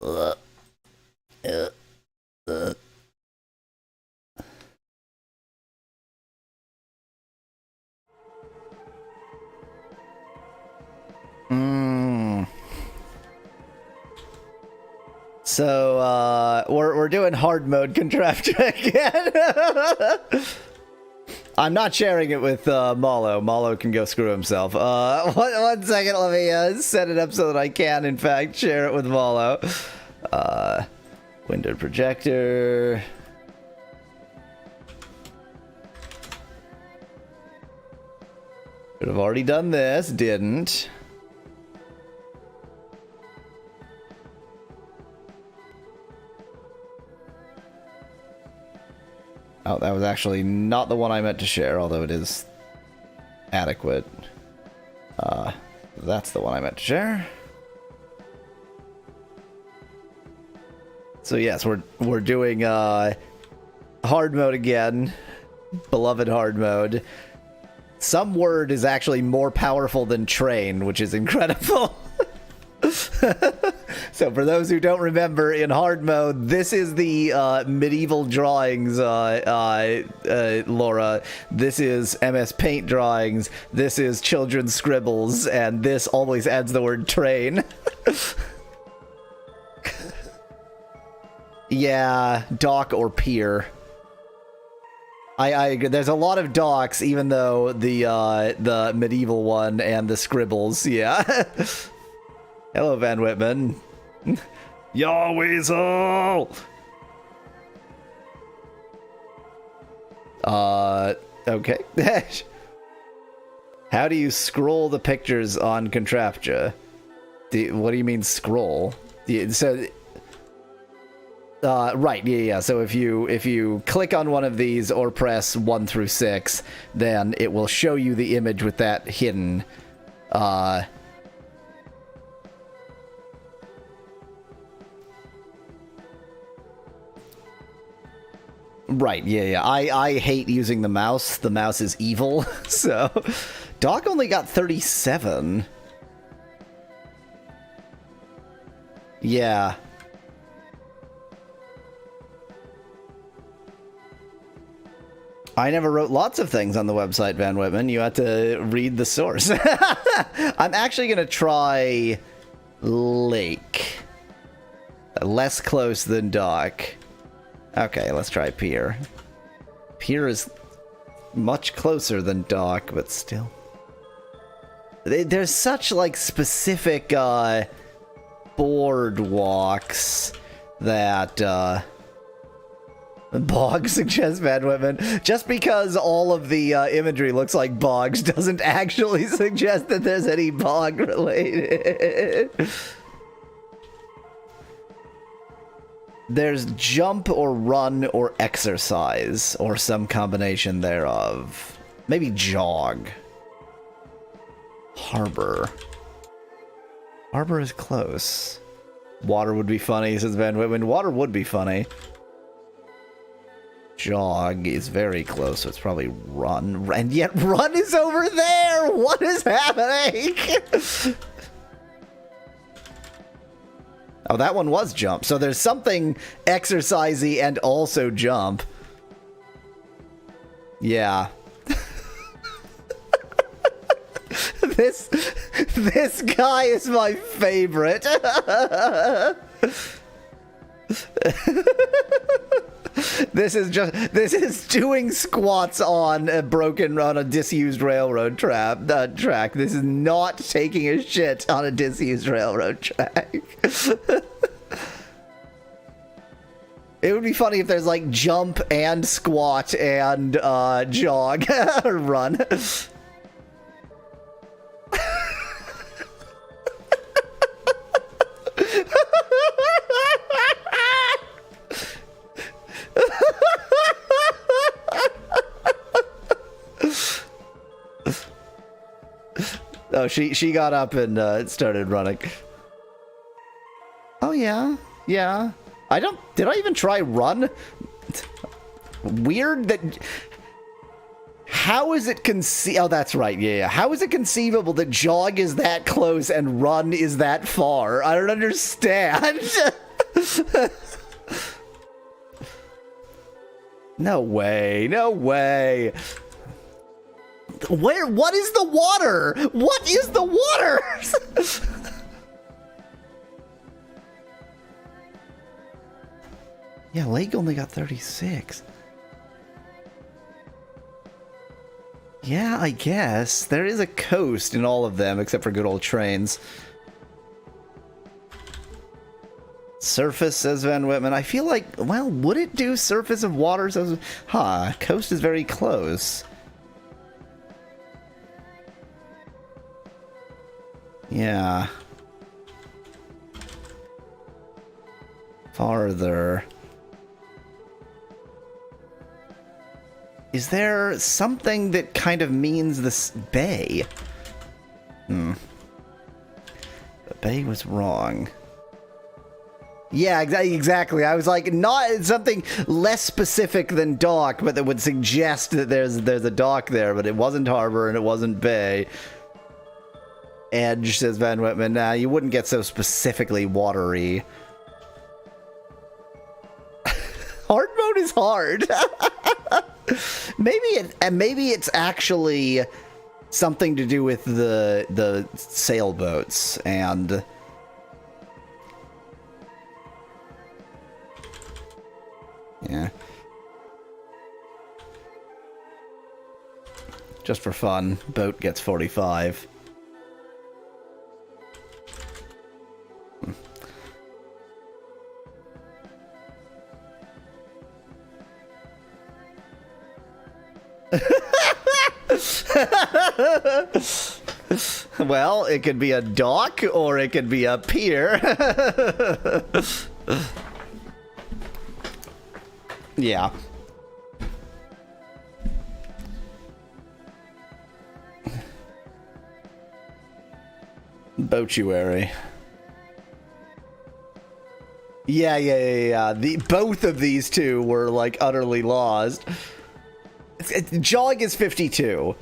Uh, uh, uh. So, we're doing hard mode Contraption again. I'm not sharing it with Mallow. Mallow can go screw himself. One second, let me set it up so that I can, in fact, share it with Mallow. Window projector. Could have already done this, didn't. Oh, that was actually not the one I meant to share, although it is adequate. That's the one I meant to share. So yes, we're doing hard mode again. Beloved hard mode. Some word is actually more powerful than train, which is incredible. So for those who don't remember, in hard mode, this is the medieval drawings, Laura. This is MS Paint drawings. This is children's scribbles, and this always adds the word train. Yeah, dock or pier. I agree. There's a lot of docks, even though the medieval one and the scribbles, yeah. Hello, Van Whitman. Yaw, Weasel! Okay. How do you scroll the pictures on Contraptia? What do you mean scroll? Right, yeah. So if you click on one of these or press 1 through 6, then it will show you the image with that hidden. Right, yeah. I hate using the mouse. The mouse is evil. So, Doc only got 37. Yeah. I never wrote lots of things on the website, Van Whitman. You had to read the source. I'm actually going to try Lake. Less close than Dock. Okay, let's try Pier. Pier is much closer than Dock, but still. There's such, like, specific boardwalks that Bog suggests Van Whitman. Just because all of the imagery looks like bogs doesn't actually suggest that there's any bog related. There's jump or run or exercise, or some combination thereof. Maybe jog. Harbor. Harbor is close. Water would be funny, says Van Whitman. Water would be funny. Jog is very close, so it's probably run. And yet run is over there! What is happening? Oh, that one was jump. So there's something exercisey and also jump. Yeah. This guy is my favorite. This is doing squats on a disused railroad track. This is not taking a shit on a disused railroad track. It would be funny if there's like jump and squat and jog or run. Oh, she got up and started running. Oh yeah, yeah. Did I even try run? Weird that. How is it Oh, that's right. Yeah. How is it conceivable that jog is that close and run is that far? I don't understand. No way, no way. Where? What is the water? What is the water? Yeah, Lake only got 36. Yeah, I guess. There is a coast in all of them, except for good old trains. Surface, says Van Whitman. I feel like, well, would it do surface of water? Says, huh, coast is very close. Yeah. Farther. Is there something that kind of means this bay? The bay was wrong. Yeah, exactly. I was like, not something less specific than dock, but that would suggest that there's a dock there, but it wasn't harbor and it wasn't bay. Edge, says Van Whitman. Nah, you wouldn't get so specifically watery. Hard mode is hard. Maybe it's actually something to do with the sailboats and yeah. Just for fun, boat gets 45. Well, it could be a dock or it could be a pier. Yeah. Boatuary. Yeah. Both of these two were like utterly lost. Jog is 52.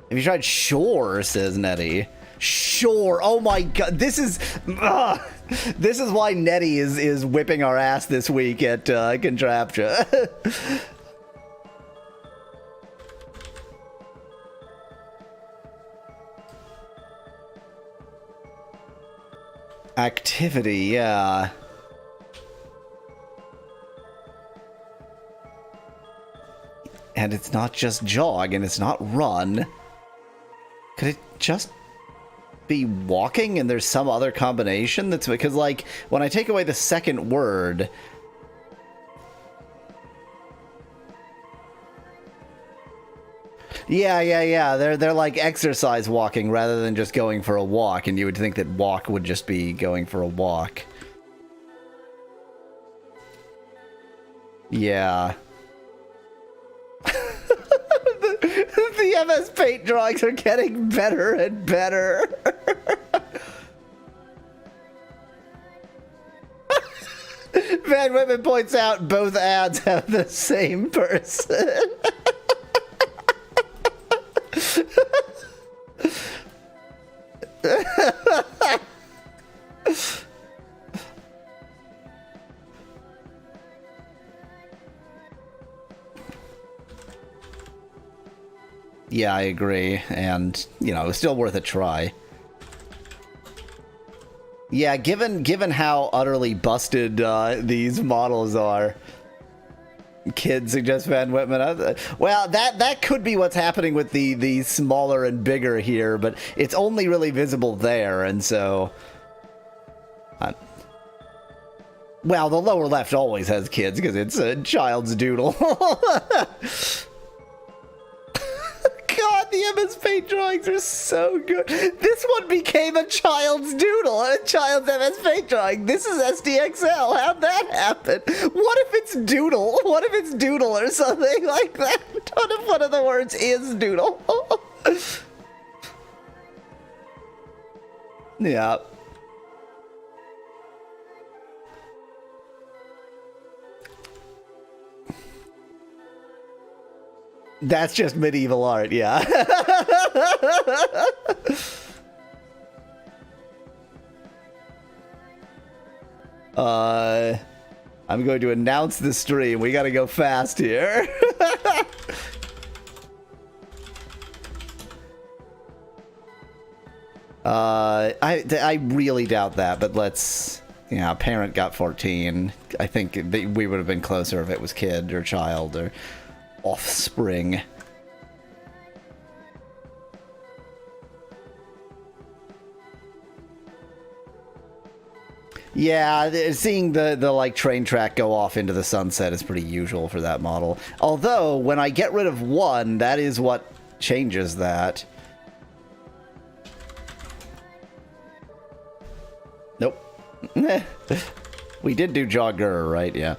Have you tried Shore, says Nettie. Shore. Oh my god. This is why Nettie is whipping our ass this week at Contraptia. Activity, yeah. And it's not just jog, and it's not run. Could it just be walking, and there's some other combination? That's because, like, when I take away the second word... Yeah. They're like exercise walking rather than just going for a walk, and you would think that walk would just be going for a walk. Yeah. The MS Paint drawings are getting better and better. Van Whitman points out both ads have the same person. Yeah, I agree, and, you know, it's still worth a try. Yeah, given how utterly busted these models are. Kid suggests Van Whitman. Well, that could be what's happening with the smaller and bigger here, but it's only really visible there, and so... well, the lower left always has kids, because it's a child's doodle. God, the MS Paint drawings are so good. This one became a child's doodle, a child's MS Paint drawing. This is SDXL. How'd that happen? What if it's doodle? What if it's doodle or something like that? What if one of the words is doodle? Yeah. That's just medieval art, yeah. I'm going to announce the stream. We gotta go fast here. I really doubt that, but let's... Yeah, parent got 14. I think we would have been closer if it was kid or child or offspring. Yeah, seeing the like train track go off into the sunset is pretty usual for that model. Although, when I get rid of one, that is what changes that. Nope. We did do jogger, right? Yeah.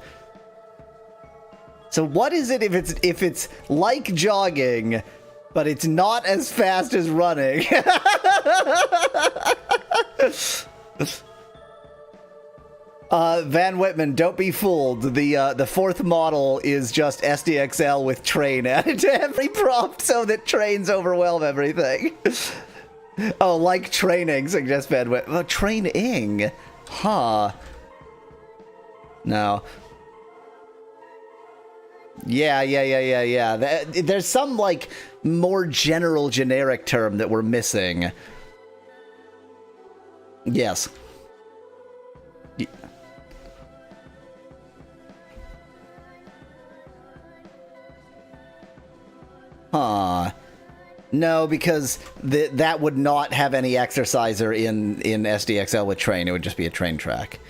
So what is it if it's like jogging, but it's not as fast as running? Van Whitman, don't be fooled. The fourth model is just SDXL with train added to every prompt so that trains overwhelm everything. Oh, like training, suggests Van Whitman. Oh, training? Huh. No. Yeah. There's some, like, more general, generic term that we're missing. Yes. Huh. No, because that would not have any exerciser in SDXL with train. It would just be a train track.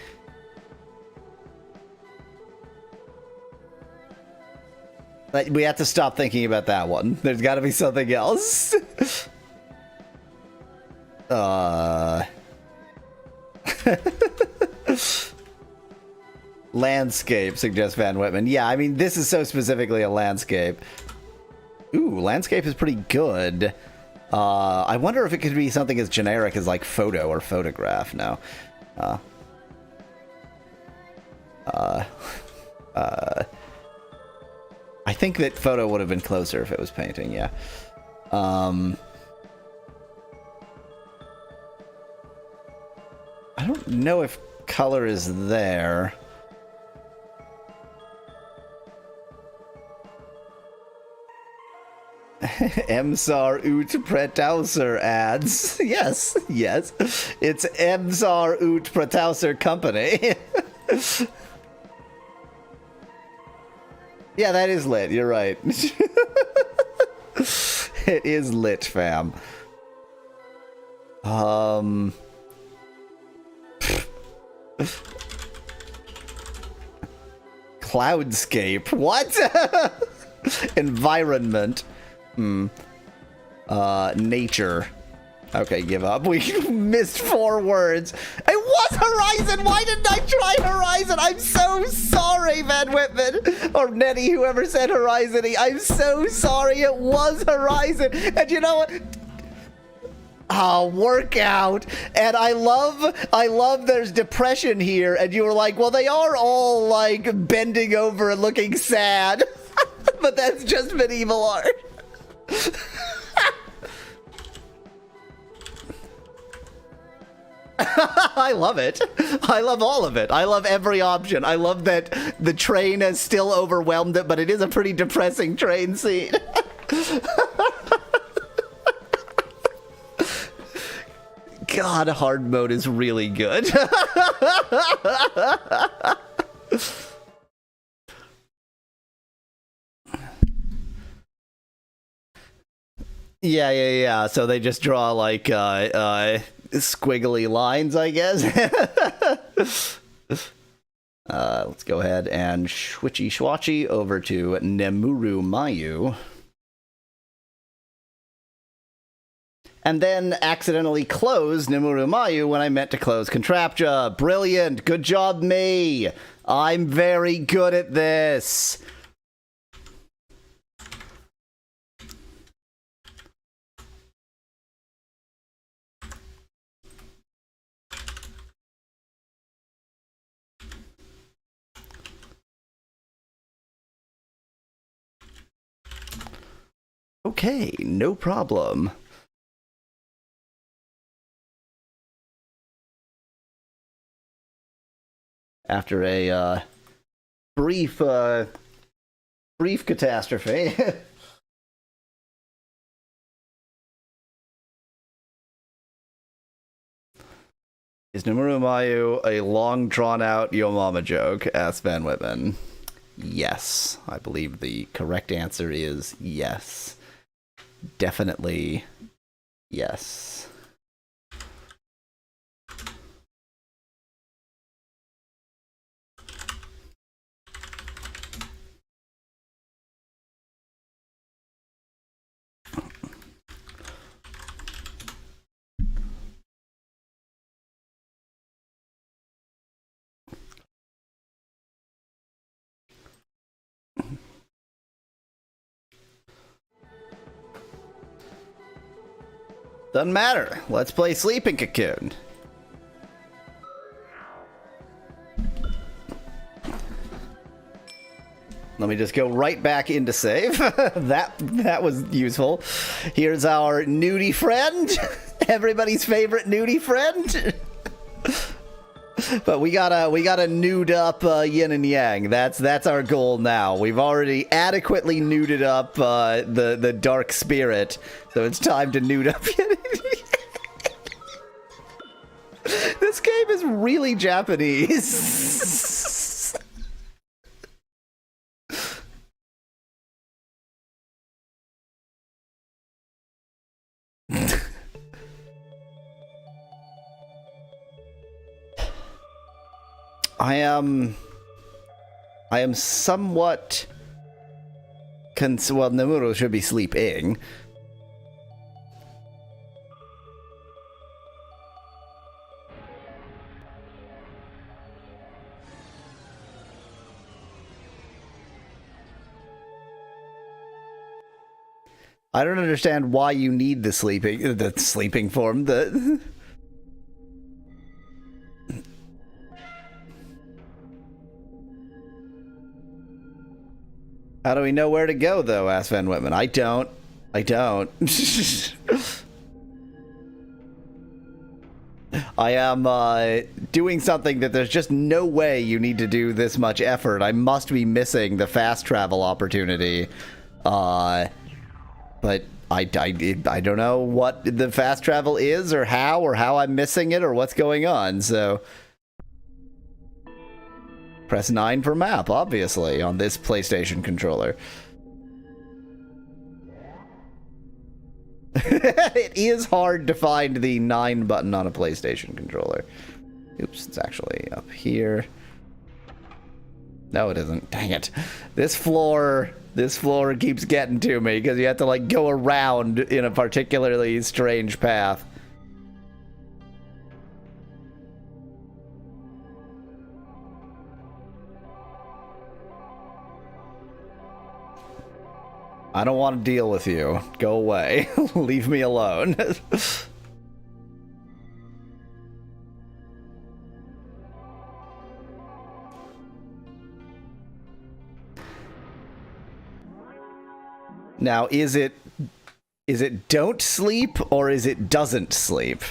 But we have to stop thinking about that one. There's got to be something else. Landscape, suggests Van Whitman. Yeah, I mean, this is so specifically a landscape. Ooh, landscape is pretty good. I wonder if it could be something as generic as, like, photo or photograph now. I think that photo would have been closer if it was painting, yeah. I don't know if color is there. Emsar ut Pretauser ads. Yes. It's Emsar ut Pretauser Company. Yeah, that is lit. You're right. It is lit, fam. Cloudscape. What? Environment. Nature. Okay, give up. We missed 4 words. It was Horizon! Why didn't I try Horizon? I'm so sorry, Van Whitman. Or Nettie, whoever said Horizon. I'm so sorry. It was Horizon. And you know what? Oh, workout. And I love there's depression here. And you were like, well, they are all, like, bending over and looking sad. But that's just medieval art. I love it. I love all of it. I love every option. I love that the train has still overwhelmed it, but it is a pretty depressing train scene. God, hard mode is really good. Yeah. So they just draw like squiggly lines, I guess. Let's go ahead and switchy swatchy over to Nemuru Mayu. And then accidentally close Nemuru Mayu when I meant to close Contraptia. Brilliant. Good job, me. I'm very good at this. Okay, no problem. After a brief brief catastrophe. Is Nomaru Mayu a long drawn out Yo Mama joke? Asked Van Whitman. Yes. I believe the correct answer is yes. Definitely yes. Doesn't matter. Let's play Sleeping Cocoon. Let me just go right back into save. that was useful. Here's our nudie friend. Everybody's favorite nudie friend. But we gotta nude up yin and yang. That's our goal now. We've already adequately nuded up the dark spirit, so it's time to nude up yin and yang. This game is really Japanese. I am somewhat well, Nomuro should be sleeping. I don't understand why you need the sleeping form. How do we know where to go, though? Asked Van Whitman. I don't. I am doing something that there's just no way you need to do this much effort. I must be missing the fast travel opportunity. But I don't know what the fast travel is or how I'm missing it or what's going on, so... Press 9 for map, obviously, on this PlayStation controller. It is hard to find the 9 button on a PlayStation controller. Oops, it's actually up here. No, it isn't. Dang it. This floor keeps getting to me because you have to, like, go around in a particularly strange path. I don't want to deal with you. Go away. Leave me alone. Now, is it don't sleep or is it doesn't sleep?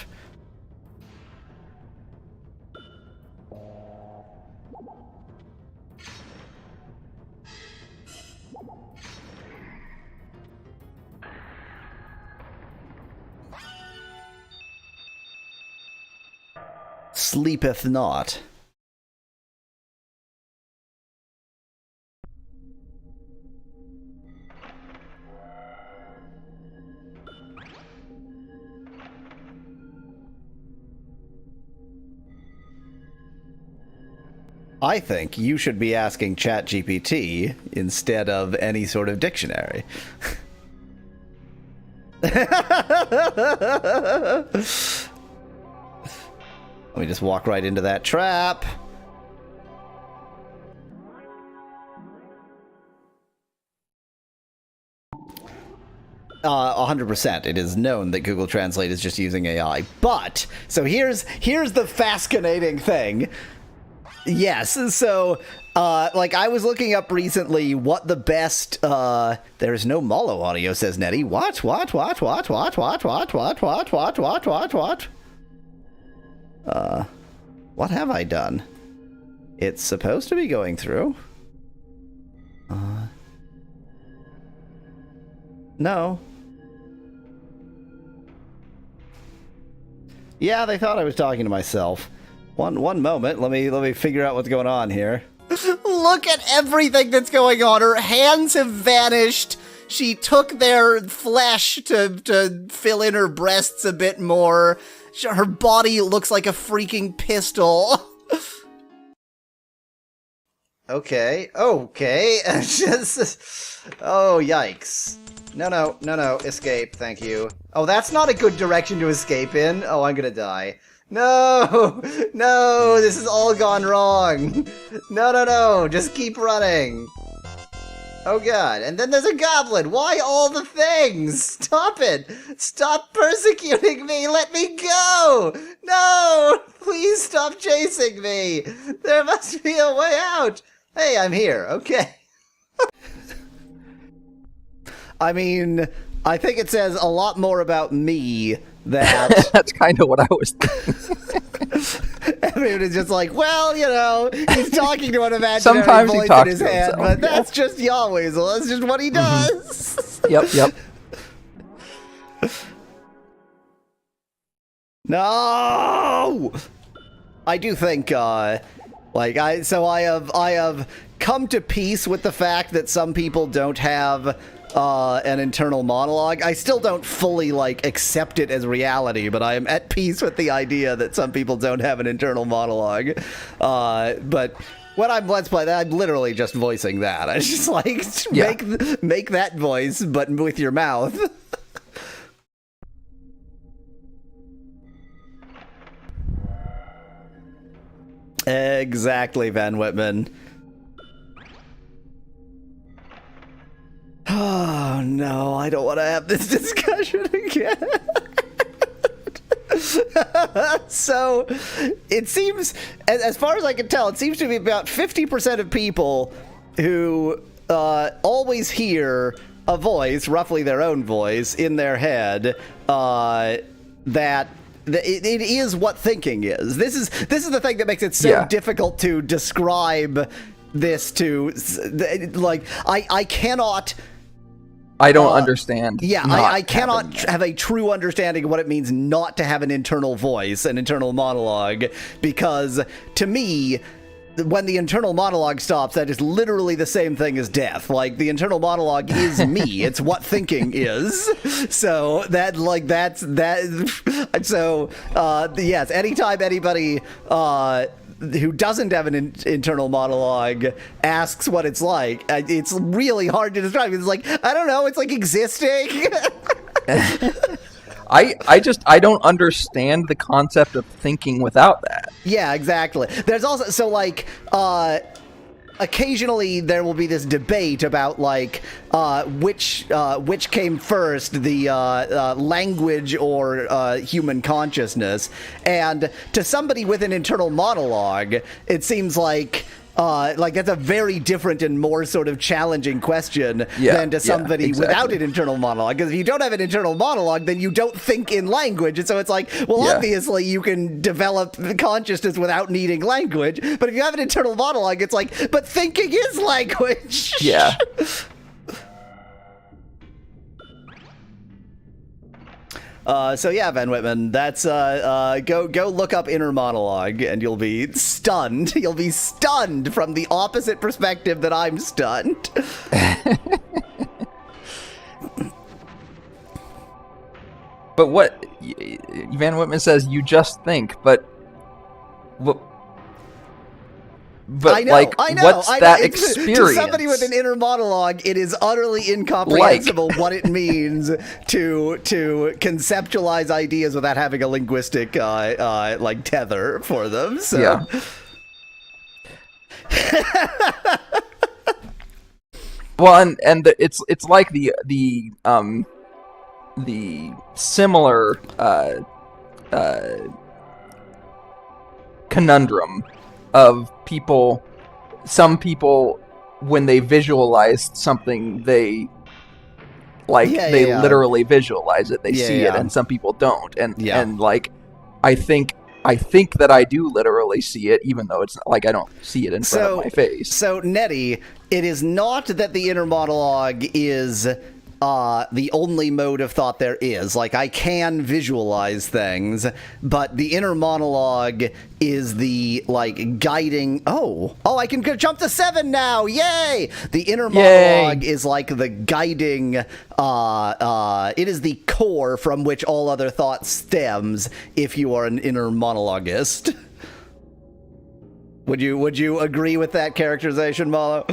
Sleepeth not. I think you should be asking ChatGPT instead of any sort of dictionary. Let me just walk right into that trap. 100%. It is known that Google Translate is just using AI. But, so here's the fascinating thing. Yes, so, like, I was looking up recently what the best, there's no Mallow audio, says Nettie. What? What have I done? It's supposed to be going through. No. Yeah, they thought I was talking to myself. One moment. Let me figure out what's going on here. Look at everything that's going on. Her hands have vanished. She took their flesh to fill in her breasts a bit more. Her body looks like a freaking pistol. Okay. Oh, yikes. No. Escape, thank you. Oh, that's not a good direction to escape in. Oh, I'm gonna die. No! No! This has all gone wrong! No! Just keep running! Oh god, and then there's a goblin! Why all the things? Stop it! Stop persecuting me! Let me go! No! Please stop chasing me! There must be a way out! Hey, I'm here, okay. I mean, I think it says a lot more about me that... That's kind of what I was thinking. Everyone is just like, well, you know, he's talking to an imaginary Sometimes voice he talks in his to head, himself, but that's just Yahweasel. That's just what he does. Yep. No! I do think, I have come to peace with the fact that some people don't have an internal monologue. I still don't fully, accept it as reality, but I am at peace with the idea that some people don't have an internal monologue. But when I'm Let's Play, I'm literally just voicing that. I just, make that voice, but with your mouth. Exactly, Van Whitman. Oh, no, I don't want to have this discussion again. So, it seems, as far as I can tell, it seems to be about 50% of people who always hear a voice, roughly their own voice, in their head, that it is what thinking is. This is the thing that makes it so difficult to describe this to, I cannot... I don't understand. Yeah, I cannot have a true understanding of what it means not to have an internal voice, an internal monologue, because to me, when the internal monologue stops, that is literally the same thing as death. Like, the internal monologue is me. It's what thinking is. So yes, anytime anybody who doesn't have an internal monologue asks what it's like, it's really hard to describe. It's like, I don't know, it's like existing. I don't understand the concept of thinking without that. Yeah, exactly. There's also, occasionally there will be this debate about which came first, the language or human consciousness. And to somebody with an internal monologue, it seems like that's a very different and more sort of challenging question than to somebody without an internal monologue. Because if you don't have an internal monologue, then you don't think in language. And so it's like, well, obviously you can develop consciousness without needing language. But if you have an internal monologue, it's like, but thinking is language. Yeah. So yeah, Van Whitman, that's go look up inner monologue, and you'll be stunned. You'll be stunned from the opposite perspective that I'm stunned. But what Van Whitman says, you just think, but I know, what's that experience? To somebody with an inner monologue, it is utterly incomprehensible what it means to conceptualize ideas without having a linguistic tether for them. So. Yeah. Well, and it's like the similar conundrum of some people, when they visualize something, they literally visualize it, they see it, and some people don't, and I think that I do literally see it, even though it's I don't see it in front of my face. So Nettie, it is not that the inner monologue is the only mode of thought there is. Like, I can visualize things, but the inner monologue is the, like, guiding... Oh, I can jump to 7 now! Yay! The inner monologue is, like, the guiding... it is the core from which all other thought stems if you are an inner monologuist. Would you agree with that characterization, Mallow?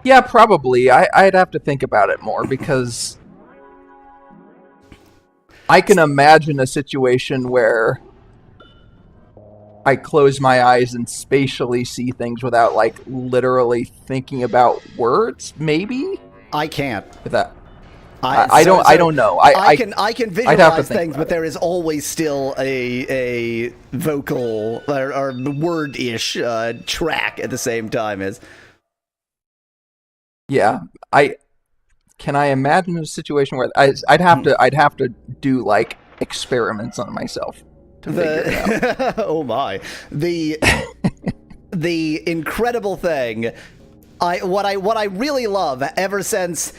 Yeah, probably. I'd have to think about it more, because I can imagine a situation where I close my eyes and spatially see things without, like, literally thinking about words, maybe? I can't. I don't know. I can visualize things, but there is always still a vocal or word-ish track at the same time as... Yeah, can I imagine a situation where I'd have to do, like, experiments on myself to figure it out. Oh my. The incredible thing, what I really love ever since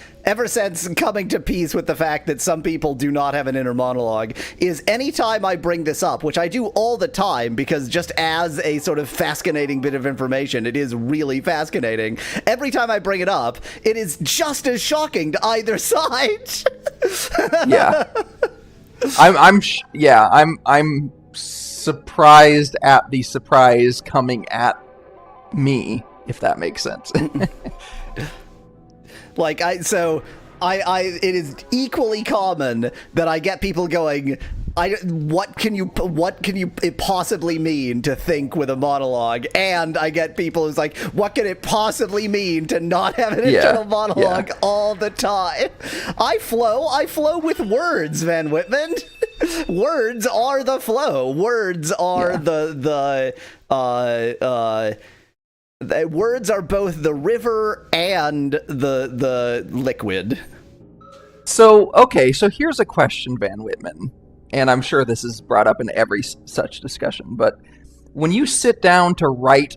coming to peace with the fact that some people do not have an inner monologue, is anytime I bring this up, which I do all the time, because just as a sort of fascinating bit of information, it is really fascinating. Every time I bring it up, it is just as shocking to either side. Yeah. I'm surprised at the surprise coming at me, if that makes sense. Like, it is equally common that I get people going, what can you it possibly mean to think with a monologue? And I get people who's like, what can it possibly mean to not have an internal monologue all the time? I flow with words, Van Whitman. Words are the flow. Words are words are both the river and the liquid. So here's a question, Van Whitman, and I'm sure this is brought up in every such discussion, but when you sit down to write,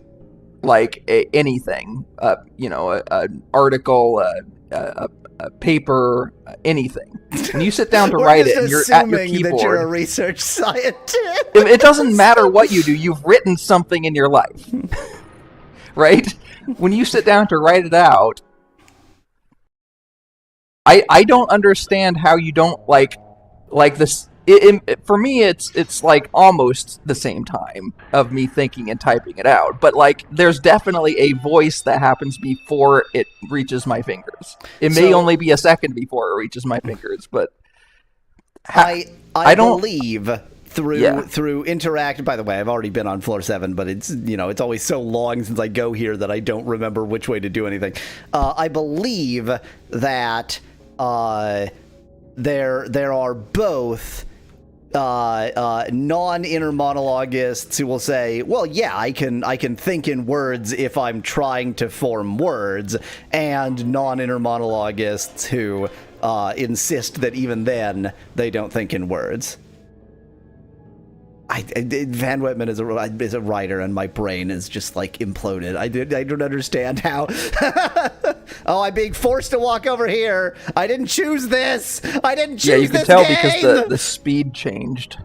like, anything, an article, a paper, anything, when you sit down to write it and you're at your keyboard... that you're a research scientist. It doesn't matter what you do, you've written something in your life. Right? When you sit down to write it out, I don't understand how you don't like this. For me, it's like almost the same time of me thinking and typing it out. But, like, there's definitely a voice that happens before it reaches my fingers. It may only be a second before it reaches my fingers, but I don't believe. Through interact. By the way, I've already been on floor 7, but it's always so long since I go here that I don't remember which way to do anything. I believe that there are both non-inner monologists who will say, well, yeah, I can think in words if I'm trying to form words, and non-inner monologists who insist that even then they don't think in words. Van Whitman is a writer, and my brain is just, like, imploded. I don't understand how. Oh, I'm being forced to walk over here. I didn't choose this. I didn't choose this. Yeah, you can tell because the speed changed.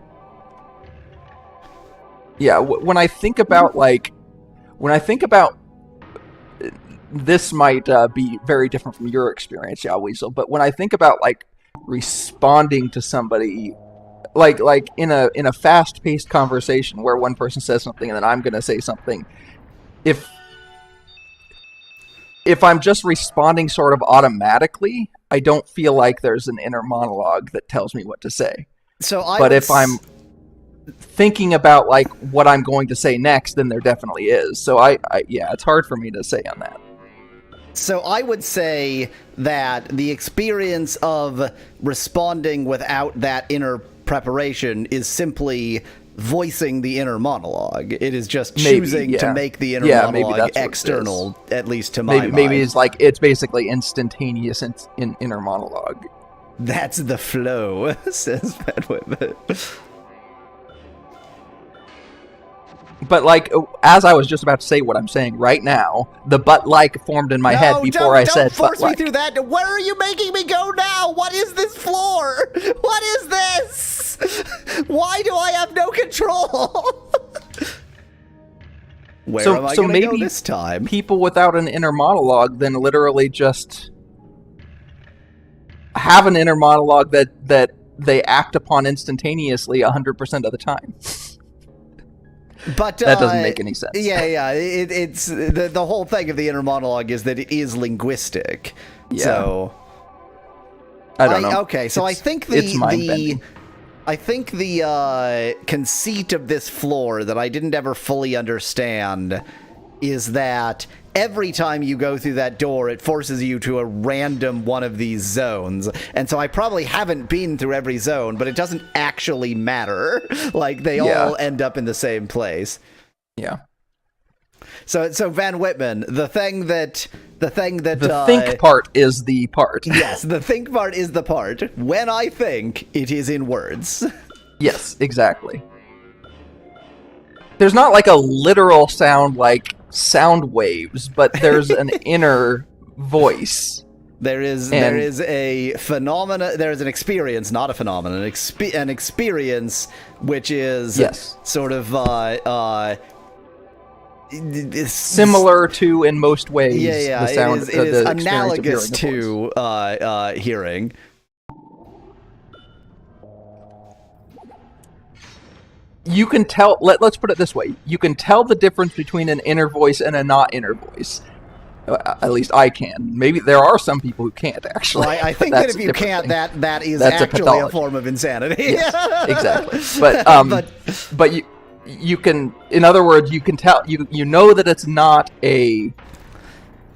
Yeah, when I think about this might be very different from your experience, yeah, Weasel. But when I think about, like, responding to somebody. Like in a fast-paced conversation where one person says something and then I'm going to say something, if I'm just responding sort of automatically, I don't feel like there's an inner monologue that tells me what to say. But if I'm thinking about, like, what I'm going to say next, then there definitely is. So it's hard for me to say on that. So I would say that the experience of responding without that inner preparation is simply voicing the inner monologue. It is just choosing to make the inner monologue external, at least to my mind. Maybe it's basically instantaneous in inner monologue. That's the flow, says Van Whitman. But like, as I was just about to say what I'm saying right now, the but-like formed in my head before I said don't force but-like. me through that. Where are you making me go now? What is this floor? What is this? Why do I have no control? Where am I going to go this time? People without an inner monologue then literally just have an inner monologue that they act upon instantaneously 100% of the time. But that doesn't make any sense. Yeah. It's the whole thing of the inner monologue is that it is linguistic. Yeah. So I don't know. Okay, so I think the conceit of this floor that I didn't ever fully understand is that every time you go through that door, it forces you to a random one of these zones. And so I probably haven't been through every zone, but it doesn't actually matter. Like, they all end up in the same place. Yeah. So Van Whitman, the think part is the part. Yes, the think part is the part. When I think, it is in words. Yes, exactly. There's not like a literal sound like sound waves, but there's an inner voice. There is a phenomena. There is an experience, not a phenomenon. An experience which is sort of similar to, in most ways, the sound. It is analogous to hearing. You can tell. Let's put it this way: you can tell the difference between an inner voice and a not inner voice. At least I can. Maybe there are some people who can't actually. Well, I think that if you can't, that is that's actually a form of insanity. Yes, exactly. But you can. In other words, you can tell. You know that it's not a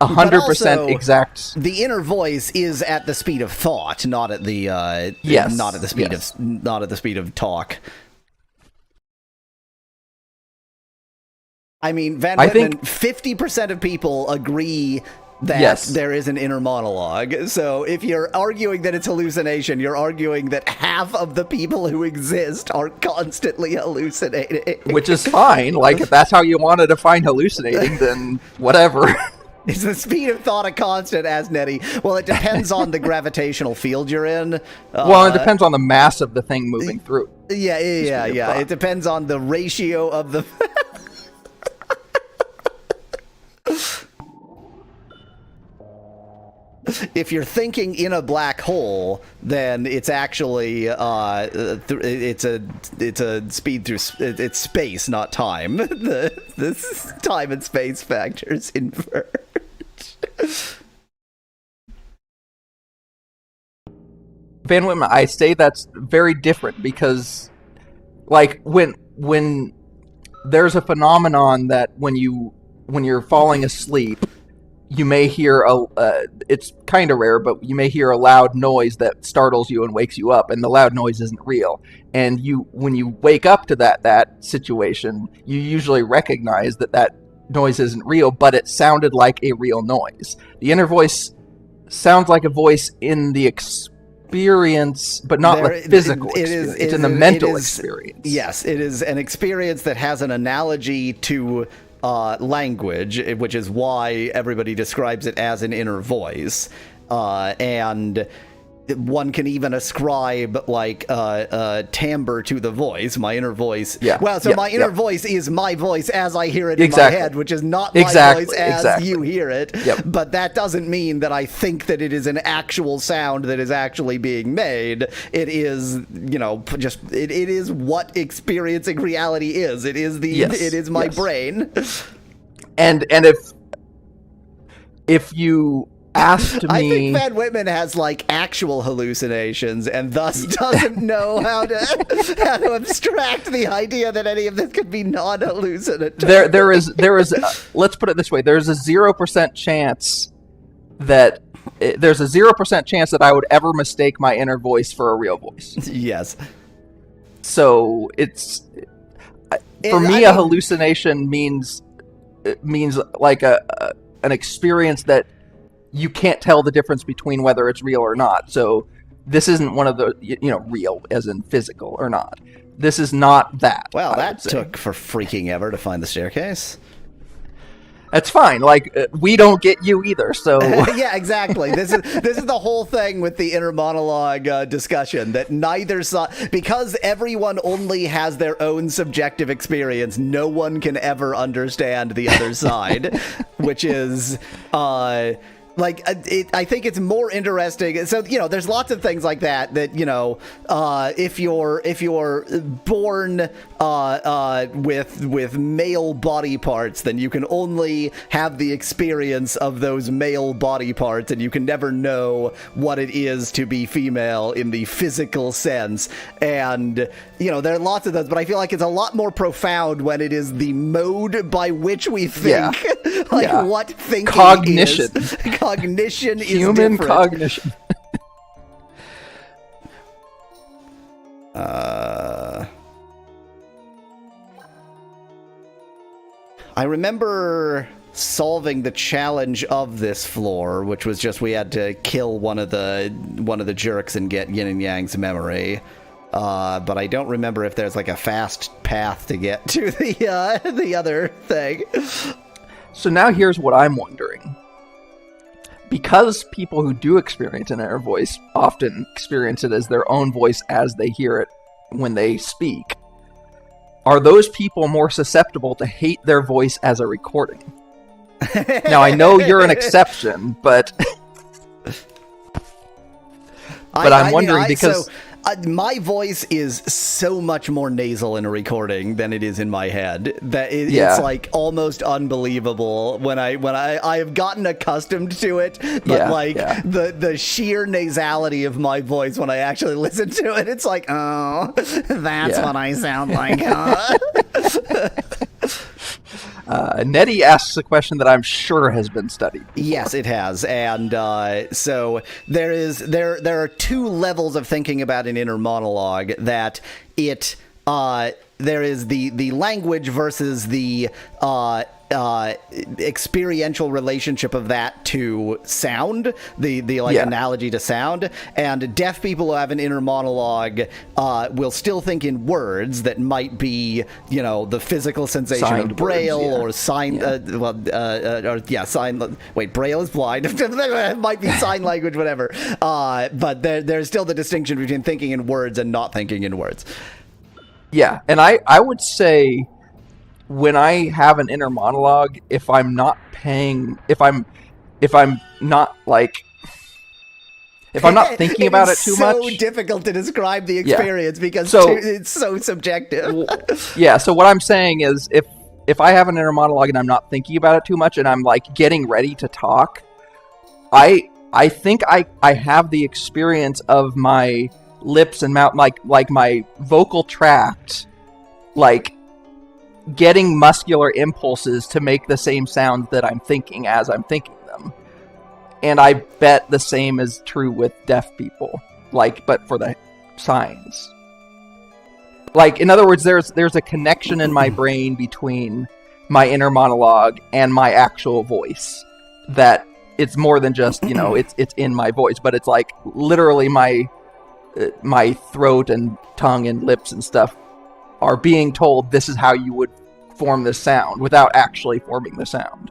100% exact. The inner voice is at the speed of thought, not at the not at the speed of talk. I mean, Van Whitman, 50% of people agree that there is an inner monologue. So if you're arguing that it's hallucination, you're arguing that half of the people who exist are constantly hallucinating. Which is fine. Like, if that's how you want to define hallucinating, then whatever. Is the speed of thought a constant, as Nettie? Well, it depends on the gravitational field you're in. Well, it depends on the mass of the thing moving through. Yeah. It depends on the ratio of the... If you're thinking in a black hole, then it's actually it's a speed through it's space, not time. The time and space factors inverge. Van Whitman, I say that's very different because, like, when there's a phenomenon that when you're falling asleep, you may hear it's kind of rare, but you may hear a loud noise that startles you and wakes you up, and the loud noise isn't real. And when you wake up to that situation, you usually recognize that noise isn't real, but it sounded like a real noise. The inner voice sounds like a voice in the experience, but not like physical experience. It's in the mental experience. Yes, it is an experience that has an analogy to language, which is why everybody describes it as an inner voice. And one can even ascribe, like, timbre to the voice. My inner voice. Yeah. Well, so my inner voice is my voice as I hear it in my head, which is not my voice as you hear it. Yep. But that doesn't mean that I think that it is an actual sound that is actually being made. It is, just it is what experiencing reality is. It is it is my brain. And if you asked me... I think Van Whitman has, like, actual hallucinations and thus doesn't know how to abstract the idea that any of this could be non-hallucinatory. There is let's put it this way, there's a 0% chance that I would ever mistake my inner voice for a real voice. Yes. So for me, a hallucination means like an experience that you can't tell the difference between whether it's real or not. So This isn't one of the, real, as in physical or not. This is not that. Well, that took for freaking ever to find the staircase. That's fine. Like, we don't get you either, so... Yeah, exactly. This is the whole thing with the inner monologue discussion, that neither side... Because everyone only has their own subjective experience, no one can ever understand the other side, which is... I think it's more interesting. So, there's lots of things like that, if you're born with male body parts, then you can only have the experience of those male body parts, and you can never know what it is to be female in the physical sense. And, there are lots of those, but I feel like it's a lot more profound when it is the mode by which we think. Yeah. What thinking Cognition. is. Cognition is human different. cognition. I remember solving the challenge of this floor, which was just we had to kill one of the jerks and get Yin and Yang's memory. But I don't remember if there's like a fast path to get to the other thing. So now here's what I'm wondering. Because people who do experience an inner voice often experience it as their own voice as they hear it when they speak, are those people more susceptible to hate their voice as a recording? Now, I know you're an exception, but I'm wondering because... my voice is so much more nasal in a recording than it is in my head that it's like almost unbelievable when I have gotten accustomed to it, but the sheer nasality of my voice when I actually listen to it, it's like, oh, that's what I sound like. Nettie asks a question that I'm sure has been studied before. Yes, it has, and so there are two levels of thinking about an inner monologue. That there is the language versus the experiential relationship of that to sound, the analogy to sound. And deaf people who have an inner monologue will still think in words that might be, the physical sensation Signed of Braille words, or sign. Sign. Wait, Braille is blind. It might be sign language, whatever. But there's still the distinction between thinking in words and not thinking in words. Yeah, and I would say, when I have an inner monologue, if I'm not thinking about it too much, it's so difficult to describe the experience because it's so subjective. Yeah. So what I'm saying is, if I have an inner monologue and I'm not thinking about it too much, and I'm like getting ready to talk, I think I have the experience of my lips and mouth, like my vocal tract, like getting muscular impulses to make the same sounds that I'm thinking as I'm thinking them. And I bet the same is true with deaf people, but for the signs. In other words, there's a connection in my brain between my inner monologue and my actual voice, that it's more than just, it's in my voice, but it's like literally my throat and tongue and lips and stuff are being told this is how you would form this sound without actually forming the sound.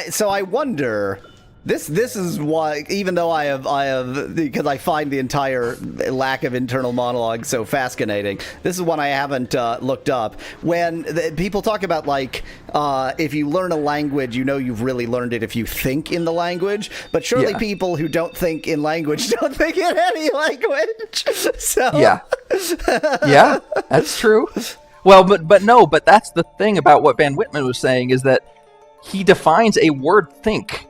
So I wonder, this is why, even though I have because I find the entire lack of internal monologue so fascinating, this is one I haven't looked up. When people talk about if you learn a language, you've really learned it if you think in the language, but surely people who don't think in language don't think in any language. So yeah, that's true. Well, but that's the thing about what Van Whitman was saying, is that he defines a word think.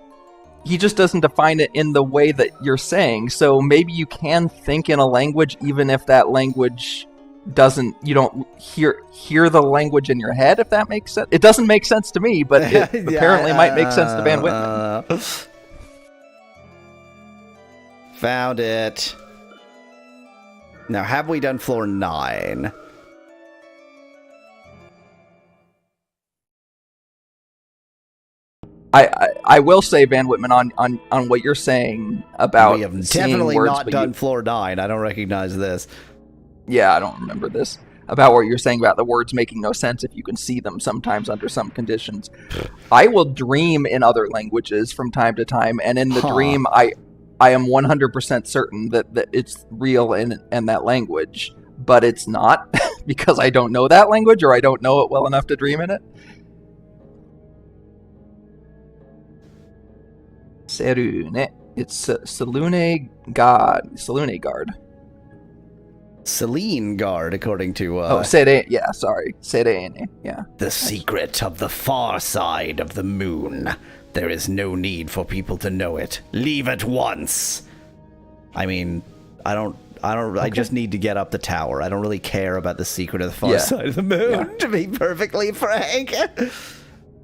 He just doesn't define it in the way that you're saying. So maybe you can think in a language even if that language you don't hear the language in your head, if that makes sense. It doesn't make sense to me, but it apparently might make sense to Van Whitman. Found it. Now, have we done floor 9? I will say, Van Whitman, on what you're saying about We have seeing definitely words, not but done floor 9. I don't recognize this. Yeah, I don't remember this. About what you're saying about the words making no sense if you can see them sometimes under some conditions. I will dream in other languages from time to time, and in the dream, I am 100% certain that it's real in that language, but it's not because I don't know that language or I don't know it well enough to dream in it. Serune. It's Selune God. Selune Guard. Selene Guard, according to... Serene. Yeah, sorry. Serene. Yeah. The secret of the far side of the moon. There is no need for people to know it. Leave at once. I mean, I just need to get up the tower. I don't really care about the secret of the far side of the moon, to be perfectly frank. Is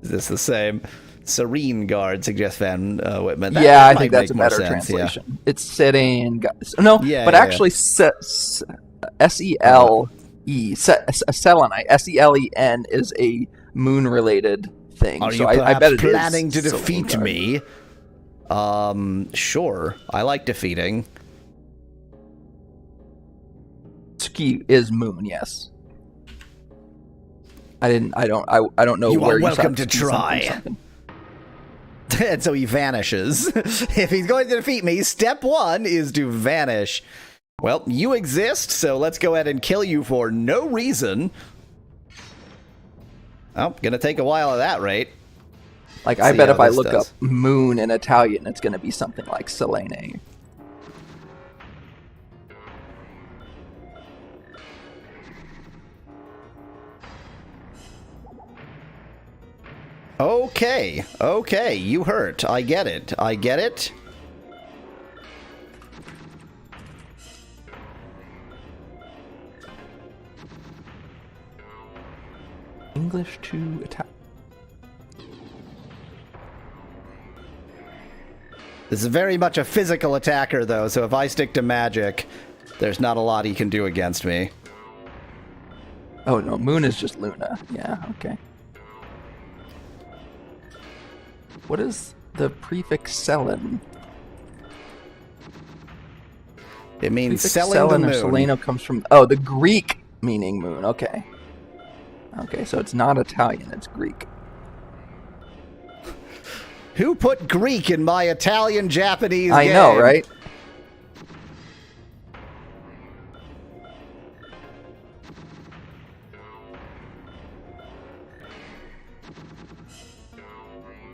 this the same? Serene Guard, suggests Van Whitman. I think that's a better translation. Yeah. It's Serene Guard. No, but actually, S-E-L-E, Selenite, S-E-L-E-N is a moon-related thing. Are so you I bet it planning is to defeat me? Sure. I like defeating. Tsuki is moon, yes. I don't know you where are you welcome to try. And so he vanishes. If he's going to defeat me, step 1 is to vanish. Well, you exist, so let's go ahead and kill you for no reason. Oh, gonna take a while at that rate. Like, I bet if I look up moon in Italian, it's gonna be something like Selene. Okay, you hurt. I get it. English to Italian. This is very much a physical attacker, though, so if I stick to magic, there's not a lot he can do against me. Oh, no, moon is just Luna. Yeah, okay. What is the prefix Selen? It means prefix Selen the or moon. Seleno comes from... Oh, the Greek meaning moon. Okay. Okay, so it's not Italian, it's Greek. Who put Greek in my Italian-Japanese game? I know, right?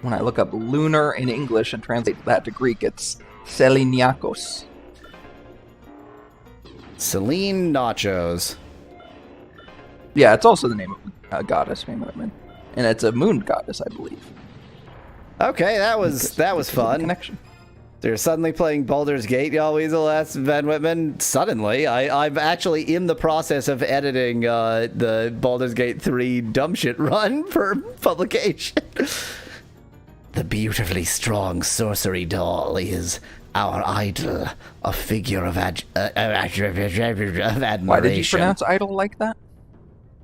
When I look up lunar in English and translate that to Greek, it's Seleniakos. Selene Nachos. Yeah, it's also the name of a goddess, and it's a moon goddess, I believe. Okay, that was fun. Connection. So you're suddenly playing Baldur's Gate, y'all Weasel, that's Van Whitman. Suddenly, I'm actually in the process of editing the Baldur's Gate 3 dumb shit run for publication. The beautifully strong sorcery doll is our idol, a figure of admiration. Why did you pronounce idol like that?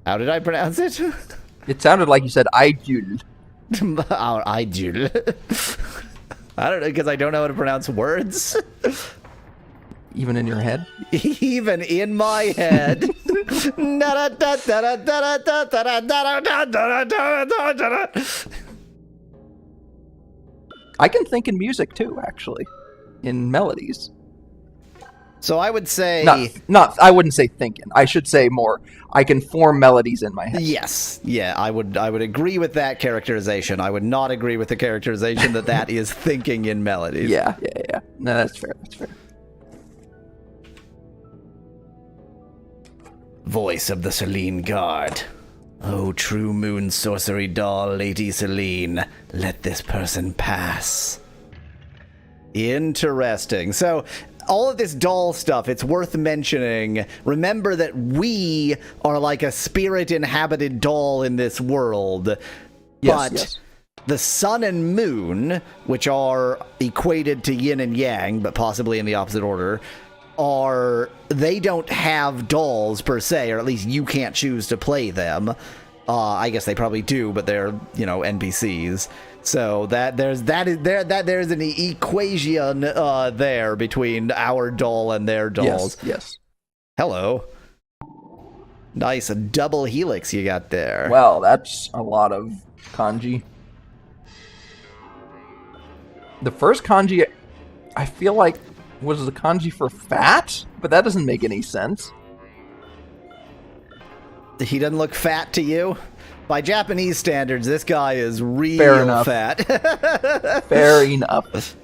How did I pronounce it? It sounded like you said idol. Our idol. I don't know, because I don't know how to pronounce words. Even in your head? Even in my head. I can think in music too, actually. In melodies. So I would say... I wouldn't say thinking. I should say more, I can form melodies in my head. Yes. Yeah, I would agree with that characterization. I would not agree with the characterization that is thinking in melodies. Yeah. No, that's fair. Voice of the Selene Guard. Oh, true moon sorcery doll, Lady Selene, let this person pass. Interesting. So, all of this doll stuff, it's worth mentioning. Remember that we are like a spirit-inhabited doll in this world. Yes. The sun and moon, which are equated to yin and yang, but possibly in the opposite order, they don't have dolls per se, or at least you can't choose to play them. I guess they probably do, but they're, you know, NPCs. So there's an equation there between our doll and their dolls. Yes. Hello. Nice, a double helix you got there. Well, that's a lot of kanji. The first kanji, I feel like, was the kanji for fat, but that doesn't make any sense. He doesn't look fat to you? By Japanese standards, this guy is real fat. Fair enough.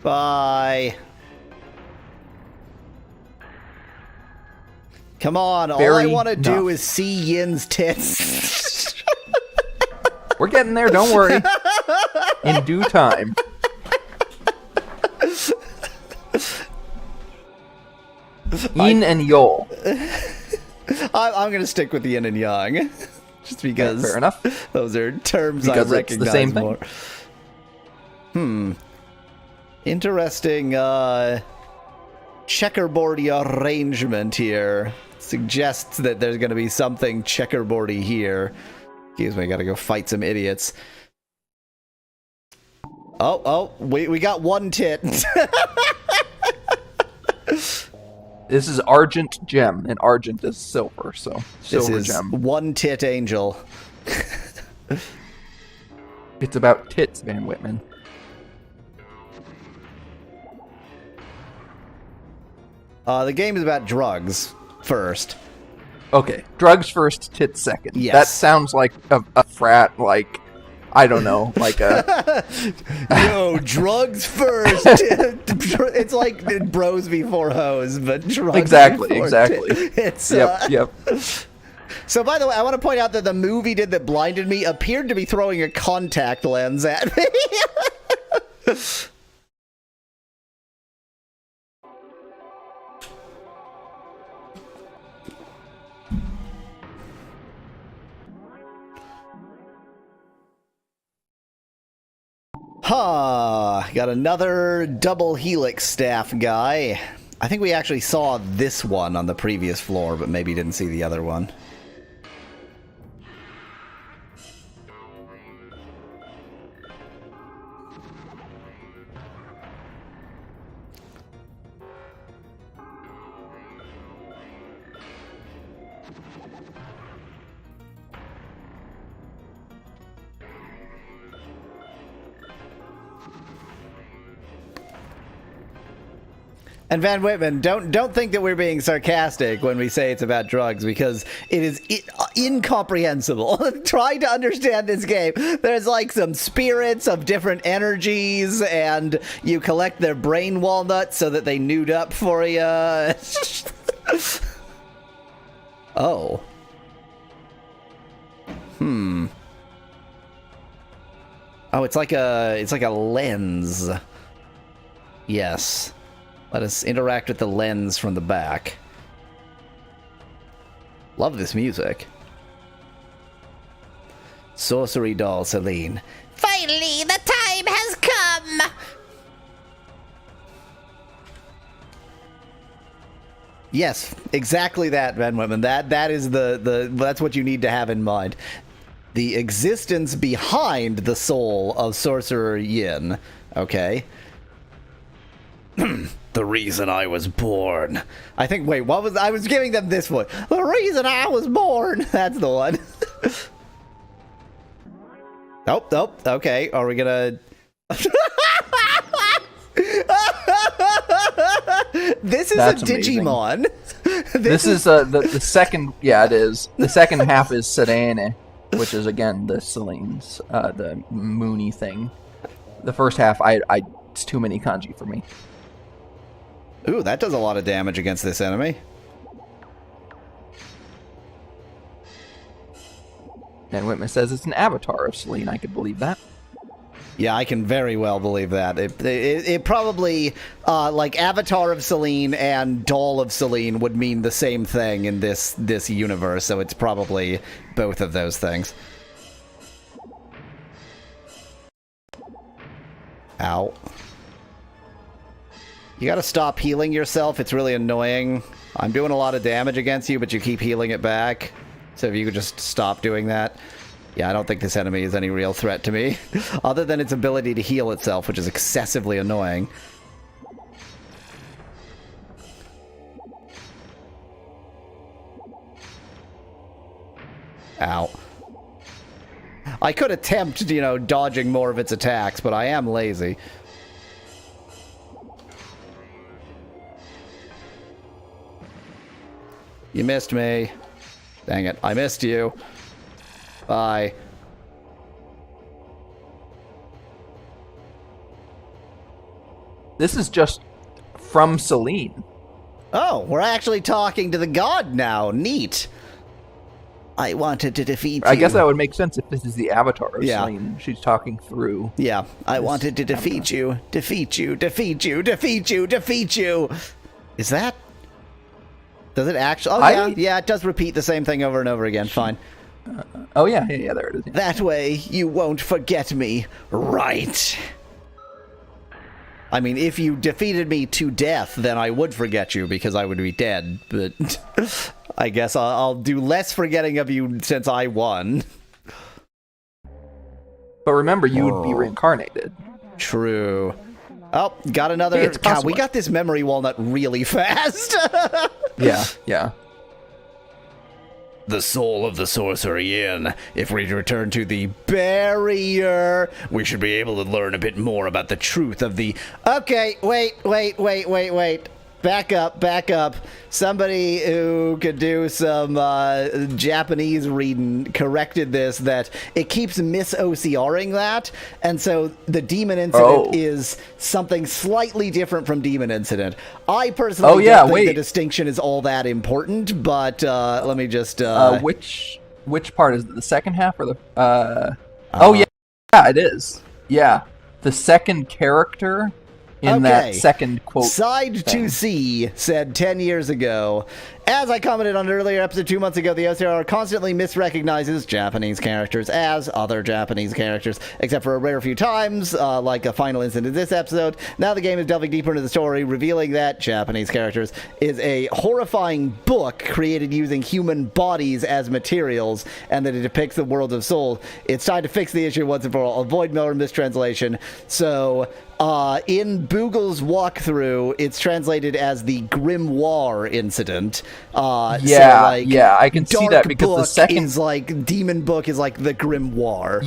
Bye. Come on, all I want to do is see Yin's tits. We're getting there, don't worry. In due time. Yin and Yol. I'm going to stick with yin and yang. Just because fair enough. Those are terms because I recognize it's the same more. Thing. Interesting checkerboardy arrangement here. Suggests that there's going to be something checkerboardy here. Excuse me, I gotta go fight some idiots. Oh, we got one tit. This is Argent Gem, and Argent is silver, so silver this is gem. One tit angel. It's about tits, Van Whitman. The game is about drugs first. Okay, drugs first, tits second. Yes. That sounds like a frat, like, I don't know, like a... Yo, drugs first. It's like bros before hoes, but drugs Exactly. It's, Yep. So, by the way, I want to point out that the movie that blinded me appeared to be throwing a contact lens at me. Got another double helix staff guy. I think we actually saw this one on the previous floor, but maybe didn't see the other one. And Van Whitman, don't think that we're being sarcastic when we say it's about drugs, because it is incomprehensible. Trying to understand this game, there's like some spirits of different energies, and you collect their brain walnuts so that they nude up for you. Oh. Oh, it's like a lens. Yes. Let us interact with the lens from the back. Love this music. Sorcery doll, Celine. Finally, the time has come! Yes, exactly that, Van Whitman. That is that's what you need to have in mind. The existence behind the soul of Sorcerer Yin. Okay? The reason I was born. I think, wait, what was... I was giving them this one. The reason I was born. That's the one. Nope. Okay, are we gonna... This is That's a Digimon. This is the second... Yeah, it is. The second half is Serene, which is, again, the Celine's, the Moony thing. The first half, it's too many kanji for me. Ooh, that does a lot of damage against this enemy. And Whitman says it's an avatar of Celine. I could believe that. Yeah, I can very well believe that. It probably, like, Avatar of Celine and Doll of Celine would mean the same thing in this universe, so it's probably both of those things. Ow. You gotta stop healing yourself. It's really annoying. I'm doing a lot of damage against you, but you keep healing it back. So if you could just stop doing that. Yeah, I don't think this enemy is any real threat to me. Other than its ability to heal itself, which is excessively annoying. Ow. I could attempt, you know, dodging more of its attacks, but I am lazy. You missed me. Dang it, I missed you. Bye. This is just from Celine. Oh, we're actually talking to the god now. Neat. I wanted to defeat you. I guess that would make sense if this is the avatar of Yeah. Celine. She's talking through. Yeah, I wanted to defeat you. Defeat you, defeat you, defeat you, defeat you. Is that... Does it actually... Oh, yeah, it does repeat the same thing over and over again. Fine. Oh, yeah, there it is. Yeah. That way, you won't forget me, right? I mean, if you defeated me to death, then I would forget you, because I would be dead, but... I guess I'll do less forgetting of you since I won. But remember, you would be reincarnated. True. Oh, got another... Hey, it's God, we got this memory walnut really fast. Yeah. The soul of the sorcery inn. If we return to the barrier, we should be able to learn a bit more about the truth of the... Okay, wait. Back up. Somebody who could do some Japanese reading corrected this, that it keeps mis-OCRing that, and so the demon incident is something slightly different from demon incident. I personally don't think the distinction is all that important, but let me just... Which part is it? The second half or the... Yeah, it is. Yeah. The second character... in that second quote. Side thing. 2C said 10 years ago, as I commented on an earlier episode 2 months ago, the OCR constantly misrecognizes Japanese characters as other Japanese characters, except for a rare few times, like a final incident in this episode. Now the game is delving deeper into the story, revealing that Japanese characters is a horrifying book created using human bodies as materials, and that it depicts the world of Soul. It's time to fix the issue once and for all. Avoid more mistranslation. So... in Boogle's walkthrough, it's translated as the Grimoire incident. I can see that because the second is like demon book is like the Grimoire.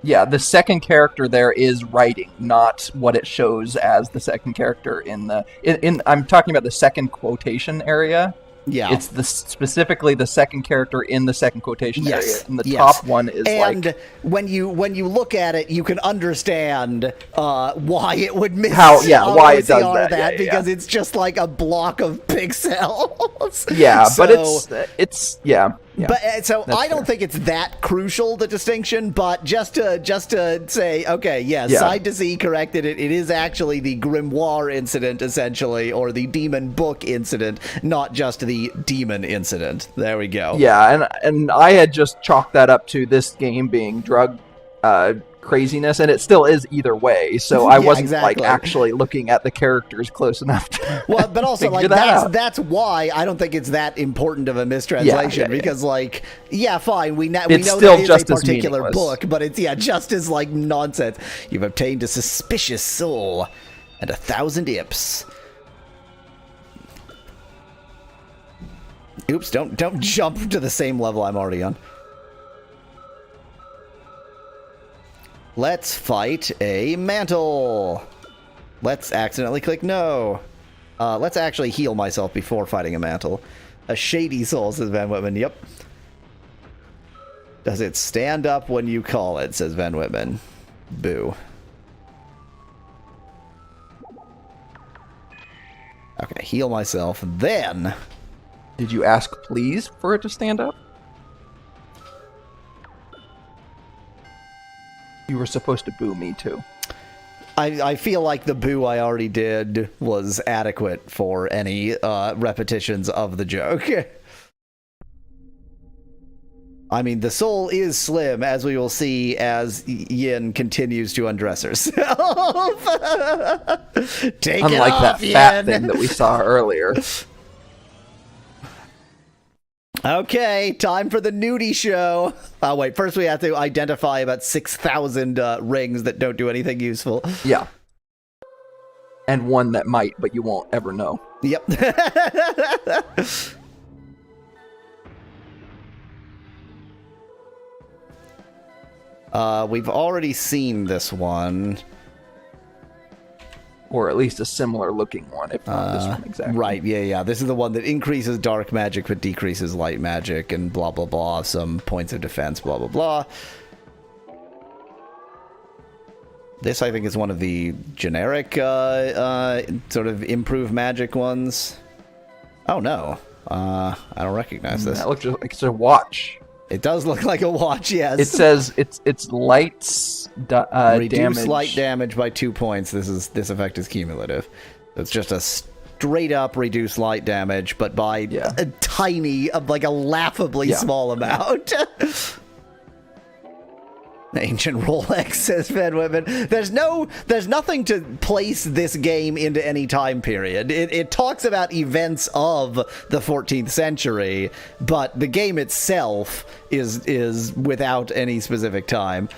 Yeah, the second character there is writing, not what it shows as the second character in the. I'm talking about the second quotation area. Yeah, it's specifically the second character in the second quotation area, and the top one is when you look at it, you can understand why it would miss why it does that because it's just like a block of pixels. But it's But so I don't fair. think it's that crucial, the distinction, but just to say, okay, Side to Z corrected it. It is actually the Grimoire incident, essentially, or the demon book incident, not just the demon incident. There we go. Yeah, and I had just chalked that up to this game being drug craziness, and it still is either way, so I wasn't like actually looking at the characters close enough to but also like that's why I don't think it's that important of a mistranslation, because fine, we know that is a particular book, but it's just as like nonsense. You've obtained a suspicious soul and 1,000 ips. Oops, don't jump to the same level I'm already on. Let's fight a mantle. Let's accidentally click no. Let's actually heal myself before fighting a mantle. A shady soul, says Van Whitman. Yep. Does it stand up when you call it, says Van Whitman. Boo. Okay, heal myself. Then... Did you ask please for it to stand up? You were supposed to boo me too. I feel like the boo I already did was adequate for any repetitions of the joke. I mean, the soul is slim, as we will see as Yin continues to undress herself. Take Unlike it off, that fat Yin. thing that we saw earlier. Okay, time for the nudie show. Oh, wait, first we have to identify about 6,000 rings that don't do anything useful. Yeah. And one that might, but you won't ever know. Yep. We've already seen this one. Or at least a similar looking one, if not this one exactly. Right, yeah. This is the one that increases dark magic but decreases light magic and blah, blah, blah. Some points of defense, blah, blah, blah. This, I think, is one of the generic sort of improved magic ones. Oh, no. I don't recognize this. That looks like it's a watch. It does look like a watch, yes. It says it's lights Reduce damage. light damage by 2 points. This effect is cumulative. It's just a straight up reduce light damage, but by a tiny, like a laughably small amount. Ancient Rolex, says Van Whitman. There's nothing to place this game into any time period. It talks about events of the 14th century, but the game itself is without any specific time.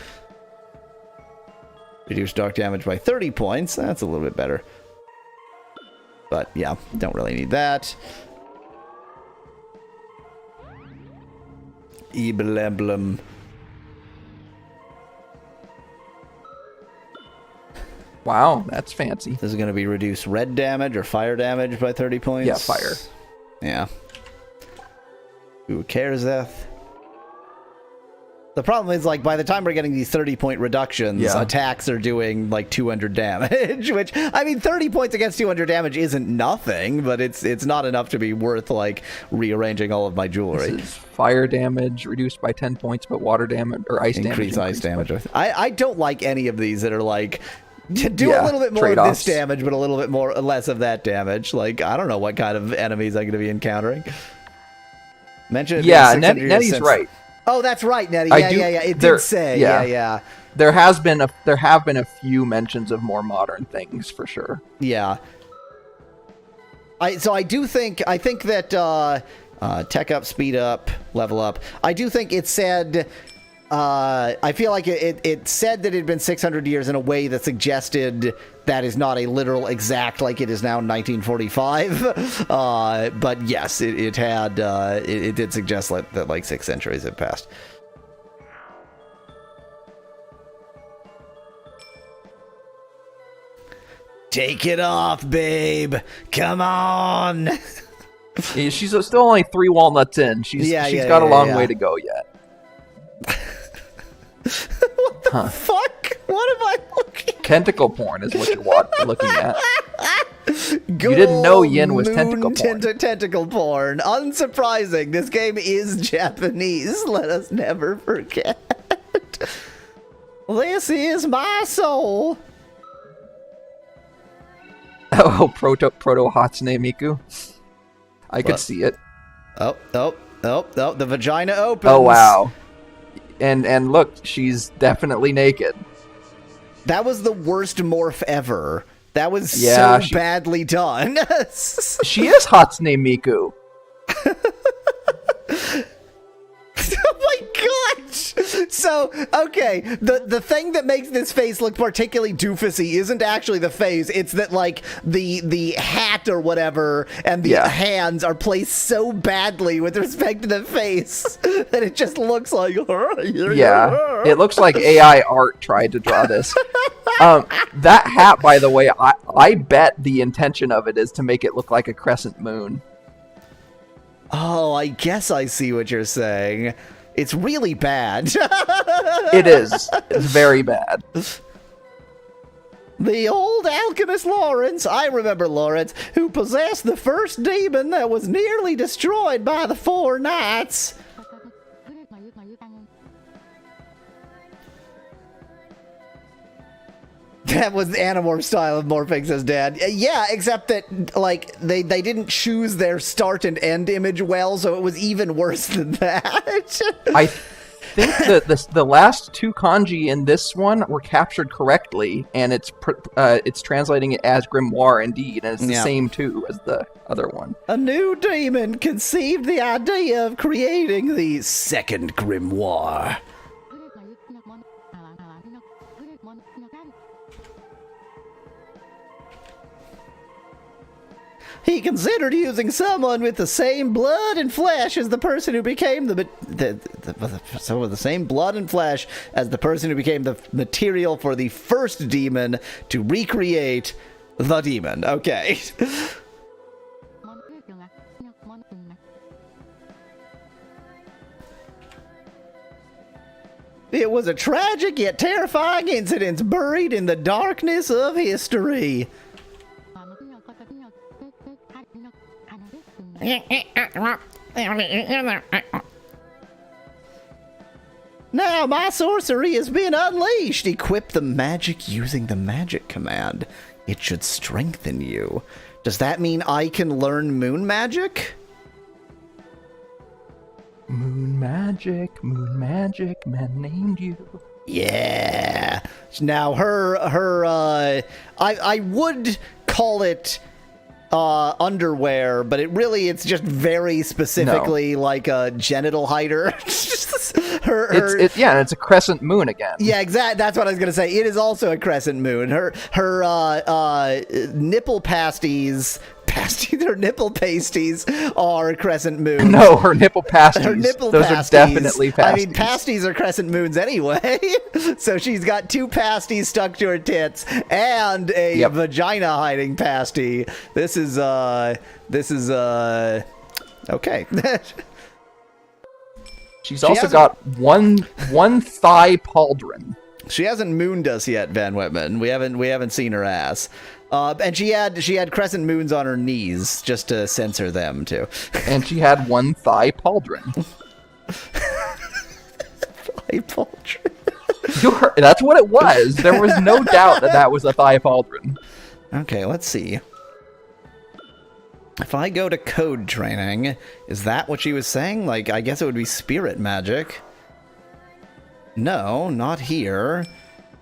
Reduce dark damage by 30 points. That's a little bit better. But yeah, don't really need that. Evil emblem. Wow, that's fancy. This is going to be reduce red damage or fire damage by 30 points. Yeah, fire. Yeah. Who cares, Zeth? The problem is, like, by the time we're getting these 30-point reductions, attacks are doing, like, 200 damage, which, I mean, 30 points against 200 damage isn't nothing, but it's not enough to be worth, like, rearranging all of my jewelry. This is fire damage reduced by 10 points, but water damage, or ice damage. Increase ice damage. I don't like any of these that are, like, do a little bit more of this damage, but a little bit less of that damage. Like, I don't know what kind of enemies I'm going to be encountering. Mention it. Yeah, Nettie's right. Oh, that's right, Nettie. Yeah. It did say. Yeah. There have been a few mentions of more modern things for sure. Yeah. I think that tech up, speed up, level up. I do think it said. I feel like it said that it had been 600 years in a way that suggested that is not a literal exact, like it is now 1945. But yes, it had, it did suggest that like 6 centuries had passed. Take it off, babe. Come on. She's still only 3 walnuts in. She's got a long way to go yet. What the fuck? What am I looking at? Tentacle porn is what you're looking at. You didn't know Yin was tentacle porn. Tentacle porn. Unsurprising. This game is Japanese. Let us never forget. This is my soul. Oh, proto Hatsune Miku. I could see it. Oh, the vagina opens. Oh, wow. And look, she's definitely naked. That was the worst morph ever. That was so badly done. She is Hatsune Miku. Oh my gosh! So, okay, the thing that makes this face look particularly doofusy isn't actually the face, it's that, like, the hat or whatever and the hands are placed so badly with respect to the face that it just looks like... Yeah, it looks like AI art tried to draw this. That hat, by the way, I bet the intention of it is to make it look like a crescent moon. Oh, I guess I see what you're saying. It's really bad. It is. It's very bad. The old alchemist Lawrence, I remember Lawrence, who possessed the first demon that was nearly destroyed by the 4 knights. That was the Animorph style of morphing, says Dad. Yeah, except that, like, they didn't choose their start and end image well, so it was even worse than that. I think that the last two kanji in this one were captured correctly, and it's translating it as grimoire indeed, and it's the same too as the other one. A new demon conceived the idea of creating the second grimoire. He considered using someone with the same blood and flesh as the person who became the same blood and flesh as the person who became the material for the first demon to recreate the demon. Okay. It was a tragic yet terrifying incident buried in the darkness of history. Now my sorcery has been unleashed. Equip the magic using the magic command. It should strengthen you. Does that mean I can learn moon magic? Moon magic, man named you. Yeah. Now I would call it underwear, but it's just very specifically like a genital hider. It's a crescent moon again. Yeah, exactly. That's what I was gonna say. It is also a crescent moon. Her nipple pasties. Her nipple pasties are crescent moons. No, her nipple pasties. Those pasties. are definitely pasties. I mean, pasties are crescent moons anyway. So she's got two pasties stuck to her tits and a vagina hiding pasty. This is okay. She's also got one thigh pauldron. She hasn't mooned us yet, Van Whitman. We haven't seen her ass. And she had crescent moons on her knees just to censor them too. And she had one thigh pauldron. Thigh pauldron. That's what it was. There was no doubt that was a thigh pauldron. Okay, let's see. If I go to code training, is that what she was saying? Like, I guess it would be spirit magic. No, not here.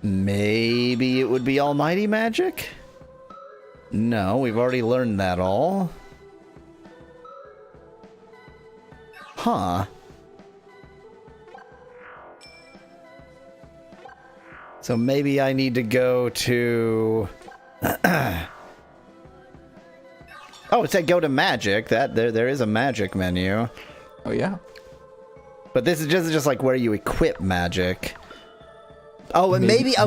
Maybe it would be almighty magic? No, we've already learned that all. Huh. So maybe I need to go to... Oh, it said go to magic. There is a magic menu. Oh, yeah. But this is just like where you equip magic. Oh, and maybe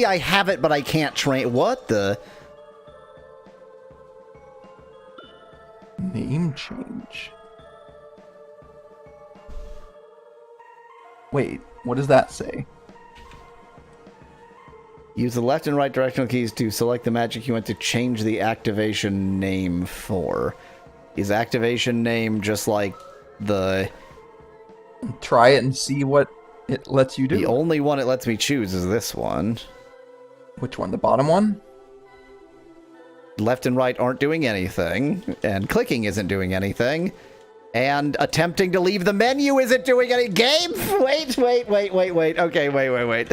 I have it, but I can't train. What the? Name change. Wait, what does that say? Use the left and right directional keys to select the magic you want to change the activation name for. Is activation name just like the... Try it and see what it lets you do. The only one it lets me choose is this one. Which one? The bottom one? Left and right aren't doing anything, and clicking isn't doing anything, and attempting to leave the menu isn't doing any... Game? Wait. Okay, wait.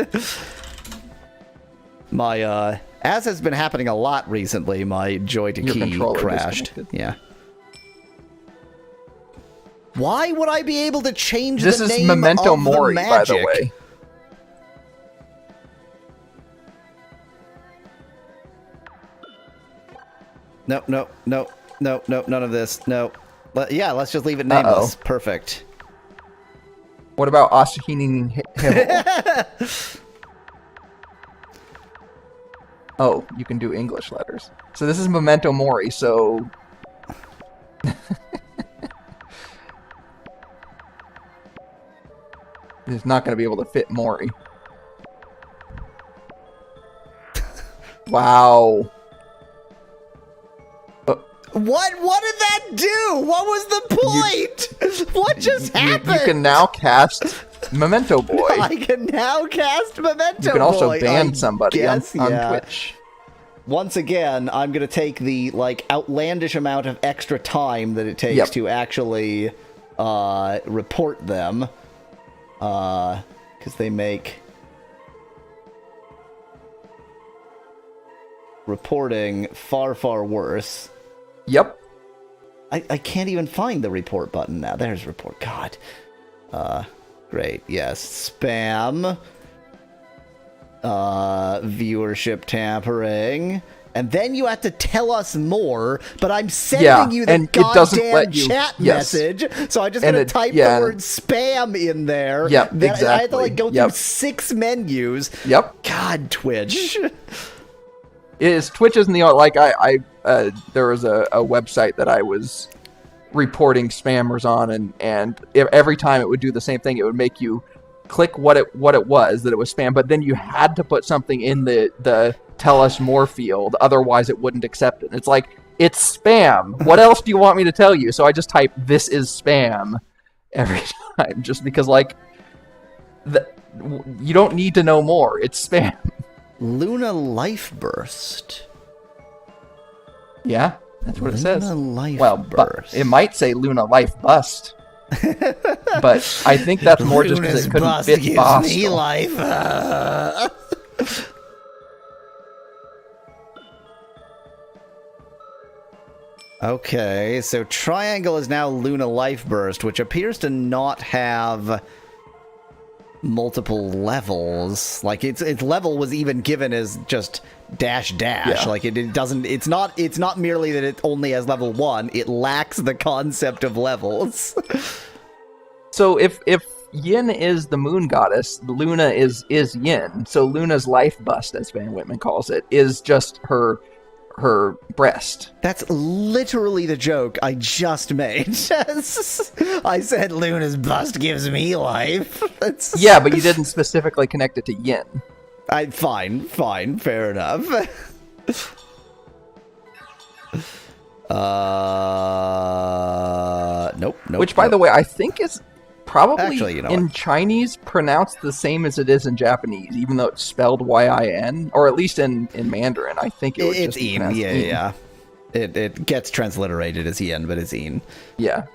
My, as has been happening a lot recently, my Joy to Key crashed. Yeah. Why would I be able to change the name of the magic? This is Memento Mori, by the way. No, none of this. No. Yeah, let's just leave it nameless. Perfect. What about Asahini Himmel? Oh, you can do English letters. So this is Memento Mori, so... It's not going to be able to fit Mori. Wow. What did that do? What was the point? What just happened? You can now cast Memento Boy. I can now cast Memento Boy. You can also ban somebody on yeah. Twitch. Once again, I'm going to take the, like, outlandish amount of extra time that it takes to actually report them. Because they make reporting far, far worse. Yep. I can't even find the report button now. There's report. God. Great. Yes. Spam. Viewership tampering. And then you have to tell us more, but I'm sending you the goddamn chat message, so I'm just going to type the word spam in there. Yep, exactly. I have to, like, go through 6 menus. Yep. God, Twitch. Twitch isn't the only, like, there was a website that I was reporting spammers on, and every time it would do the same thing. It would make you click what it was, that it was spam, but then you had to put something in the tell us more field, otherwise it wouldn't accept it. It's like, it's spam. What else do you want me to tell you? So I just type, this is spam, every time, just because, like, you don't need to know more. It's spam. Luna Life Burst. Yeah, that's what it says. Luna Life Burst. It might say Luna Life Bust. But I think that's more just because it couldn't fit Bust. Me life. Okay, so Triangle is now Luna Life Burst, which appears to not have multiple levels. Like, its level was even given as just dash. Yeah. Like, it doesn't, it's not merely that it only has level 1, it lacks the concept of levels. So if Yin is the moon goddess, Luna is Yin. So Luna's life bust, as Van Whitman calls it, is just her breast. That's literally the joke I just made. I said Luna's bust gives me life. Yeah, but you didn't specifically connect it to Yin. Fine, fair enough. Nope. Which, by the way, I think is probably actually, in Chinese pronounced the same as it is in Japanese, even though it's spelled Y-I-N, or at least in Mandarin. I think it's Yin. Yeah. It gets transliterated as Yin, but it's Yin. Yeah.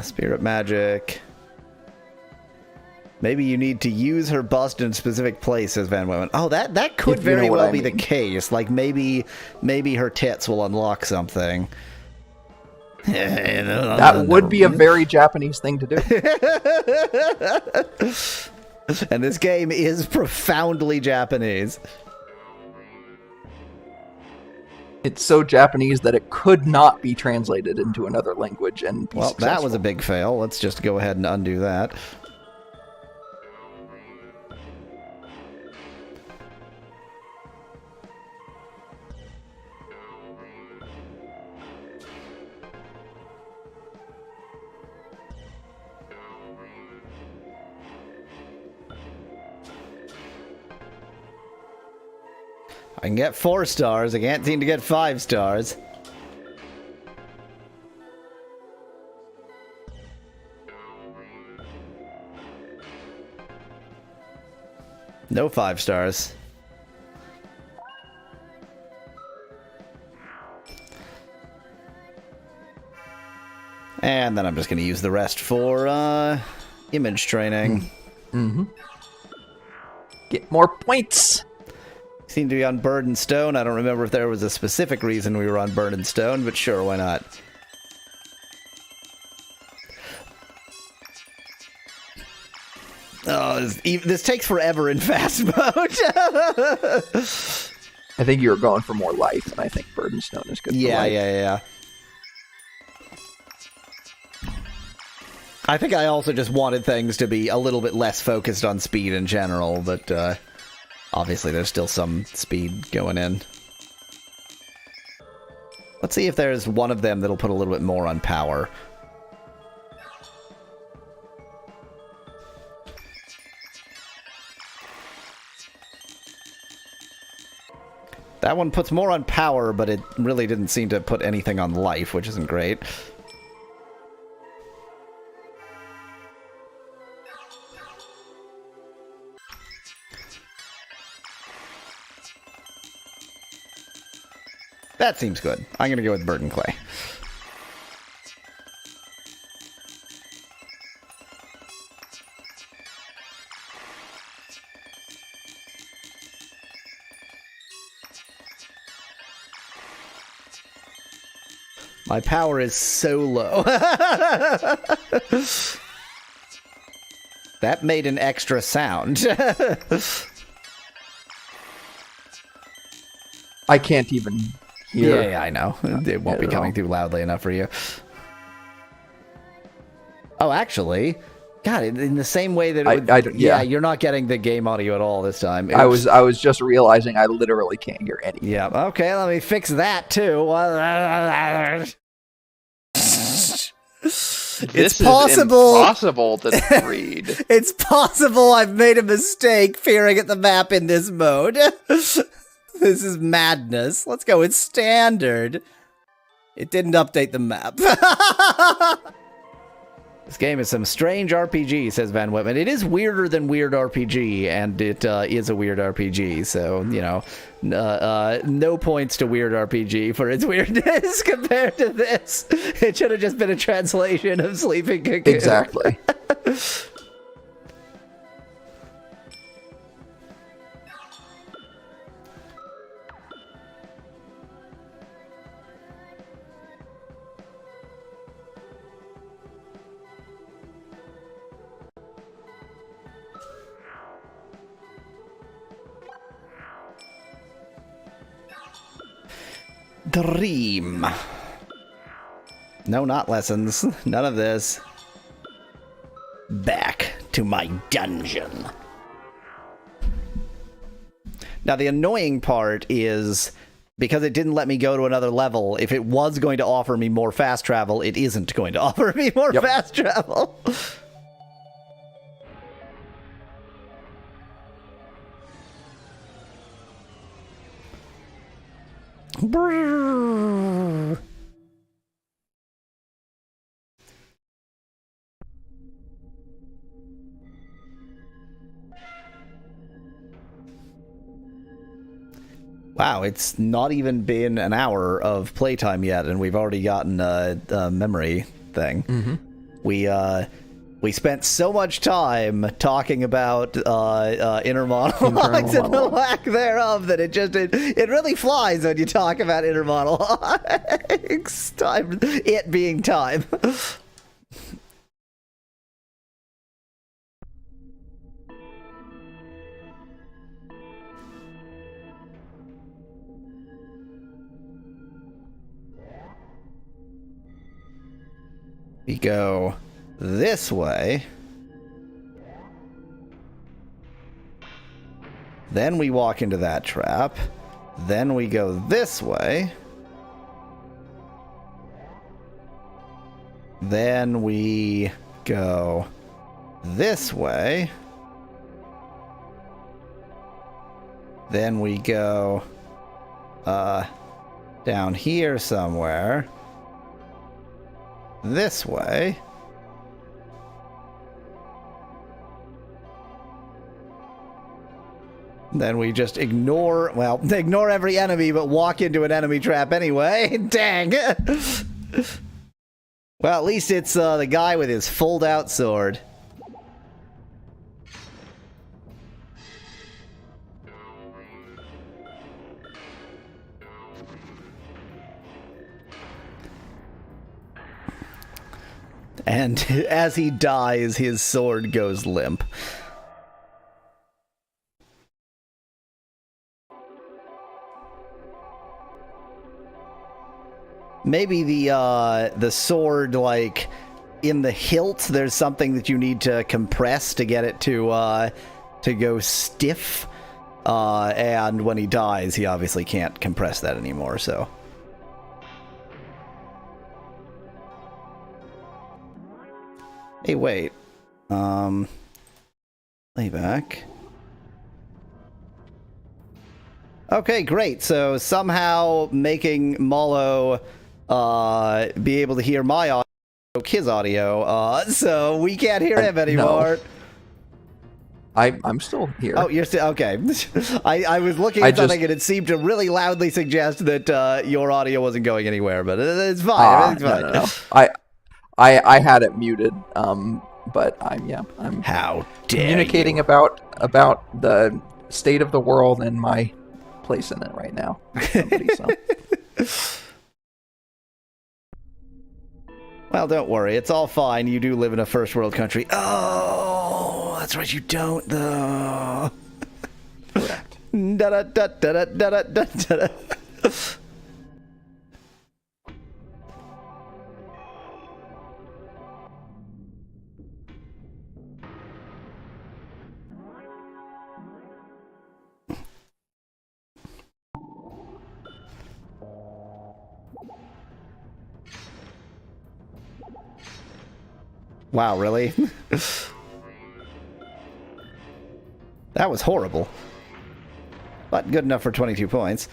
Spirit magic. Maybe you need to use her bust in a specific place, says Van Women. Oh, that could very well be the case. Like, maybe her tits will unlock something. That would be a very Japanese thing to do. And this game is profoundly Japanese. It's so Japanese that it could not be translated into another language and be successful. That was a big fail. Let's just go ahead and undo that. I can get 4 stars. I can't seem to get 5 stars. No 5 stars. And then I'm just going to use the rest for image training. Mm-hmm. Get more points. Seem to be on Bird and Stone. I don't remember if there was a specific reason we were on Bird and Stone, but sure, why not? Oh, this takes forever in fast mode. I think you were going for more life, and I think Bird and Stone is good for life. Yeah. I think I also just wanted things to be a little bit less focused on speed in general, but obviously there's still some speed going in. Let's see if there's one of them that'll put a little bit more on power. That one puts more on power, but it really didn't seem to put anything on life, which isn't great. That seems good. I'm going to go with Bird and Clay. My power is so low. That made an extra sound. I can't even hear. Yeah, I know. It won't be coming through loudly enough for you. Oh, actually, God, in the same way that it would, yeah, you're not getting the game audio at all this time. I was just realizing I literally can't hear anything. Yeah. Okay, let me fix that too. It's impossible to read. It's possible I've made a mistake peering at the map in this mode. This is madness. Let's go with standard. It didn't update the map. This game is some strange RPG, says Van Whitman. It is weirder than weird RPG, and it is a weird RPG. So, you know, no points to weird RPG for its weirdness compared to this. It should have just been a translation of Sleeping Cocoon. Exactly. Dream. No, not lessons. None of this. Back to my dungeon. Now, the annoying part is, because it didn't let me go to another level, if it was going to offer me more fast travel, it isn't going to offer me more fast travel. Brrr. Wow, it's not even been an hour of playtime yet, and we've already gotten a memory thing. Mm-hmm. We spent so much time talking about inner monologues and the lack thereof that it really flies when you talk about inner monologues. Time, it being time. We go this way. Then we walk into that trap. Then we go this way. Then we go this way. Then we go down here somewhere. This way. Then we just ignore every enemy, but walk into an enemy trap anyway. Dang. Well, at least it's the guy with his fold-out sword. And as he dies, his sword goes limp. Maybe the sword, like, in the hilt, there's something that you need to compress to get it to go stiff. And when he dies, he obviously can't compress that anymore, so... Hey, wait. Playback. Okay, great. So somehow making Mallow be able to hear my audio, his audio, so we can't hear him anymore. No. I'm still here. Oh, you're still okay. I was looking at something and it seemed to really loudly suggest that your audio wasn't going anywhere, but it's fine. Everything's fine. No. I had it muted. But I'm how dare communicating you. about the state of the world and my place in it right now. Well, don't worry. It's all fine. You do live in a first world country. Oh, that's right. You don't, though. Correct. Wow, really? That was horrible. But good enough for 22 points.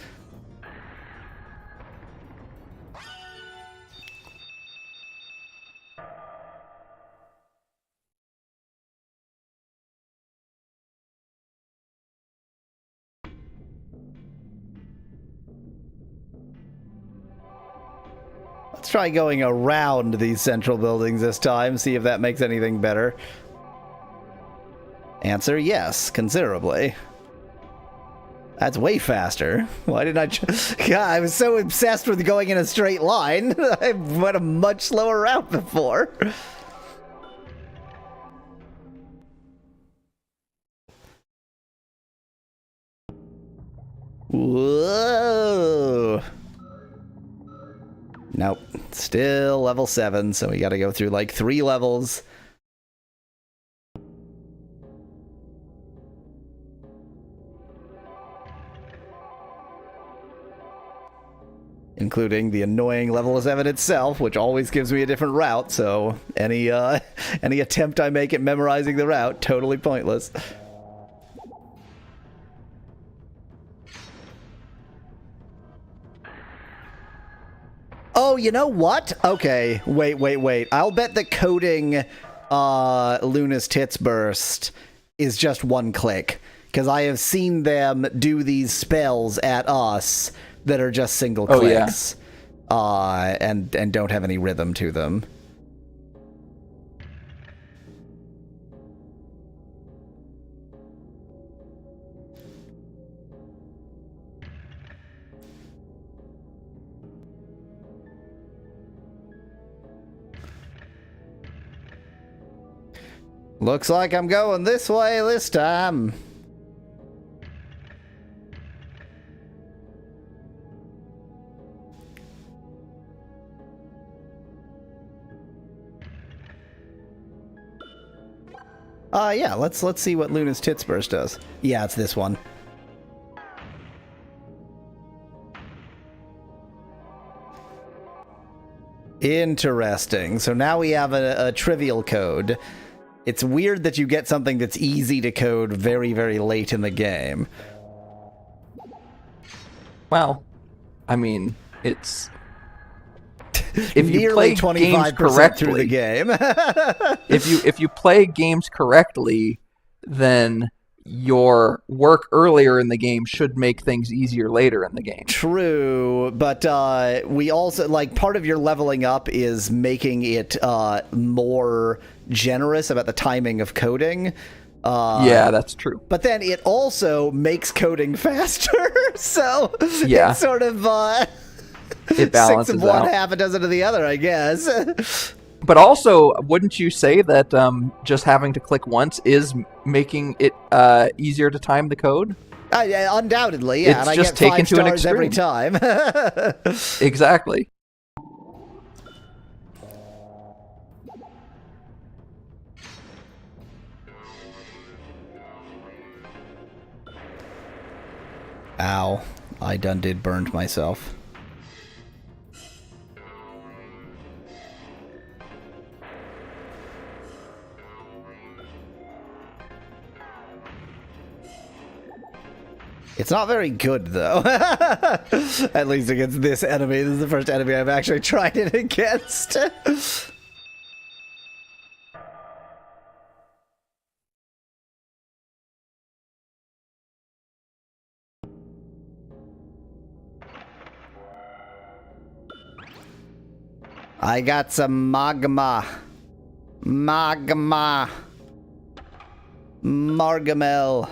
Let's try going around these central buildings this time, see if that makes anything better. Answer, yes, considerably. That's way faster. Why didn't I... God, I was so obsessed with going in a straight line. I went a much slower route before. Whoa. Nope. Still level 7, so we gotta go through like 3 levels. Including the annoying level 7 itself, which always gives me a different route, so any attempt I make at memorizing the route, totally pointless. Oh, you know what? Okay, wait. I'll bet that coding Luna's Tits Burst is just one click, because I have seen them do these spells at us that are just single clicks, and don't have any rhythm to them. Looks like I'm going this way this time. Yeah, let's see what Luna's Tits Burst does. Yeah, it's this one. Interesting. So now we have a trivial code. It's weird that you get something that's easy to code very, very late in the game. Well, I mean, it's... If you nearly play 25% games correctly, through the game. if you play games correctly, then your work earlier in the game should make things easier later in the game. True, but we also, like, part of your leveling up is making it more generous about the timing of coding. Yeah, that's true. But then it also makes coding faster, so yeah. It's sort of... it balances 6 of one, out. half a dozen of the other, I guess. But also, wouldn't you say that just having to click once is making it easier to time the code? Yeah, undoubtedly, yeah. It's and I just get 5 taken to an stars every extreme. time. Exactly. Ow. I done did burned myself. It's not very good, though. At least against this enemy. This is the first enemy I've actually tried it against. I got some magma. Magma. Margamel.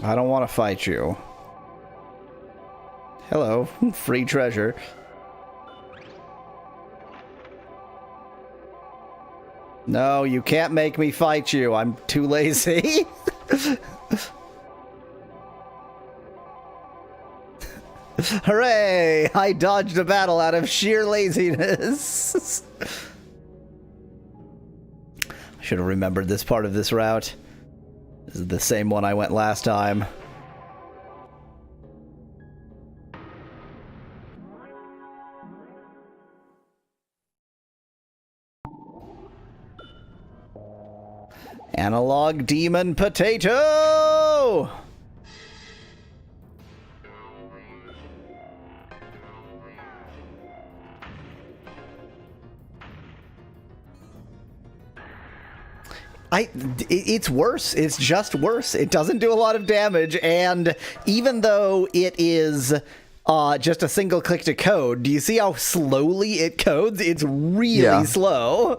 I don't want to fight you. Hello, free treasure. No, you can't make me fight you. I'm too lazy. Hooray! I dodged a battle out of sheer laziness. I should have remembered this part of this route. This is the same one I went last time. Analog Demon Potato! It's worse. It's just worse. It doesn't do a lot of damage, and even though it is just a single click to code, do you see how slowly it codes? It's really slow.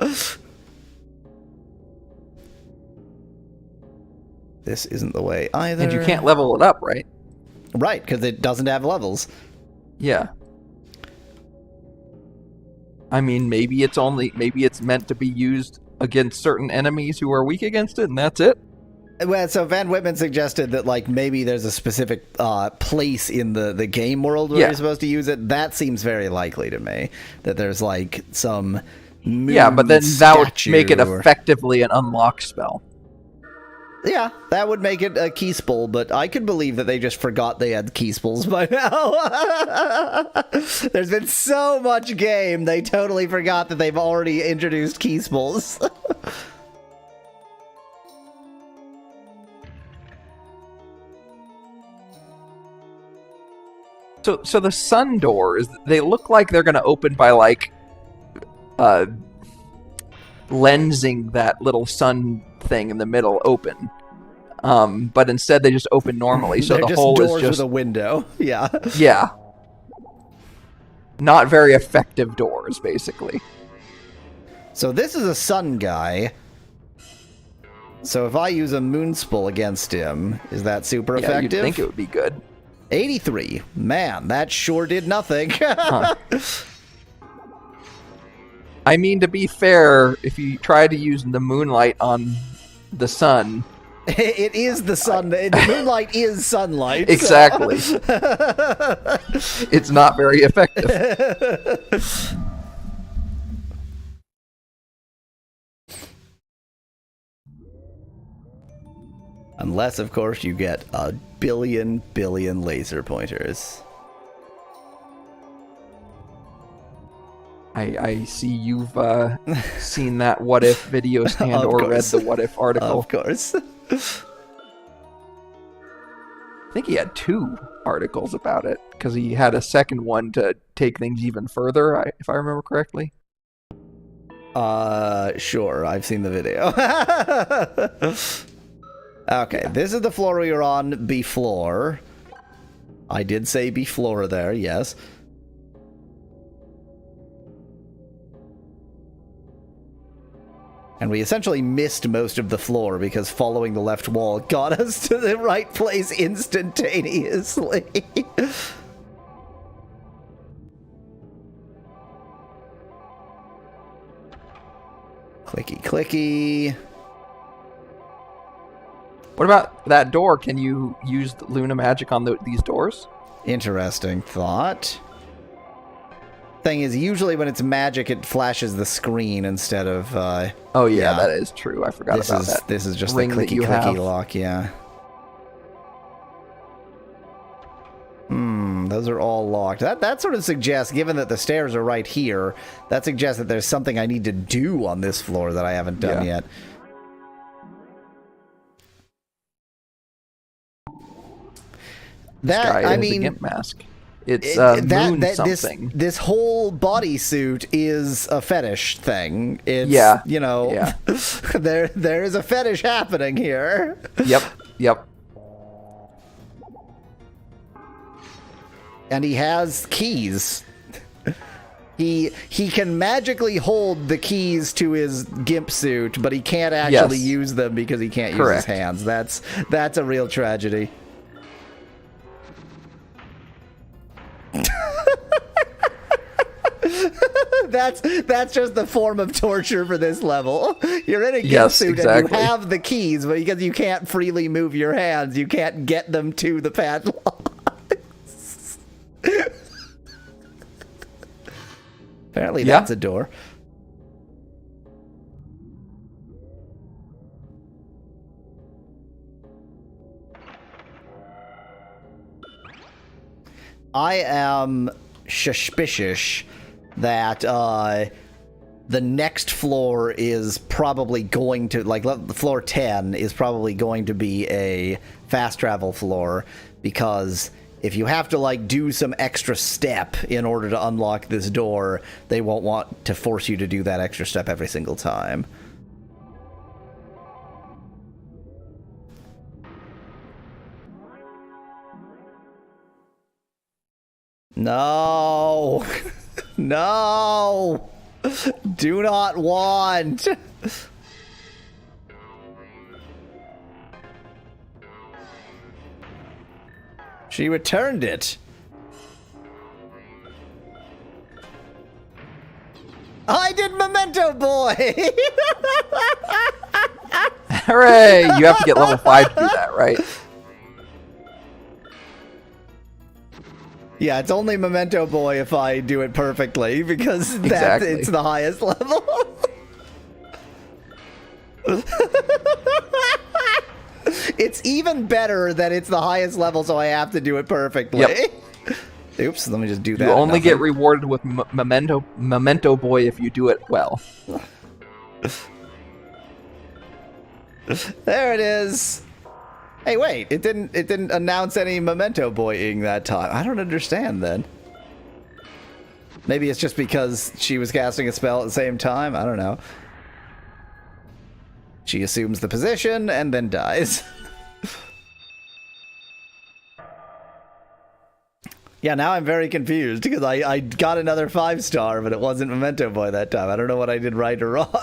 This isn't the way either. And you can't level it up, right? Right, because it doesn't have levels. Yeah. I mean, maybe it's meant to be used against certain enemies who are weak against it, and that's it? Well, so Van Whitman suggested that, like, maybe there's a specific place in the game world where you're supposed to use it. That seems very likely to me. That there's, like, some moon but then that would make it or... effectively an unlock spell. Yeah, that would make it a key spool, but I could believe that they just forgot they had key spools by now. There's been so much game, they totally forgot that they've already introduced key spools. So the sun doors, they look like they're going to open by, like, lensing that little sun thing in the middle open. But instead they just open normally, so the hole is just with a window. Yeah. Yeah. Not very effective doors, basically. So this is a sun guy. So if I use a moon spool against him, is that super effective? You'd think it would be good. 83. Man, that sure did nothing. Huh. I mean, to be fair, if you try to use the moonlight on the sun... It is the sun. The moonlight is sunlight. Exactly. So. It's not very effective. Unless, of course, you get a billion laser pointers. I see you've seen that What If video stand or read the What If article. Of course. I think he had 2 articles about it, because he had a second one to take things even further, if I remember correctly. Sure, I've seen the video. Okay, this is the floor we were on before. I did say before there, yes. And we essentially missed most of the floor because following the left wall got us to the right place instantaneously. Clicky, clicky. What about that door? Can you use Luna magic on these doors? Interesting thought. Thing is, usually when it's magic, it flashes the screen instead of. Oh yeah, that is true. I forgot about that. This is just ring the clicky clicky lock. Yeah. those are all locked. That sort of suggests, given that the stairs are right here, that suggests that there's something I need to do on this floor that I haven't done yet. That, I mean, a gimp mask. It's moon something. This whole bodysuit is a fetish thing. It's, you know, there is a fetish happening here. Yep. And he has keys. He can magically hold the keys to his gimp suit, but he can't actually use them because he can't use his hands. That's a real tragedy. That's just the form of torture for this level. You're in a gimp suit and you have the keys, but because you can't freely move your hands, you can't get them to the padlock. Apparently that's a door. I am suspicious that the next floor is probably going to, like, floor 10 is probably going to be a fast travel floor, because if you have to, like, do some extra step in order to unlock this door, they won't want to force you to do that extra step every single time. No! No! Do not want! She returned it. I did Memento Boy! Hooray! You have to get level 5 to do that, right? Yeah, it's only Memento Boy if I do it perfectly, because it's the highest level. It's even better that it's the highest level, so I have to do it perfectly. Yep. Oops, let me just do that. You only get rewarded with Memento Boy if you do it well. There it is. Hey, wait! It didn't announce any Memento Boying that time. I don't understand then. Maybe it's just because she was casting a spell at the same time. I don't know. She assumes the position and then dies. Yeah, now I'm very confused because I got another 5-star, but it wasn't Memento Boy that time. I don't know what I did right or wrong.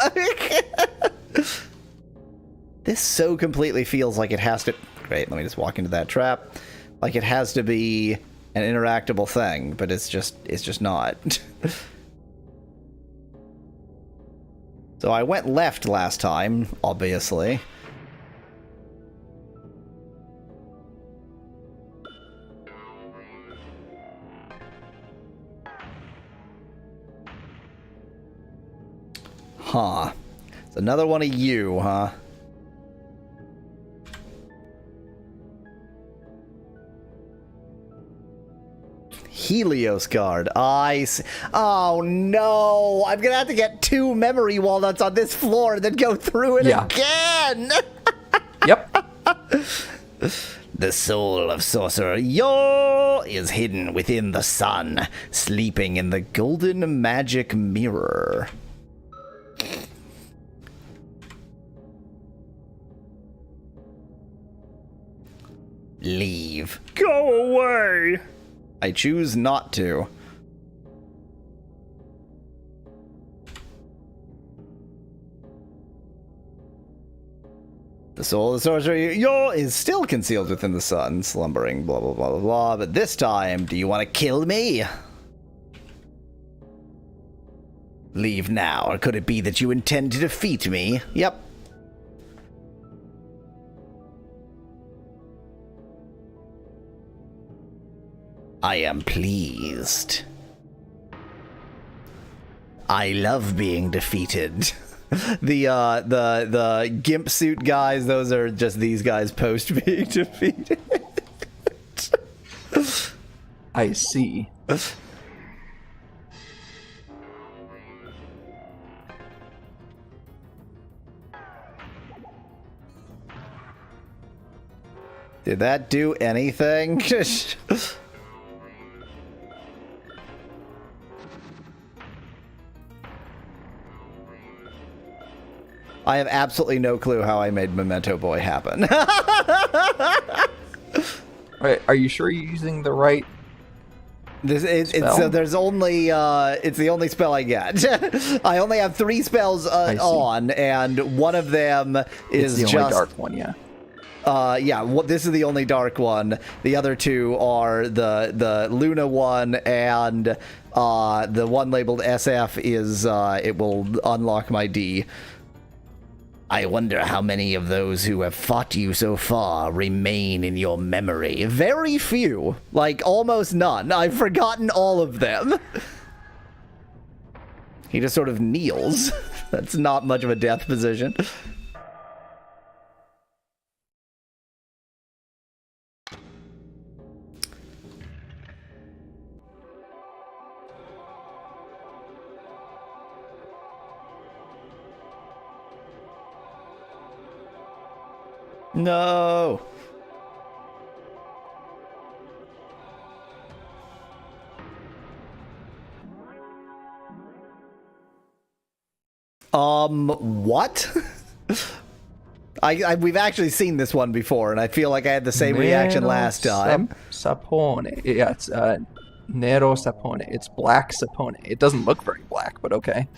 This so completely feels like it has to... Great, let me just walk into that trap. Like it has to be an interactable thing, but it's just not. So I went left last time, obviously. Huh. It's another one of you, huh? Helios guard. Oh no! I'm gonna have to get 2 memory walnuts on this floor and then go through it again! Yep. The soul of Sorcerer Yo is hidden within the sun, sleeping in the golden magic mirror. Leave. Go away! I choose not to. The soul of the sorcerer Yo is still concealed within the sun, slumbering, blah, blah, blah, blah, blah. But this time, do you want to kill me? Leave now, or could it be that you intend to defeat me? Yep. I am pleased. I love being defeated. The gimp suit guys, those are just these guys post being defeated. I see. Did that do anything? I have absolutely no clue how I made Memento Boy happen. Are you sure you're using the right spell? There's only it's the only spell I get. I only have 3 spells on, and one of them is the just only dark one. Yeah. This is the only dark one. The other 2 are the Luna one, and the one labeled SF is it will unlock my D. I wonder how many of those who have fought you so far remain in your memory. Very few. Like, almost none. I've forgotten all of them. He just sort of kneels. That's not much of a death position. No. What? We've actually seen this one before, and I feel like I had the same reaction last time. Sapone. Yeah, it's Nero Sapone. It's black Sapone. It doesn't look very black, but okay.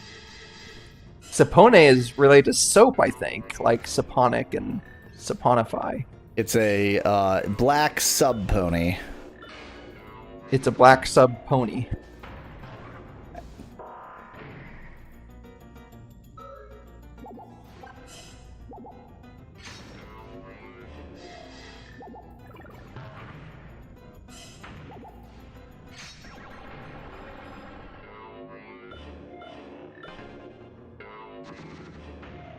Sapone is related to soap, I think, like Saponic and Saponify. It's a black sub pony. It's a black sub pony.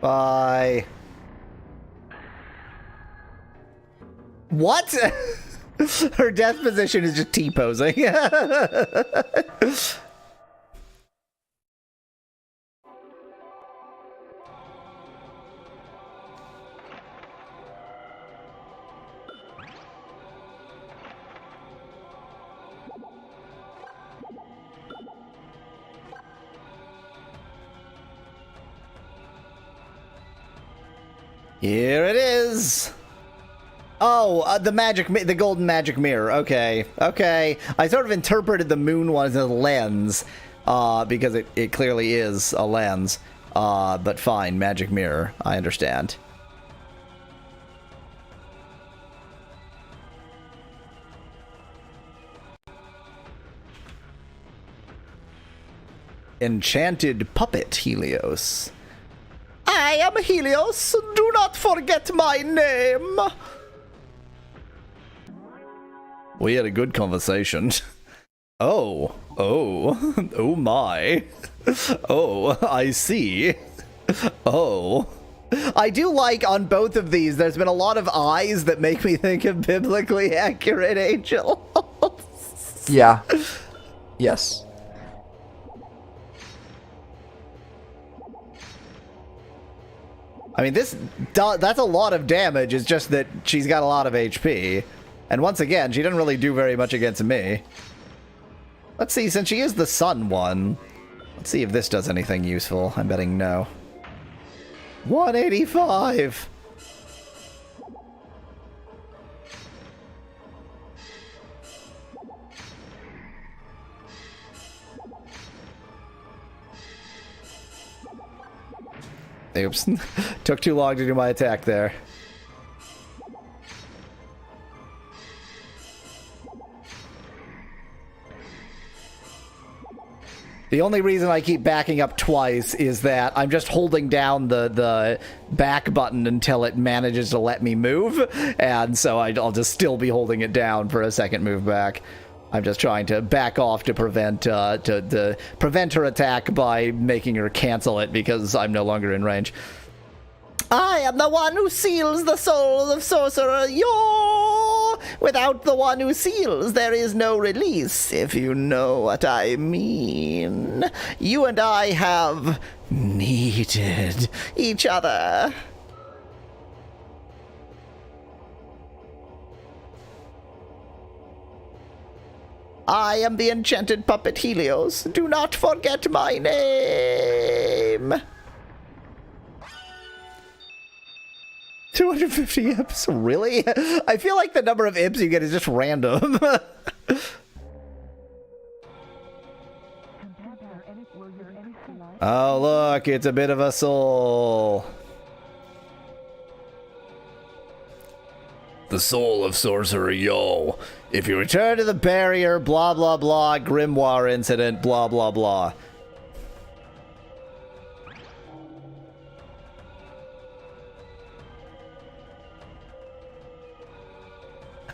Bye. What? Her death position is just T-posing. Here it is. Oh, the golden magic mirror. Okay. I sort of interpreted the moon one as a lens, because it clearly is a lens. But fine, magic mirror. I understand. Enchanted puppet Helios. I am Helios. Do not forget my name. We had a good conversation. Oh my. Oh, I see. Oh. I do like on both of these, there's been a lot of eyes that make me think of biblically accurate angels. Yeah. Yes. I mean, that's a lot of damage. It's just that she's got a lot of HP. And once again, she didn't really do very much against me. Let's see, since she is the sun one, let's see if this does anything useful. I'm betting no. 185! Oops. Took too long to do my attack there. The only reason I keep backing up twice is that I'm just holding down the back button until it manages to let me move, and so I'll just still be holding it down for a second move back. I'm just trying to back off to prevent prevent her attack by making her cancel it because I'm no longer in range. I am the one who seals the souls of sorcerer. Without the one who seals, there is no release, if you know what I mean. You and I have needed each other. I am the enchanted puppet Helios. Do not forget my name. 250 imps? Really? I feel like the number of imps you get is just random. Oh, look, it's a bit of a soul. The soul of sorcery, yo. If you return to the barrier, blah, blah, blah, grimoire incident, blah, blah, blah.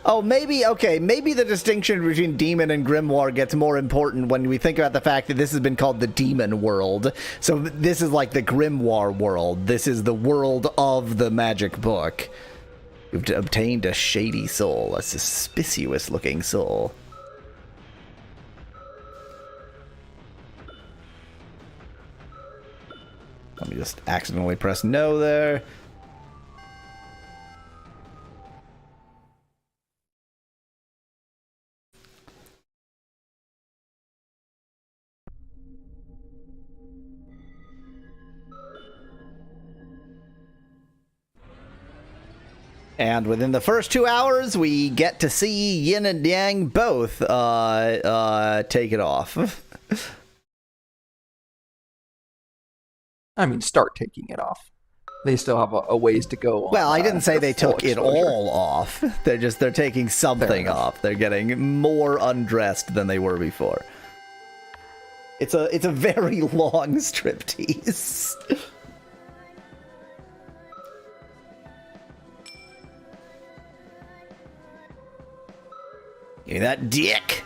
Oh, maybe, okay, maybe the distinction between demon and grimoire gets more important when we think about the fact that this has been called the demon world. So this is like the grimoire world. This is the world of the magic book. You've obtained a shady soul, a suspicious-looking soul. Let me just accidentally press no there. And within the first 2 hours, we get to see Yin and Yang both take it off. I mean, start taking it off. They still have a ways to go on. Well, I didn't say they took it exposure. all off. They're taking something off. They're getting more undressed than they were before. It's a very long striptease. Give me that dick.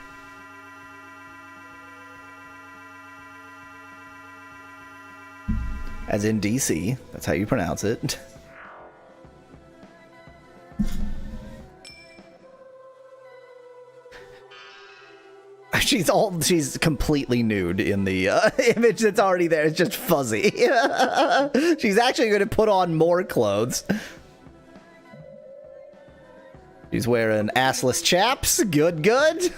As in DC. That's how you pronounce it. She's completely nude in the image that's already there. It's just fuzzy. She's actually going to put on more clothes. She's wearing assless chaps. Good, good.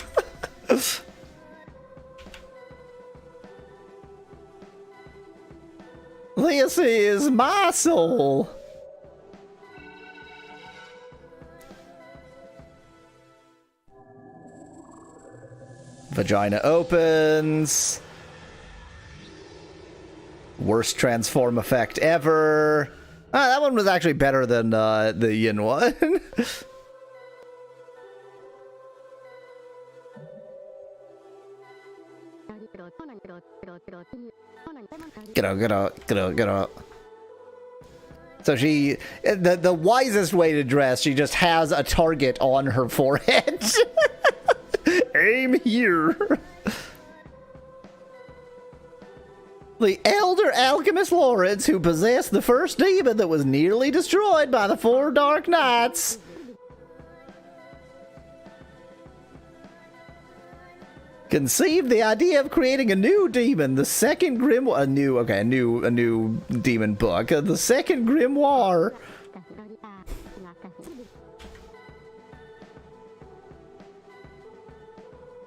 This is my soul. Vagina opens. Worst transform effect ever. Ah, that one was actually better than the Yin one. Get out. So she, the wisest way to dress, she just has a target on her forehead. Aim here. The elder alchemist Lawrence, who possessed the first demon that was nearly destroyed by the 4 Dark Knights, conceived the idea of creating a new demon, the second grimoire, a new demon book, the second grimoire.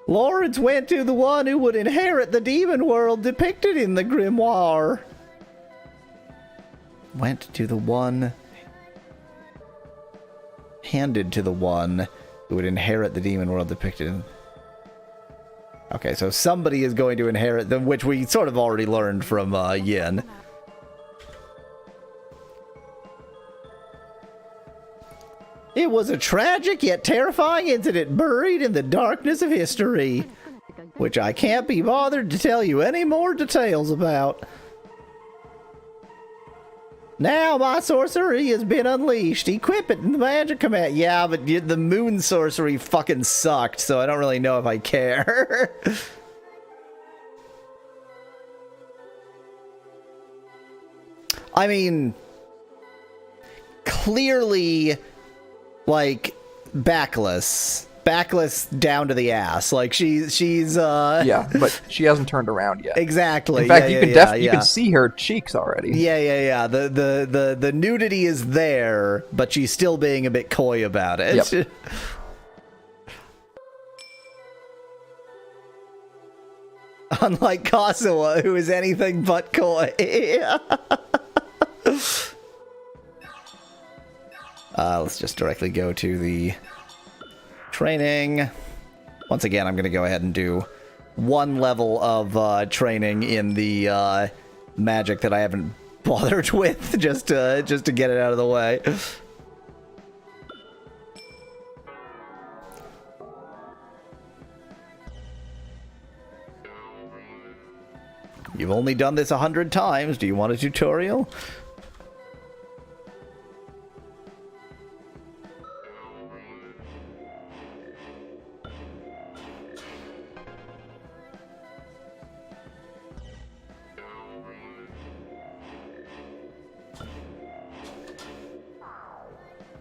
Lawrence went to the one who would inherit the demon world depicted in the grimoire. Went to the one, handed to the one who would inherit the demon world depicted in... Okay, so somebody is going to inherit them, which we sort of already learned from Yin. It was a tragic yet terrifying incident buried in the darkness of history, which I can't be bothered to tell you any more details about. Now my sorcery has been unleashed. Equip it in the magic command. Yeah, but the moon sorcery fucking sucked, so I don't really know if I care. I mean, clearly, like, backless. Backless down to the ass. Like, she's Yeah, but she hasn't turned around yet. Exactly. In fact, Yeah, you can see her cheeks already. Yeah. The nudity is there, but she's still being a bit coy about it. Yep. Unlike Kazuha, who is anything but coy. Let's just directly go to the training. Once again, I'm going to go ahead and do one level of training in the magic that I haven't bothered with, just to get it out of the way. You've only done this 100 times. Do you want a tutorial?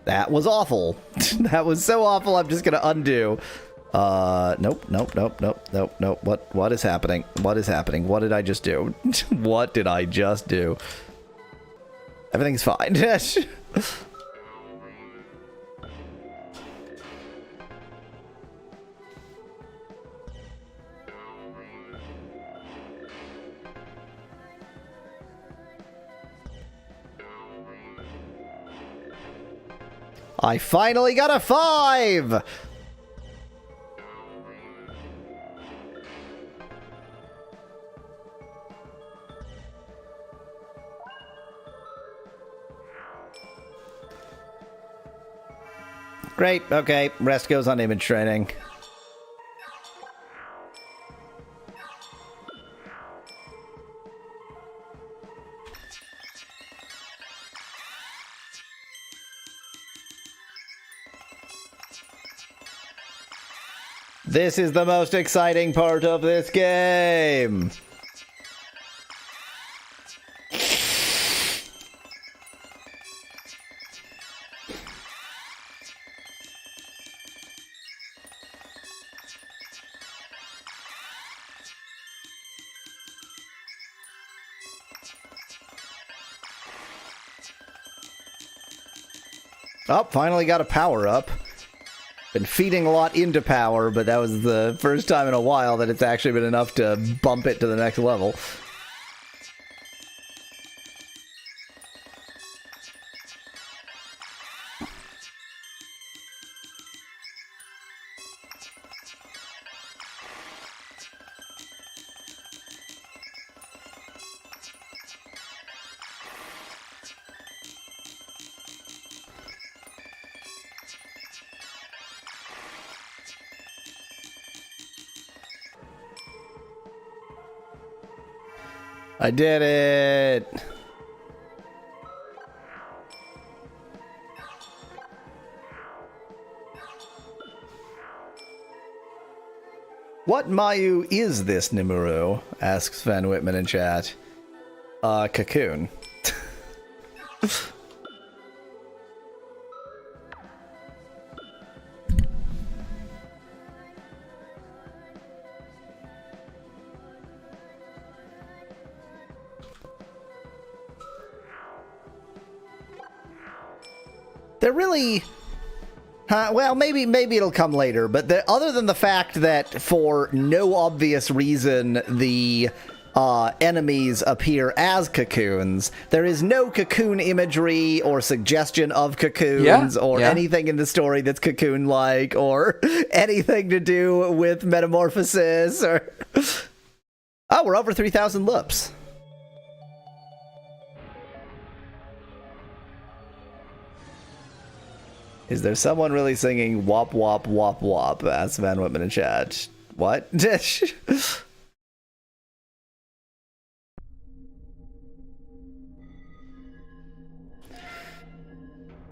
That was awful. That was so awful, I'm just gonna undo. Nope. What is happening? What is happening? What did I just do? What did I just do? Everything's fine. I finally got a 5! Great, okay. Rest goes on image training. This is the most exciting part of this game. Oh, finally got a power up. Been feeding a lot into power, but that was the first time in a while that it's actually been enough to bump it to the next level. I did it! What Mayu is this, Nimuro? Asks Van Whitman in chat. Cocoon. They're really... well, maybe it'll come later, but other than the fact that for no obvious reason the enemies appear as cocoons, there is no cocoon imagery or suggestion of cocoons or anything in the story that's cocoon-like or anything to do with metamorphosis or... Oh, we're over 3,000 loops. Is there someone really singing wop wop wop wop? Asks Van Whitman in chat. What?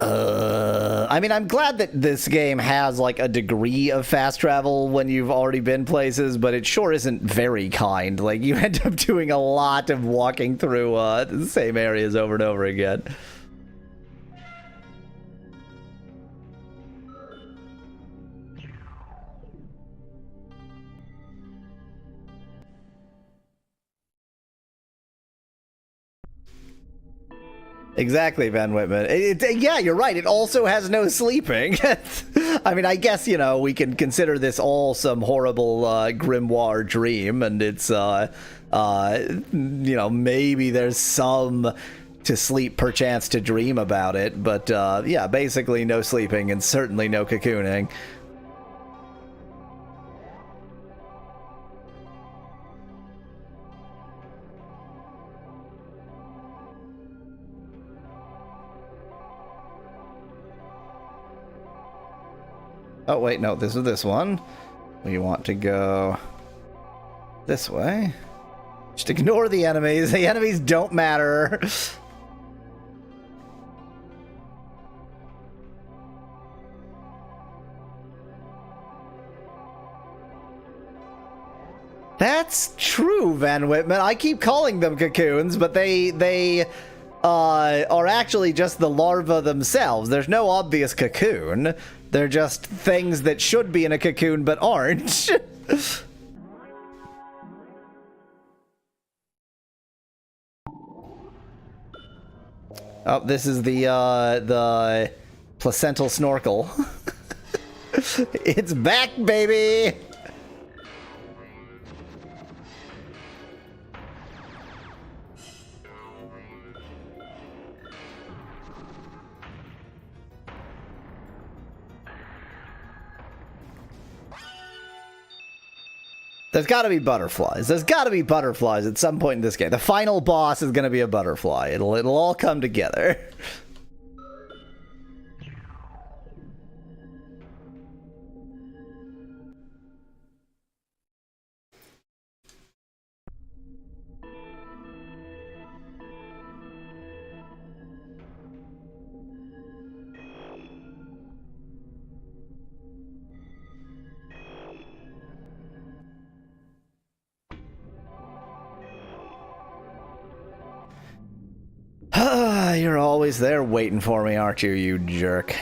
I mean, I'm glad that this game has like a degree of fast travel when you've already been places, but it sure isn't very kind. Like, you end up doing a lot of walking through the same areas over and over again. Exactly, Van Whitman. Yeah, you're right. It also has no sleeping. I mean, I guess, we can consider this all some horrible grimoire dream, and it's, maybe there's some to sleep, perchance to dream about it. But, yeah, basically no sleeping and certainly no cocooning. Oh, wait, no, this is this one. We want to go this way. Just ignore the enemies. The enemies don't matter. That's true, Van Whitman. I keep calling them cocoons, but they are actually just the larvae themselves. There's no obvious cocoon. They're just things that should be in a cocoon but aren't. Oh, this is the placental snorkel. It's back, baby! There's got to be butterflies. There's got to be butterflies at some point in this game. The final boss is going to be a butterfly. It'll all come together. You're always there waiting for me, aren't you, you jerk?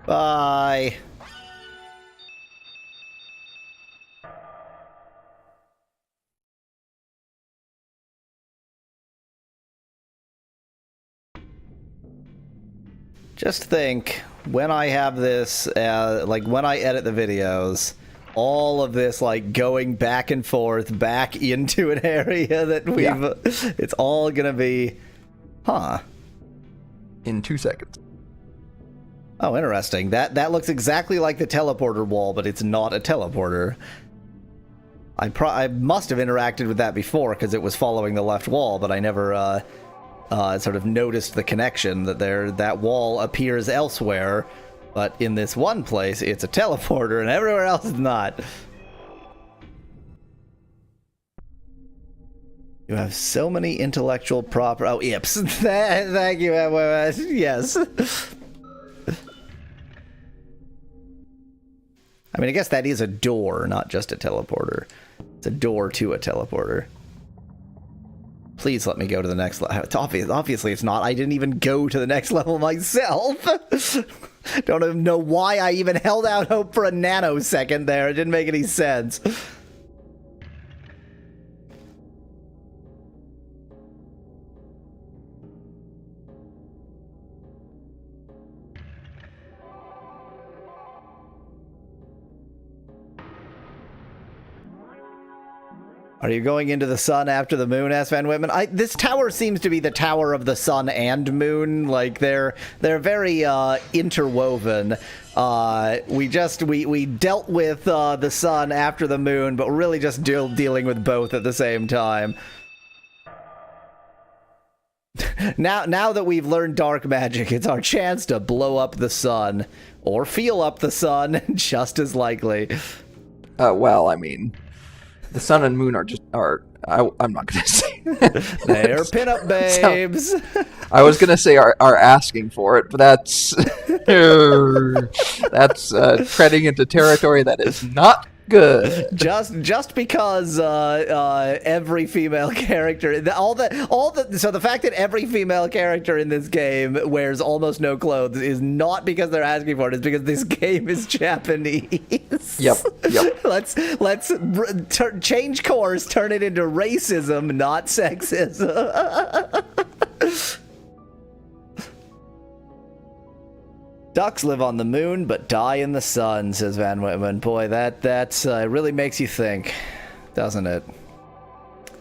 Bye. Just think, when I have this, like when I edit the videos, all of this like going back and forth, back into an area that it's all gonna be, in 2 seconds. Oh, interesting. That looks exactly like the teleporter wall, but it's not a teleporter. I must have interacted with that before because it was following the left wall, but I never sort of noticed the connection that that wall appears elsewhere, but in this one place it's a teleporter and everywhere else it's not. You have so many intellectual Oh, yips. Thank you. Yes. I mean, I guess that is a door, not just a teleporter. It's a door to a teleporter. Please let me go to the next level. Obviously it's not. I didn't even go to the next level myself. Don't even know why I even held out hope for a nanosecond there. It didn't make any sense. Are you going into the sun after the moon, asked Van Whitman? This tower seems to be the tower of the sun and moon. Like, they're very interwoven. We dealt with the sun after the moon, but we're really just dealing with both at the same time. Now that we've learned dark magic, it's our chance to blow up the sun. Or feel up the sun, just as likely. Well, I mean... The sun and moon I'm not going to say. They're pinup babes. I was going to say are asking for it, but that's... That's treading into territory that is not good. Just because every female character, so the fact that every female character in this game wears almost no clothes is not because they're asking for it. It's because this game is Japanese. Yep. Let's change course, turn it into racism, not sexism. Ducks live on the moon, but die in the sun, says Van Whitman. Boy, that's really makes you think, doesn't it?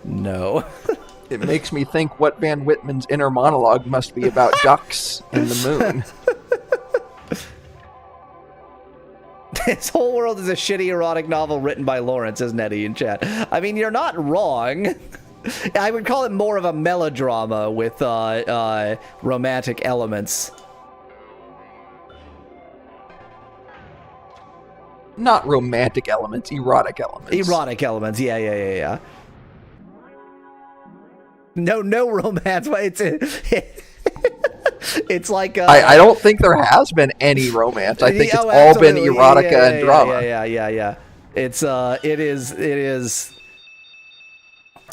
No. It makes me think what Van Whitman's inner monologue must be about ducks and the moon. This whole world is a shitty erotic novel written by Lawrence, says Nettie in chat. I mean, you're not wrong. I would call it more of a melodrama with romantic elements. Not romantic elements, erotic elements. Erotic elements, yeah. No romance. It's like I don't think there has been any romance. I think it's all been erotica and drama. Yeah. It is.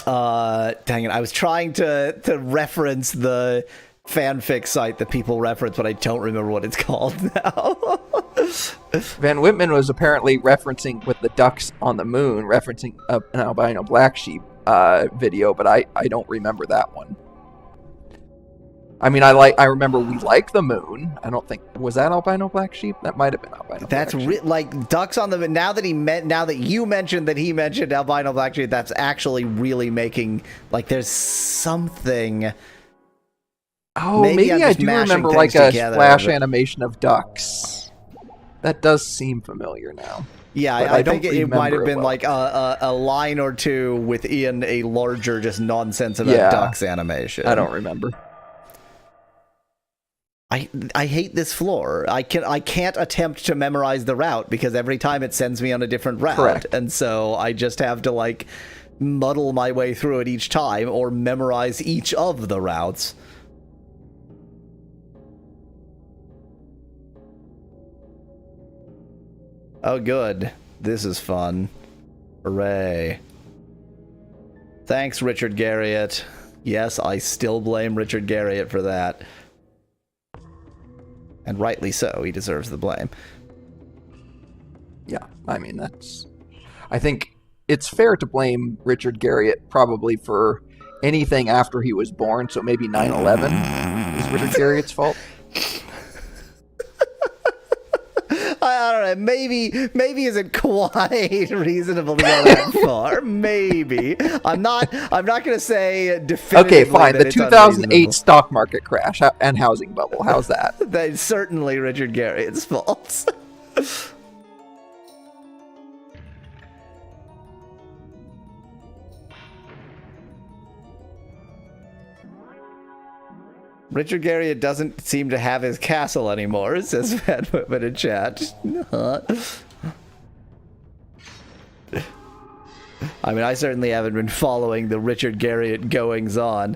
Dang it! I was trying to reference the fanfic site that people reference, but I don't remember what it's called now. Van Whitman was apparently referencing with the ducks on the moon, referencing an albino black sheep video, but I don't remember that one. I mean, I remember We Like the Moon. I don't think, was that albino black sheep? That might have been albino. That's black sheep. like ducks on the moon. Now that you mentioned that he mentioned albino black sheep, that's actually really making like there's something. Oh, maybe I do remember like a flash animation of ducks. That does seem familiar now. Yeah, I think it might have been like a line or two within a larger just nonsense about ducks animation. I don't remember. I hate this floor. I can't attempt to memorize the route because every time it sends me on a different route. Correct. And so I just have to like muddle my way through it each time or memorize each of the routes. Oh, good. This is fun. Hooray. Thanks, Richard Garriott. Yes, I still blame Richard Garriott for that. And rightly so. He deserves the blame. Yeah, I mean, I think it's fair to blame Richard Garriott probably for anything after he was born, so maybe 9/11 is Richard Garriott's fault. I don't know. Maybe isn't quite reasonable to go that far. Maybe I'm not going to say definitively. Okay, fine. The 2008 stock market crash and housing bubble. How's that? That's certainly Richard Garriott's fault. Richard Garriott doesn't seem to have his castle anymore, says Van Whitman in chat. I mean, I certainly haven't been following the Richard Garriott goings-on.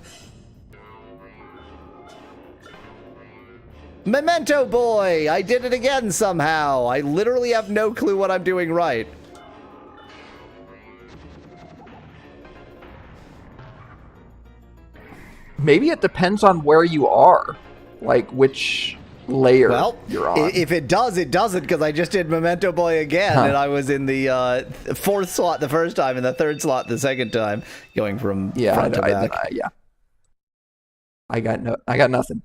Memento Boy! I did it again somehow! I literally have no clue what I'm doing right. Maybe it depends on where you are, like which layer you're on. If it does, it doesn't, because I just did Memento Boy again, and I was in the fourth slot the first time and the third slot the second time, going from front to back. I got nothing.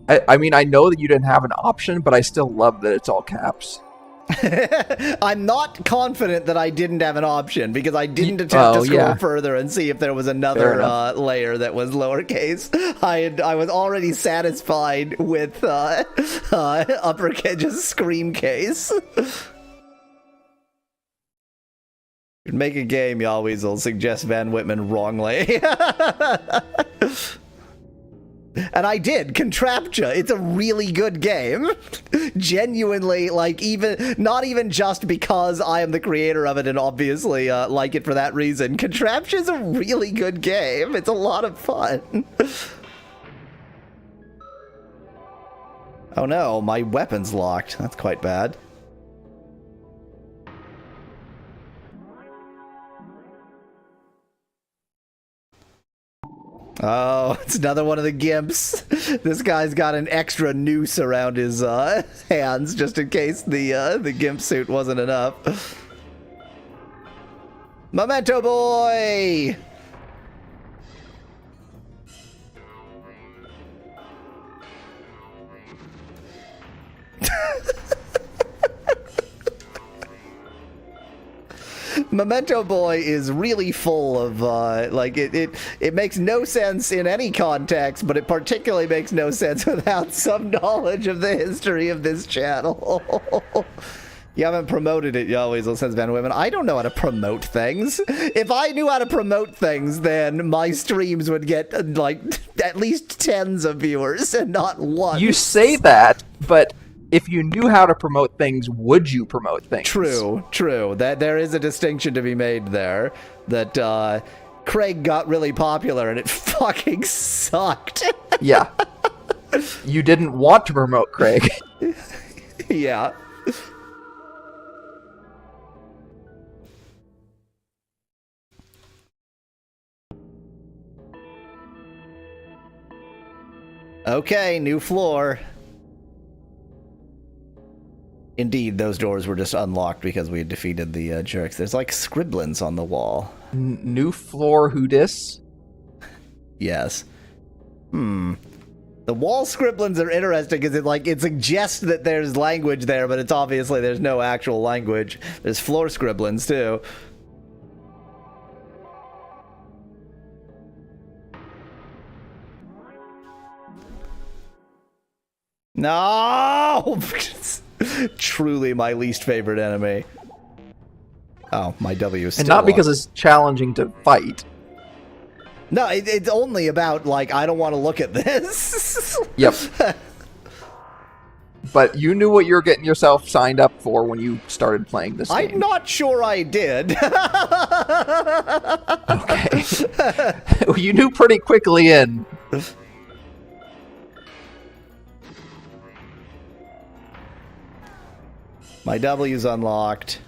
I mean, I know that you didn't have an option, but I still love that it's all caps. I'm not confident that I didn't have an option because I didn't attempt to scroll further and see if there was another layer that was lowercase. I was already satisfied with uppercase, just scream case. Make a game, y'all weasel. Suggest Van Whitman wrongly. And I did, Contraptia. It's a really good game. Genuinely, like, not even just because I am the creator of it and obviously like it for that reason. Contraptia is a really good game. It's a lot of fun. Oh no, my weapon's locked. That's quite bad. Oh, it's another one of the gimps. This guy's got an extra noose around his hands just in case the gimp suit wasn't enough. Memento boy! Memento Boy is really full of, like, it makes no sense in any context, but it particularly makes no sense without some knowledge of the history of this channel. You haven't promoted it, Yahweh's, says Van Women. I don't know how to promote things. If I knew how to promote things, then my streams would get, like, at least tens of viewers and not one. You say that, but if you knew how to promote things, would you promote things? True. That there is a distinction to be made there. That Craig got really popular and it fucking sucked. Yeah. You didn't want to promote Craig. Yeah. Okay, new floor. Indeed, those doors were just unlocked because we had defeated the jerks. There's like scribblings on the wall. New floor who dis? Yes. The wall scribblings are interesting because it suggests that there's language there, but it's obviously there's no actual language. There's floor scribblings too. No! Truly my least favorite enemy. Oh, my W is still And not because on. it's challenging to fight. No, it's only about, like, I don't want to look at this. Yep. But you knew what you were getting yourself signed up for when you started playing this game. I'm not sure I did. Okay. You knew pretty quickly in. My W's unlocked.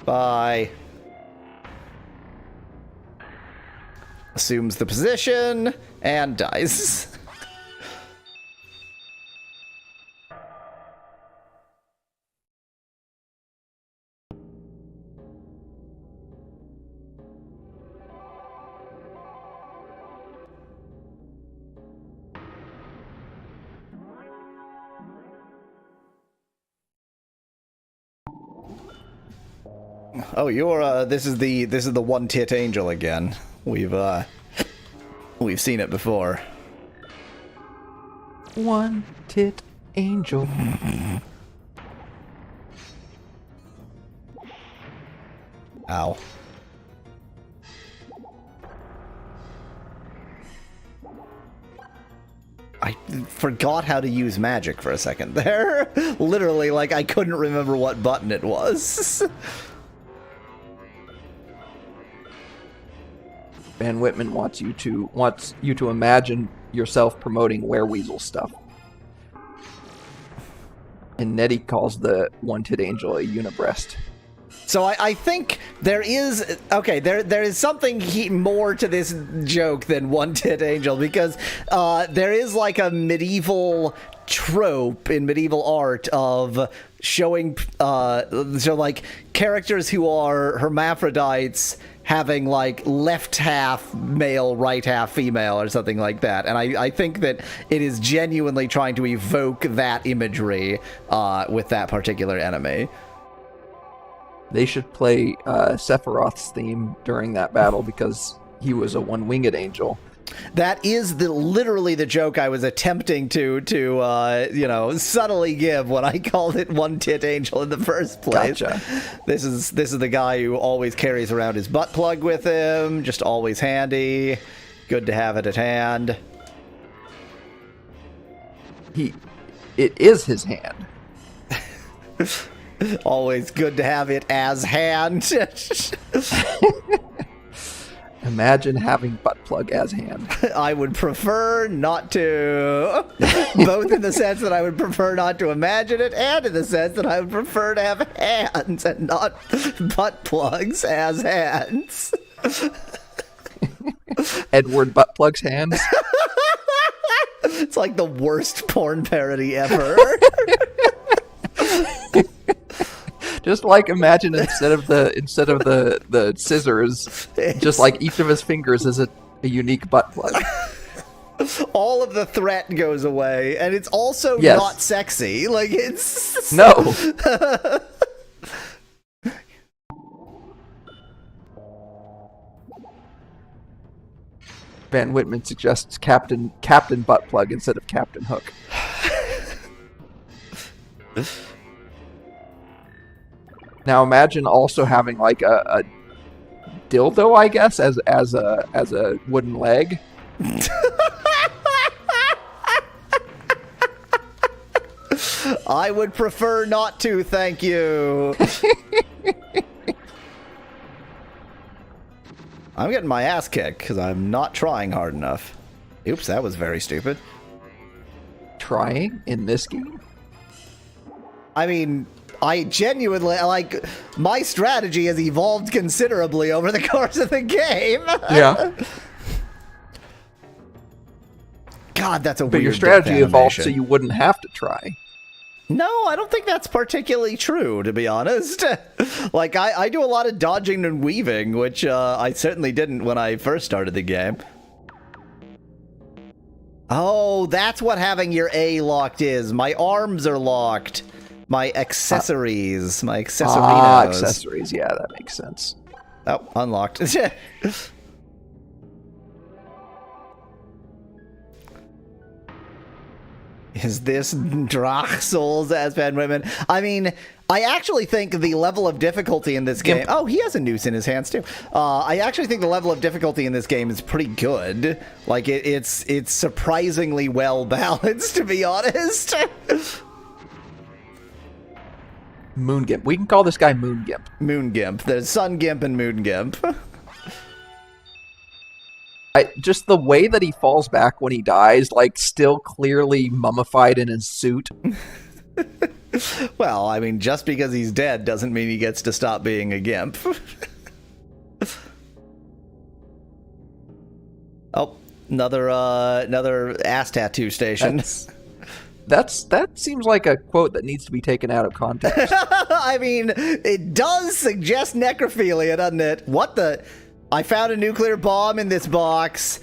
Bye. Assumes the position and dies. Oh, you're this is the one tit angel again. We've seen it before. One tit angel. Ow. I forgot how to use magic for a second there. Literally, like, I couldn't remember what button it was. Van Whitman wants you to imagine yourself promoting Wereweasel stuff. And Nettie calls the one-tit angel a unibreast. So I think there is there is something more to this joke than one tit angel, because there is like a medieval trope in medieval art of showing so like characters who are hermaphrodites having like left half male, right half female, or something like that. And I think that it is genuinely trying to evoke that imagery with that particular enemy. They should play Sephiroth's theme during that battle because he was a one-winged angel. That is literally the joke I was attempting to subtly give when I called it one tit angel in the first place. Gotcha. This is the guy who always carries around his butt plug with him, just always handy. Good to have it at hand. It is his hand. Always good to have it as hand. Imagine having butt plug as hand. I would prefer not to. Both in the sense that I would prefer not to imagine it, and in the sense that I would prefer to have hands and not butt plugs as hands. Edward butt plug's hands. It's like the worst porn parody ever. Just like imagine instead of the scissors, just like each of his fingers is a unique butt plug. All of the threat goes away, and it's also Yes. not sexy. Like, it's... No. Van Whitman suggests Captain Butt Plug instead of Captain Hook. Now imagine also having like a dildo, I guess, as a wooden leg. I would prefer not to, thank you. I'm getting my ass kicked because I'm not trying hard enough. Oops, that was very stupid. Trying in this game? I mean, I genuinely, like, my strategy has evolved considerably over the course of the game. Yeah. God, that's a weird But your strategy death evolved so animation. you wouldn't have to try. No, I don't think that's particularly true, to be honest. Like, I do a lot of dodging and weaving, which I certainly didn't when I first started the game. Oh, that's what having your A locked is. My arms are locked. My accessories. My accessorinos. Accessories. Yeah, that makes sense. Oh, unlocked. Is this Drach Souls as Van Whitman? I mean, I actually think the level of difficulty in this game... Oh, he has a noose in his hands, too. I actually think the level of difficulty in this game is pretty good. Like, it's surprisingly well balanced, to be honest. Moon Gimp. We can call this guy Moon Gimp. Moon Gimp. There's Sun Gimp and Moon Gimp. Just the way that he falls back when he dies, like, still clearly mummified in his suit. Well, I mean, just because he's dead doesn't mean he gets to stop being a gimp. Oh, another ass tattoo station. That seems like a quote that needs to be taken out of context. I mean, it does suggest necrophilia, doesn't it? What the... I found a nuclear bomb in this box.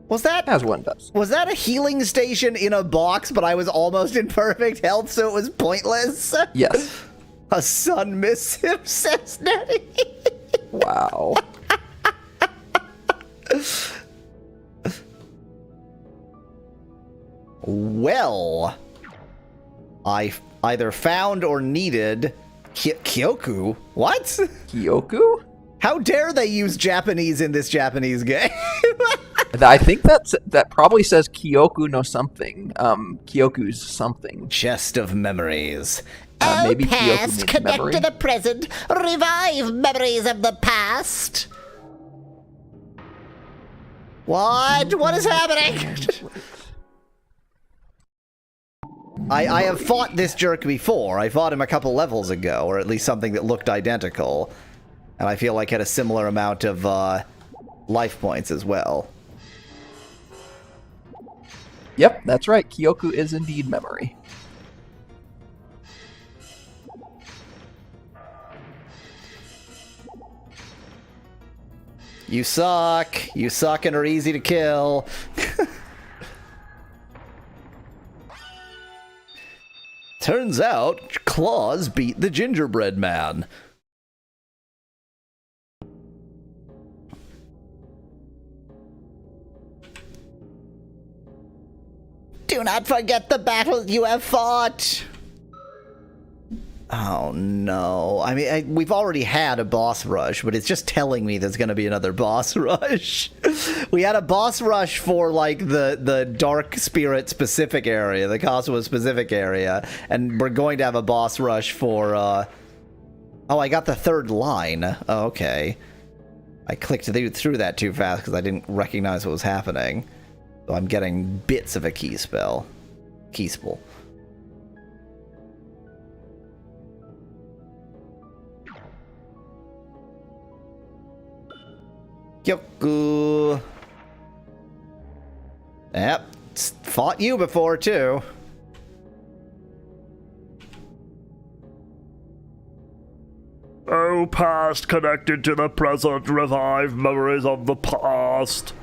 Was that... As one does. Was that a healing station in a box, but I was almost in perfect health, so it was pointless? Yes. A sun missive, says Nettie. Wow. Well, I either found or needed Kyoku. What? Kyoku? How dare they use Japanese in this Japanese game? I think that probably says Kyoku no something. Kyoku's something. Chest of memories. Maybe Kyoku Past, means connect memory. to the present, revive memories of the past. What? What is happening? I have fought this jerk before. I fought him a couple levels ago, or at least something that looked identical. And I feel like had a similar amount of life points as well. Yep, that's right. Kyoku is indeed memory. You suck. You suck and are easy to kill. Turns out, Claus beat the gingerbread man. Do not forget the battle you have fought. Oh no. I mean, we've already had a boss rush, but it's just telling me there's going to be another boss rush. We had a boss rush for, like, the Dark Spirit specific area, the Cosmo specific area, and we're going to have a boss rush for, Oh, I got the third line. Oh, okay. I clicked through that too fast because I didn't recognize what was happening. So I'm getting bits of a key spell. Key spell. Kyoku. Yep. Fought you before, too. Oh, past connected to the present, revive memories of the past.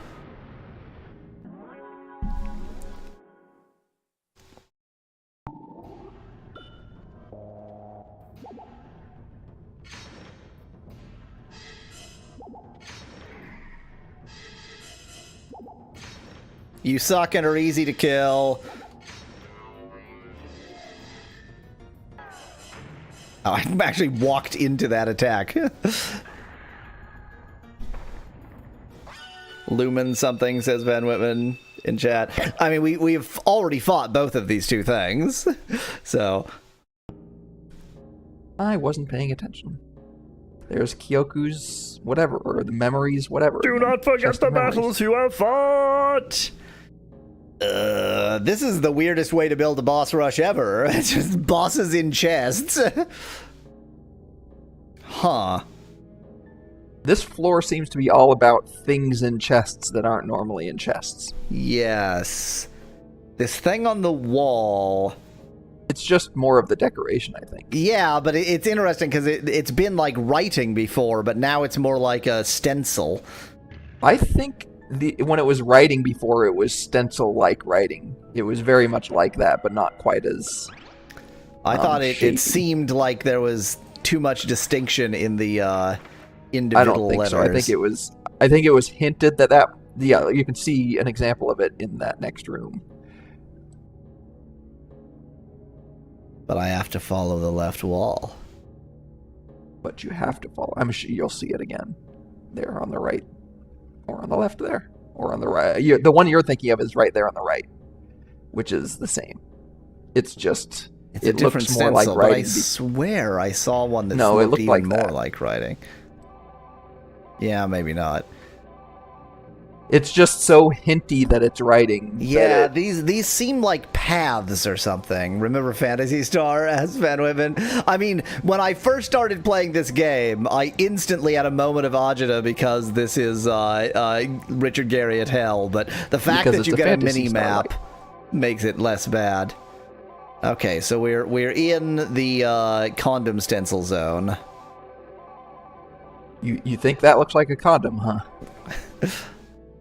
You suck and are easy to kill. Oh, I actually walked into that attack. Lumen something, says Van Whitman in chat. I mean, we've already fought both of these two things. So. I wasn't paying attention. There's Kyoku's whatever, or the memories, whatever. Do not forget the battles you have fought! This is the weirdest way to build a boss rush ever. It's just bosses in chests. Huh. This floor seems to be all about things in chests that aren't normally in chests. Yes. This thing on the wall. It's just more of the decoration, I think. Yeah, but it's interesting because it's been like writing before, but now it's more like a stencil. I think when it was writing before, it was stencil-like writing. It was very much like that, but not quite as I thought it seemed like there was too much distinction in the individual I don't think letters. so. I think it was hinted that yeah, you can see an example of it in that next room. But I have to follow the left wall. But you have to follow. I'm sure you'll see it again. There on the right. Or on the left there. Or on the right. The one you're thinking of is right there on the right. Which is the same. It's just... It's a different stencil, like but I swear I saw one that looked even more like writing. Yeah, maybe not. It's just so hinty that it's writing. Yeah, these seem like paths or something. Remember Phantasy Star as Van Whitman? I mean, when I first started playing this game, I instantly had a moment of agita because this is Richard Garriott Hell, but the fact that you get a mini-map makes it less bad. Okay, so we're in the condom stencil zone. You think that looks like a condom, huh?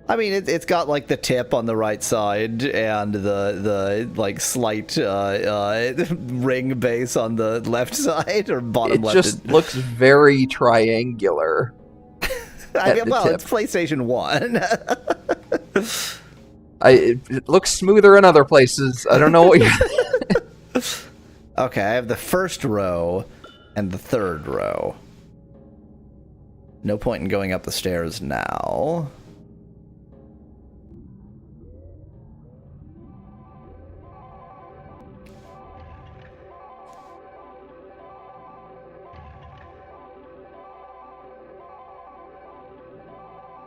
I mean, it's got like the tip on the right side and the like slight ring base on the left side or bottom left. It just looks very triangular. I mean, well, it's PlayStation 1. It looks smoother in other places. I don't know what you're... Okay, I have the first row and the third row. No point in going up the stairs now.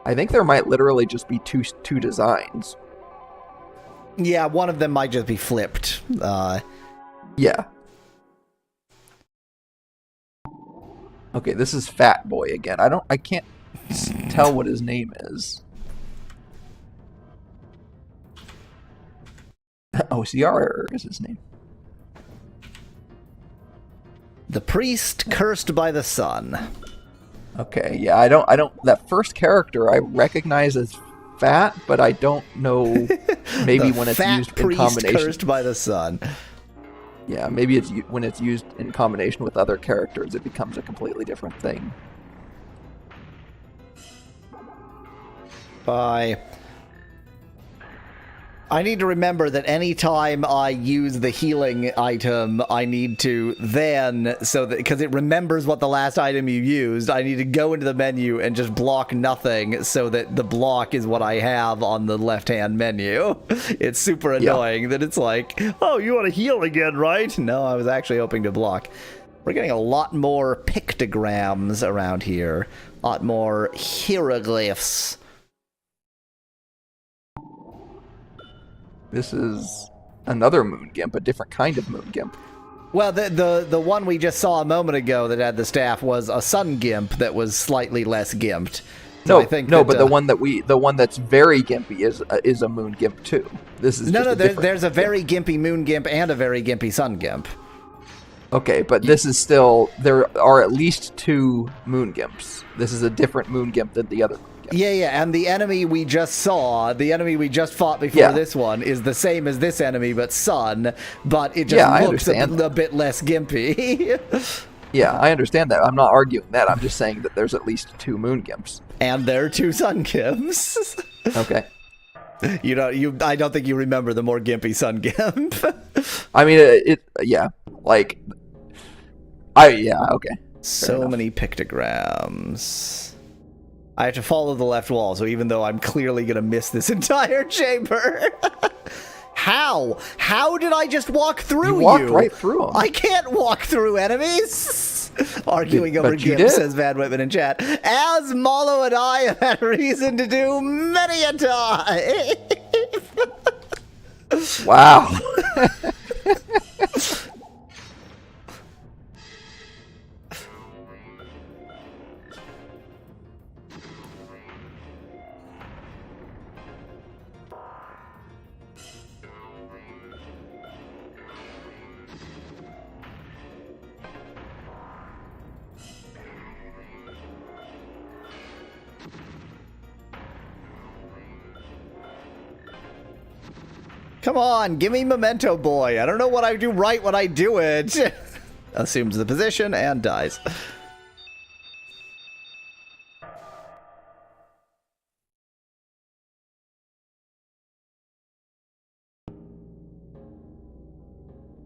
I think there might literally just be two designs. Yeah, one of them might just be flipped. Yeah. Okay, this is Fat Boy again. I can't tell what his name is. OCR is his name. The priest cursed by the sun. Okay, yeah, I don't that first character I recognize as Fat, but I don't know maybe when it's used in combination. Cursed by the sun. Yeah, maybe it's when it's used in combination with other characters, it becomes a completely different thing. Bye. I need to remember that anytime I use the healing item, I need to then, so that, because it remembers what the last item you used, I need to go into the menu and just block nothing so that the block is what I have on the left-hand menu. It's super annoying that it's like, oh, you want to heal again, right? No, I was actually hoping to block. We're getting a lot more pictograms around here. A lot more hieroglyphs. This is another moon gimp, a different kind of moon gimp. Well, the one we just saw a moment ago that had the staff was a sun gimp that was slightly less gimped. So No, I think no, that, but the one that's very gimpy is a moon gimp too. This is there's a very gimpy moon gimp and a very gimpy sun gimp. Okay, but this is still, there are at least 2 moon gimps. This is a different moon gimp than the other moon gimp. Yeah, and the enemy we just saw, the enemy we just fought before this one, is the same as this enemy, but sun, but it just looks a bit less gimpy. Yeah, I understand that. I'm not arguing that. I'm just saying that there's at least 2 moon gimps. And there are 2 sun gimps. Okay. I don't think you remember the more gimpy sun gimp. I mean, okay. So many pictograms. I have to follow the left wall, so even though I'm clearly going to miss this entire chamber. How? How did I just walk through you? Walked right through them. I can't walk through enemies. Arguing over gimps, says Van Whitman in chat. As Mallow and I have had reason to do many a time. Wow. Come on, give me Memento Boy. I don't know what I do right when I do it. Assumes the position and dies.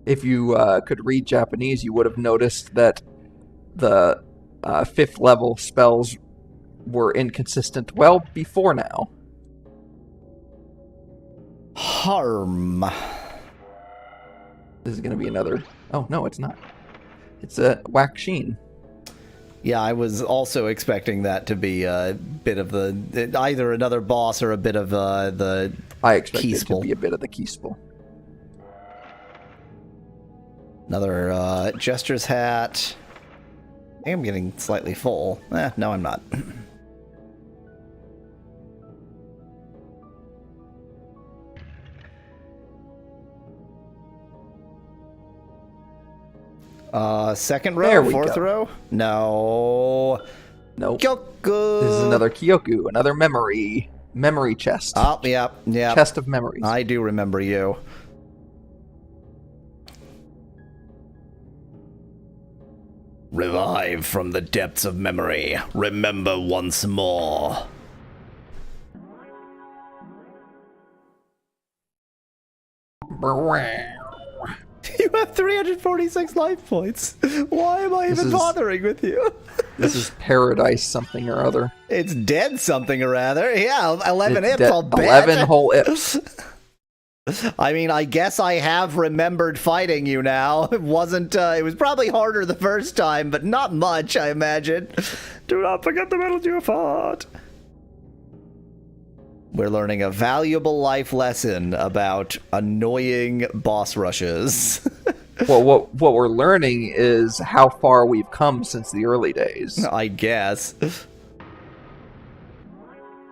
If you could read Japanese, you would have noticed that the 5th level spells were inconsistent well before now. Harm. This is going to be another... Oh, no, it's not. It's a Waxine. Yeah, I was also expecting that to be a bit of the... either another boss or a bit of the I expect Keespel. it to be a bit of the Keespel. Another Jester's hat. I think I'm getting slightly full. No, I'm not. Second row, There we 4th go. row? No. Nope. Kyoku. This is another Kyoku, another memory chest. Oh, yep. Chest of memories. I do remember you. Revive from the depths of memory. Remember once more. You have 346 life points. Why am I even bothering with you? This is paradise something or other. It's dead something or other. Yeah, 11 It's ips, I'll bet. 11 whole ips. I mean, I guess I have remembered fighting you now. It wasn't, it was probably harder the first time, but not much, I imagine. Do not forget the battles you fought. We're learning a valuable life lesson about annoying boss rushes. Well, what we're learning is how far we've come since the early days. I guess.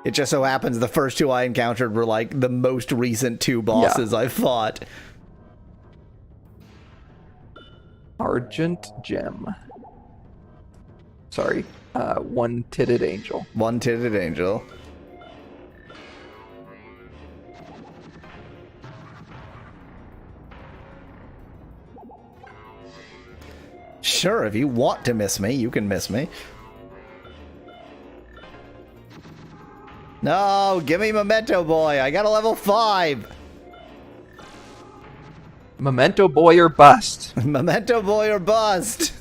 It just so happens the first 2 I encountered were like the most recent 2 bosses I've fought. Argent Gem. Sorry, One-Titted Angel. One-Titted Angel. Sure, if you want to miss me, you can miss me. No, give me Memento Boy. I got a level 5. Memento Boy or bust. Memento Boy or bust.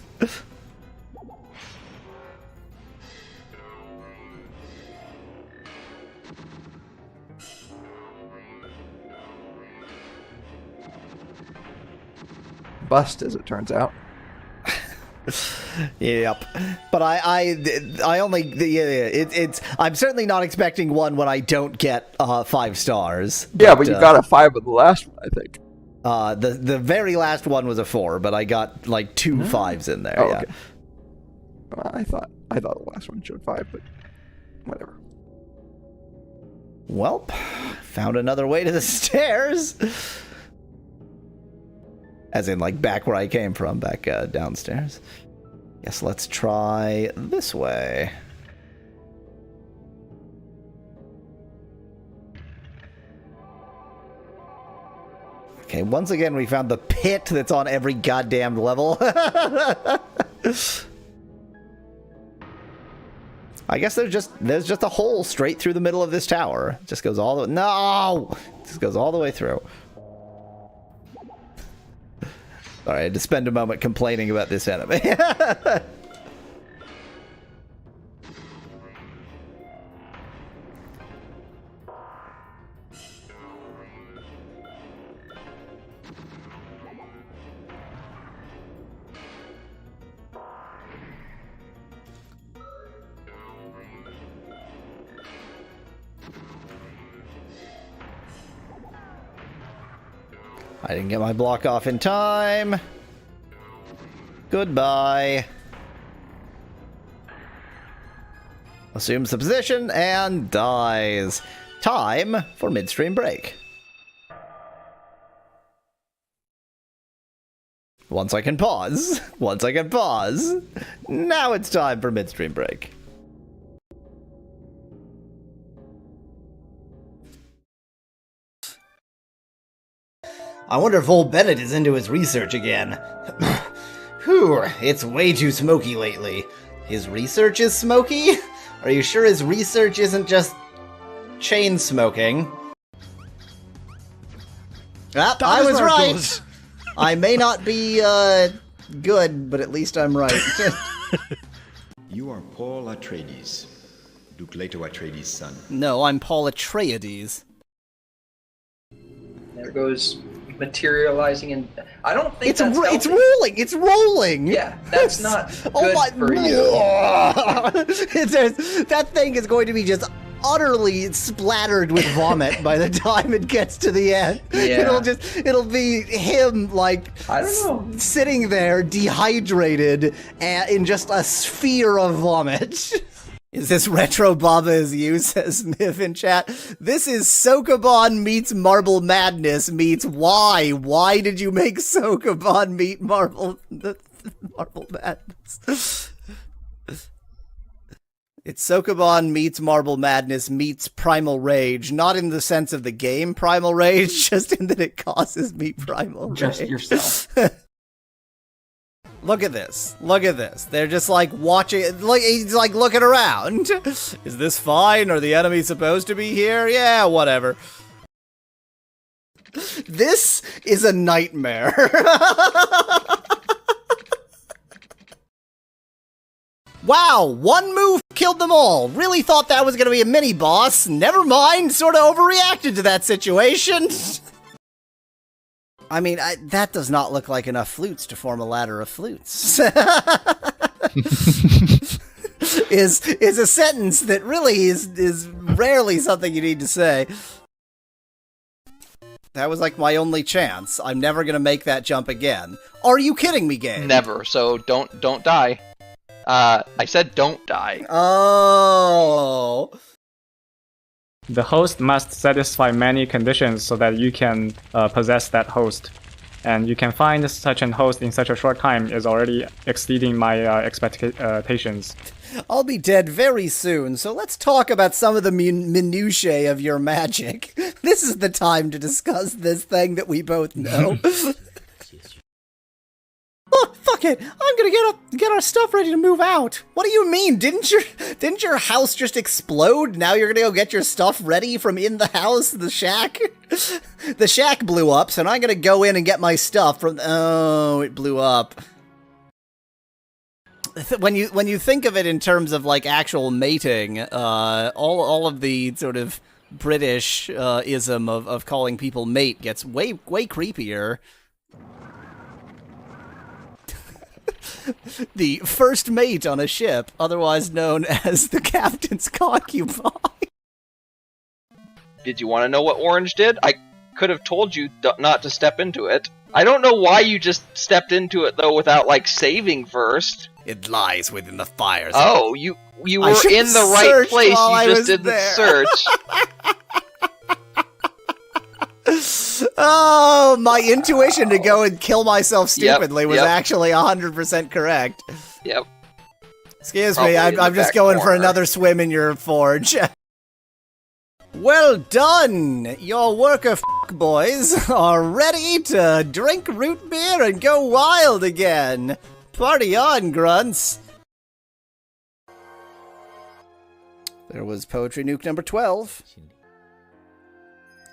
Bust, as it turns out. Yep. But I only it's I'm certainly not expecting one when I don't get 5 stars. Yeah, but you got a 5 with the last one, I think. The very last one was a 4, but I got like 2 5s in there. Oh, yeah. okay. I thought the last one showed 5, but whatever. Well, found another way to the stairs. As in, like, back where I came from, back downstairs. Guess let's try this way. Okay, once again, we found the pit that's on every goddamn level. I guess there's just a hole straight through the middle of this tower. It just goes all the way. No! It just goes all the way through. Sorry, I had to spend a moment complaining about this enemy. I didn't get my block off in time. Goodbye. Assumes the position and dies. Time for midstream break. Once I can pause. Once I can pause. Now it's time for midstream break. I wonder if old Bennett is into his research again. Whew, it's way too smoky lately. His research is smoky? Are you sure his research isn't just chain smoking? Ah, I was right! I may not be, good, but at least I'm right. You are Paul Atreides, Duke Leto Atreides' son. No, I'm Paul Atreides. There goes materializing, and I don't think It's that's rolling! It's rolling! Yeah, that's not good for you. That thing is going to be just utterly splattered with vomit by the time it gets to the end. Yeah. It'll be him, like, I don't know. sitting there dehydrated and in just a sphere of vomit. Is this Retro Baba as you, says Miff in chat? This is Sokoban meets Marble Madness meets why? Why did you make Sokoban meet Marble Madness? It's Sokoban meets Marble Madness meets Primal Rage, not in the sense of the game Primal Rage, just in that it causes me Primal Rage. Just yourself. Look at this. Look at this. They're just like watching, like he's like looking around. Is this fine? Are the enemies supposed to be here? Yeah, whatever. This is a nightmare. Wow, one move killed them all. Really thought that was going to be a mini boss. Never mind, sort of overreacted to that situation. I mean, that does not look like enough flutes to form a ladder of flutes. is a sentence that really is rarely something you need to say. That was like my only chance. I'm never gonna make that jump again. Are you kidding me, game? Never. So don't die. I said don't die. Oh. The host must satisfy many conditions so that you can possess that host. And you can find such an host in such a short time is already exceeding my expectations. I'll be dead very soon, so let's talk about some of the minutiae of your magic. This is the time to discuss this thing that we both know. Look, fuck it. I'm gonna get our stuff ready to move out. What do you mean? Didn't your house just explode? Now you're gonna go get your stuff ready from in the house, the shack? The shack blew up, so now I'm gonna go in and get my stuff from. Oh, it blew up. When you think of it in terms of like actual mating, all of the sort of British ism of calling people mate gets way creepier. The first mate on a ship, otherwise known as the captain's concubine. Did you want to know what Orange did? I could have told you not to step into it. I don't know why you just stepped into it, though, without, like, saving first. It lies within the fires. Oh, you were in the right place, you just didn't search. Oh, my intuition to go and kill myself stupidly was actually 100% correct. Yep. Excuse me, I'm just going for another swim in your forge. Well done! Your worker boys are ready to drink root beer and go wild again. Party on, grunts! There was poetry nuke number 12.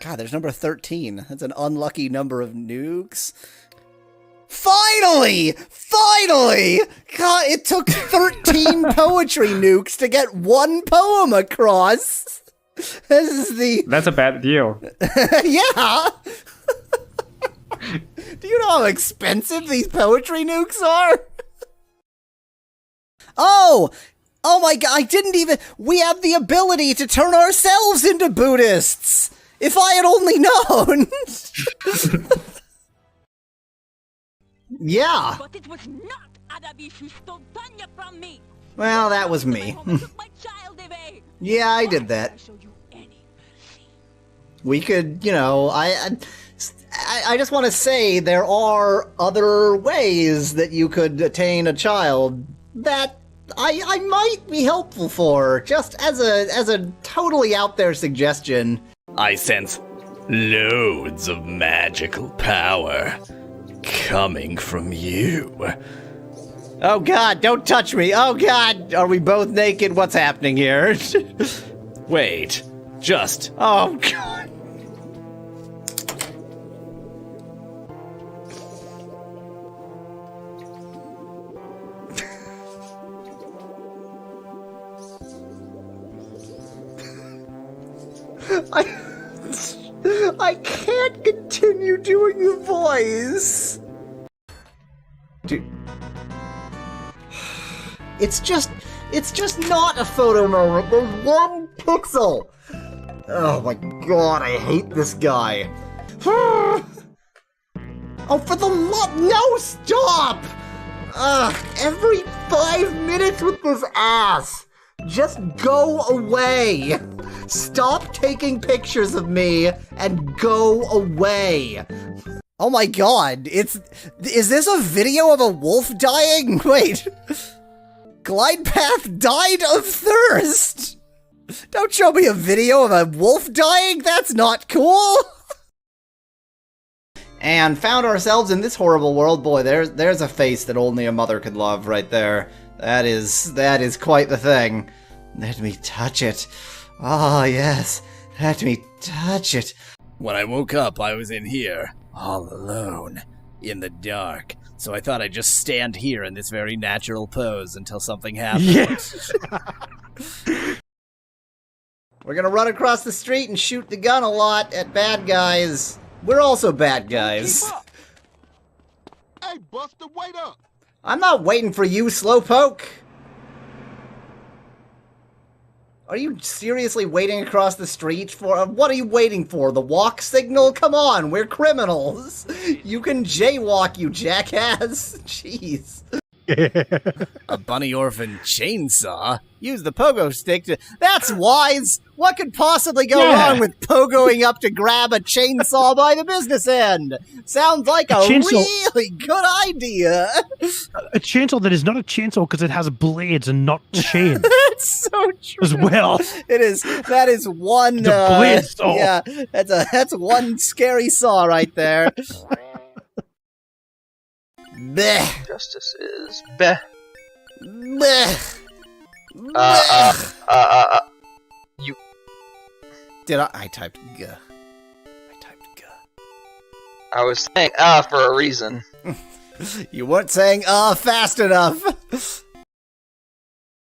God, there's number 13. That's an unlucky number of nukes. Finally! Finally! God, it took 13 poetry nukes to get one poem across. This is the... That's a bad deal. Yeah! Do you know how expensive these poetry nukes are? Oh! Oh my god, I didn't even... We have the ability to turn ourselves into Buddhists! If I had only known! Yeah. But it was not Adabish who stole Tanya from me. Well, that was me. My child away. Yeah, I did that. We could, you know, I just want to say there are other ways that you could attain a child that I might be helpful for, just as a totally out there suggestion. I sense loads of magical power coming from you. Oh god, don't touch me! Oh god! Are we both naked? What's happening here? Wait, just... Oh god! I can't continue doing the voice. Dude. It's just not a photo moment. There's one pixel. Oh my god, I hate this guy. Oh, for the love, no, stop! Every 5 minutes with this ass. Just go away. Stop taking pictures of me and go away. Oh my god, is this a video of a wolf dying? Wait. Glide Path died of thirst. Don't show me a video of a wolf dying, that's not cool. And found ourselves in this horrible world. Boy, there's a face that only a mother could love right there. That is quite the thing. Let me touch it. Ah, yes. Let me touch it. When I woke up, I was in here, all alone, in the dark. So I thought I'd just stand here in this very natural pose until something happened. Yes. We're gonna run across the street and shoot the gun a lot at bad guys. We're also bad guys. Hey, Buster, wait up! I'm not waiting for you, Slowpoke. Are you seriously waiting across the street for... what are you waiting for? The walk signal? Come on, we're criminals. You can jaywalk, you jackass. Jeez. A bunny orphan chainsaw? Use the pogo stick to... That's wise! What could possibly go wrong with pogoing up to grab a chainsaw by the business end? Sounds like a really good idea. A chainsaw that is not a chainsaw because it has blades and not chain. That's so true. As well. It is. That is one... The blade saw. Yeah, that's one scary saw right there. Bleh. Justice is bleh. Bleh. You... Did I typed G. I typed G. I was saying for a reason. You weren't saying fast enough.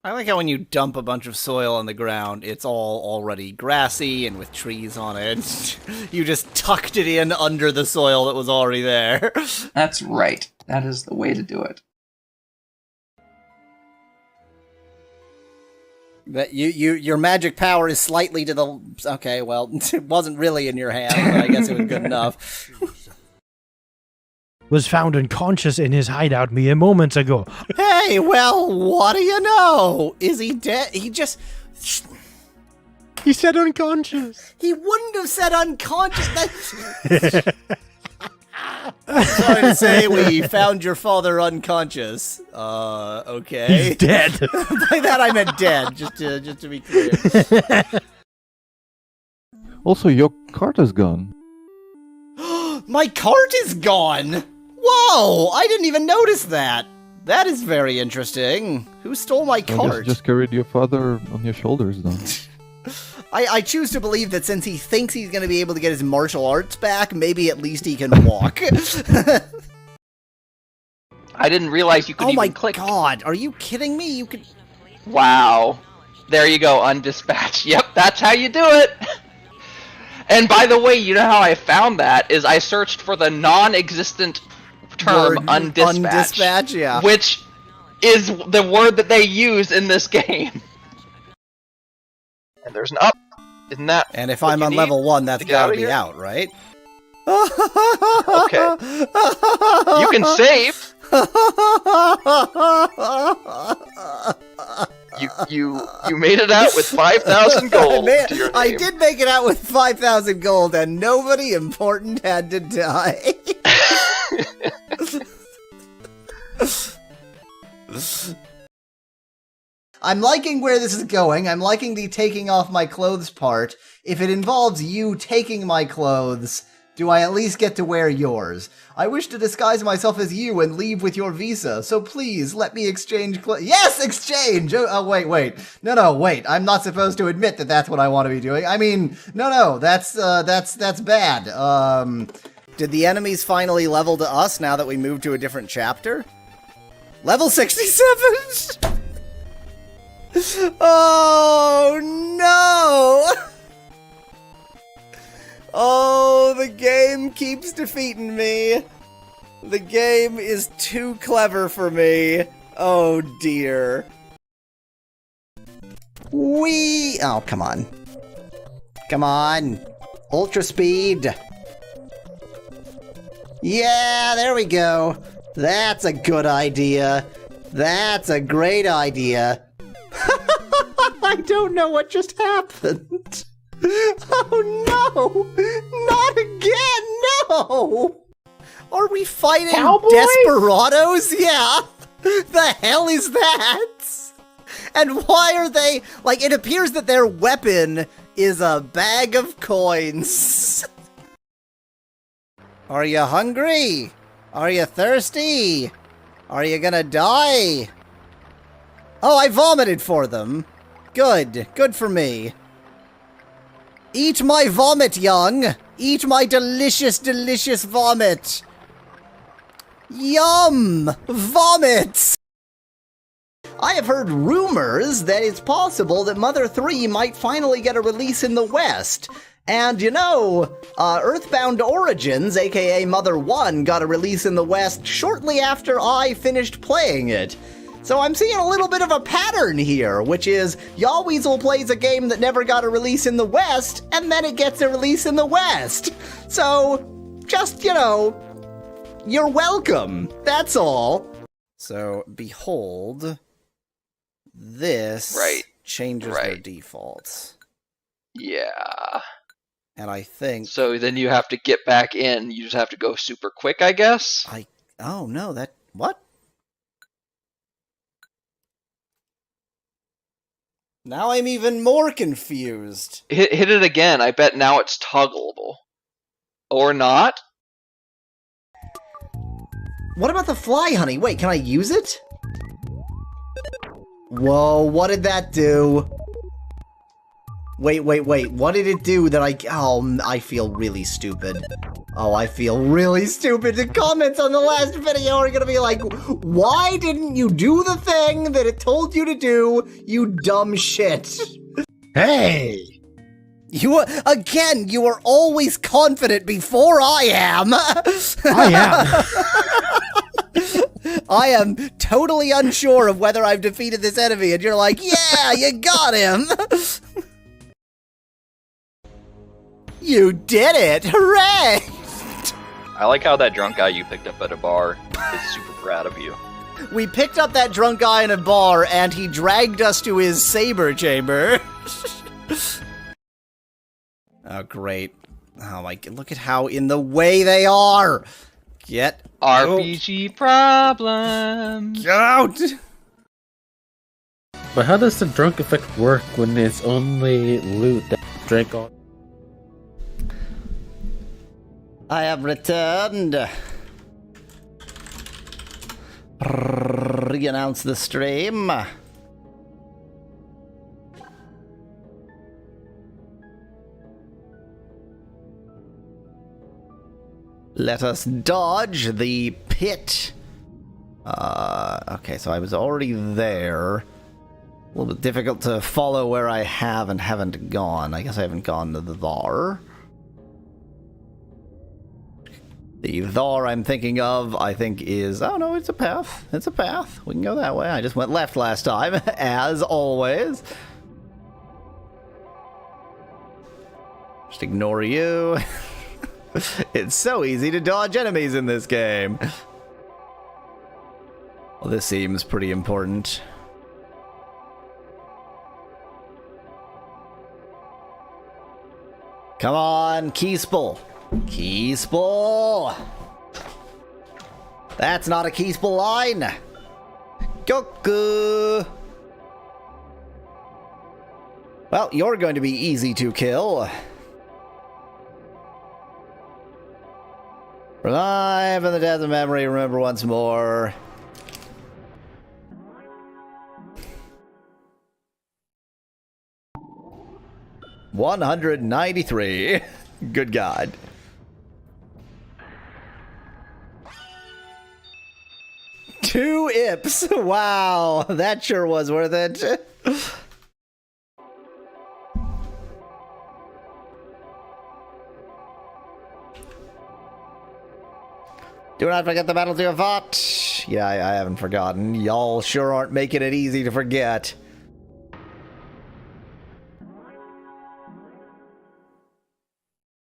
I like how when you dump a bunch of soil on the ground, it's all already grassy and with trees on it. You just tucked it in under the soil that was already there. That's right. That is the way to do it. But your magic power is slightly to the... Okay, well, it wasn't really in your hand, but I guess it was good enough. Was found unconscious in his hideout mere moments ago. Hey, well, what do you know? Is he dead? He just... He said unconscious. He wouldn't have said unconscious. Sorry to say, we found your father unconscious. Okay. He's dead. By that I meant dead, just to be clear. Also, your cart is gone. My cart is gone! Whoa! I didn't even notice that. That is very interesting. Who stole my cart? Just carried your father on your shoulders then. I choose to believe that since he thinks he's going to be able to get his martial arts back, maybe at least he can walk. I didn't realize you could even click. Oh my god, are you kidding me? You could... Wow. There you go, undispatched. Yep, that's how you do it! And by the way, you know how I found that? Is I searched for the non-existent term undispatched. Undispatched, yeah. Which is the word that they use in this game. And there's an up. Isn't that? And if I'm on level 1, that's gotta be out, right? Okay. You can save. You made it out with 5,000 gold. To your name. I did make it out with 5,000 gold, and nobody important had to die. I'm liking where this is going. I'm liking the taking off my clothes part. If it involves you taking my clothes, do I at least get to wear yours? I wish to disguise myself as you and leave with your visa, so please let me exchange clothes. Yes, exchange! Oh, wait. No, wait. I'm not supposed to admit that that's what I want to be doing. I mean, no, that's bad. Did the enemies finally level to us now that we moved to a different chapter? Level 67? Oh, no! Oh, the game keeps defeating me. The game is too clever for me. Oh, dear. Oh, come on. Come on. Ultra speed. Yeah, there we go. That's a good idea. That's a great idea. I don't know what just happened. Oh no! Not again! No! Are we fighting Cowboys? desperados? Yeah! The hell is that? And why are they... Like, it appears that their weapon is a bag of coins. Are you hungry? Are you thirsty? Are you gonna die? Oh, I vomited for them. Good. Good for me. Eat my vomit, young. Eat my delicious, delicious vomit. Yum! Vomit! I have heard rumors that it's possible that Mother 3 might finally get a release in the West. And you know, Earthbound Origins, aka Mother 1, got a release in the West shortly after I finished playing it. So I'm seeing a little bit of a pattern here, which is Yawweasel plays a game that never got a release in the West, and then it gets a release in the West. So, just, you know, you're welcome. That's all. So, behold, this changes their defaults. Yeah. And I think... So then you have to get back in. You just have to go super quick, I guess? Oh, no, that... What? Now I'm even more confused. Hit it again. I bet now it's toggleable. Or not? What about the fly honey? Wait, can I use it? Whoa, what did that do? Wait. What did it do that I feel really stupid. Oh, I feel really stupid. The comments on the last video are gonna be like, why didn't you do the thing that it told you to do, you dumb shit? Hey! You are always confident before I am. I am. I am totally unsure of whether I've defeated this enemy, and you're like, yeah, you got him! You did it! Hooray! I like how that drunk guy you picked up at a bar is super proud of you. We picked up that drunk guy in a bar, and he dragged us to his saber chamber. Oh, great. Oh my, look at how in the way they are! Get RPG problem. Get out! But how does the drunk effect work when it's only loot that drank on? I have returned. Re-announce the stream. Let us dodge the pit. Okay, so I was already there. A little bit difficult to follow where I have and haven't gone. I guess I haven't gone to the Thar. The Thar I'm thinking of, I think, is... Oh, no, it's a path. It's a path. We can go that way. I just went left last time, as always. Just ignore you. It's so easy to dodge enemies in this game. Well, this seems pretty important. Come on, Keespel. Keespel! That's not a Keespel line! Cocoon! Well, you're going to be easy to kill. Revive in the death of memory, remember once more. $193. Good God. Two ips. Wow, that sure was worth it. Do not forget the battles you have fought. Yeah, I haven't forgotten. Y'all sure aren't making it easy to forget.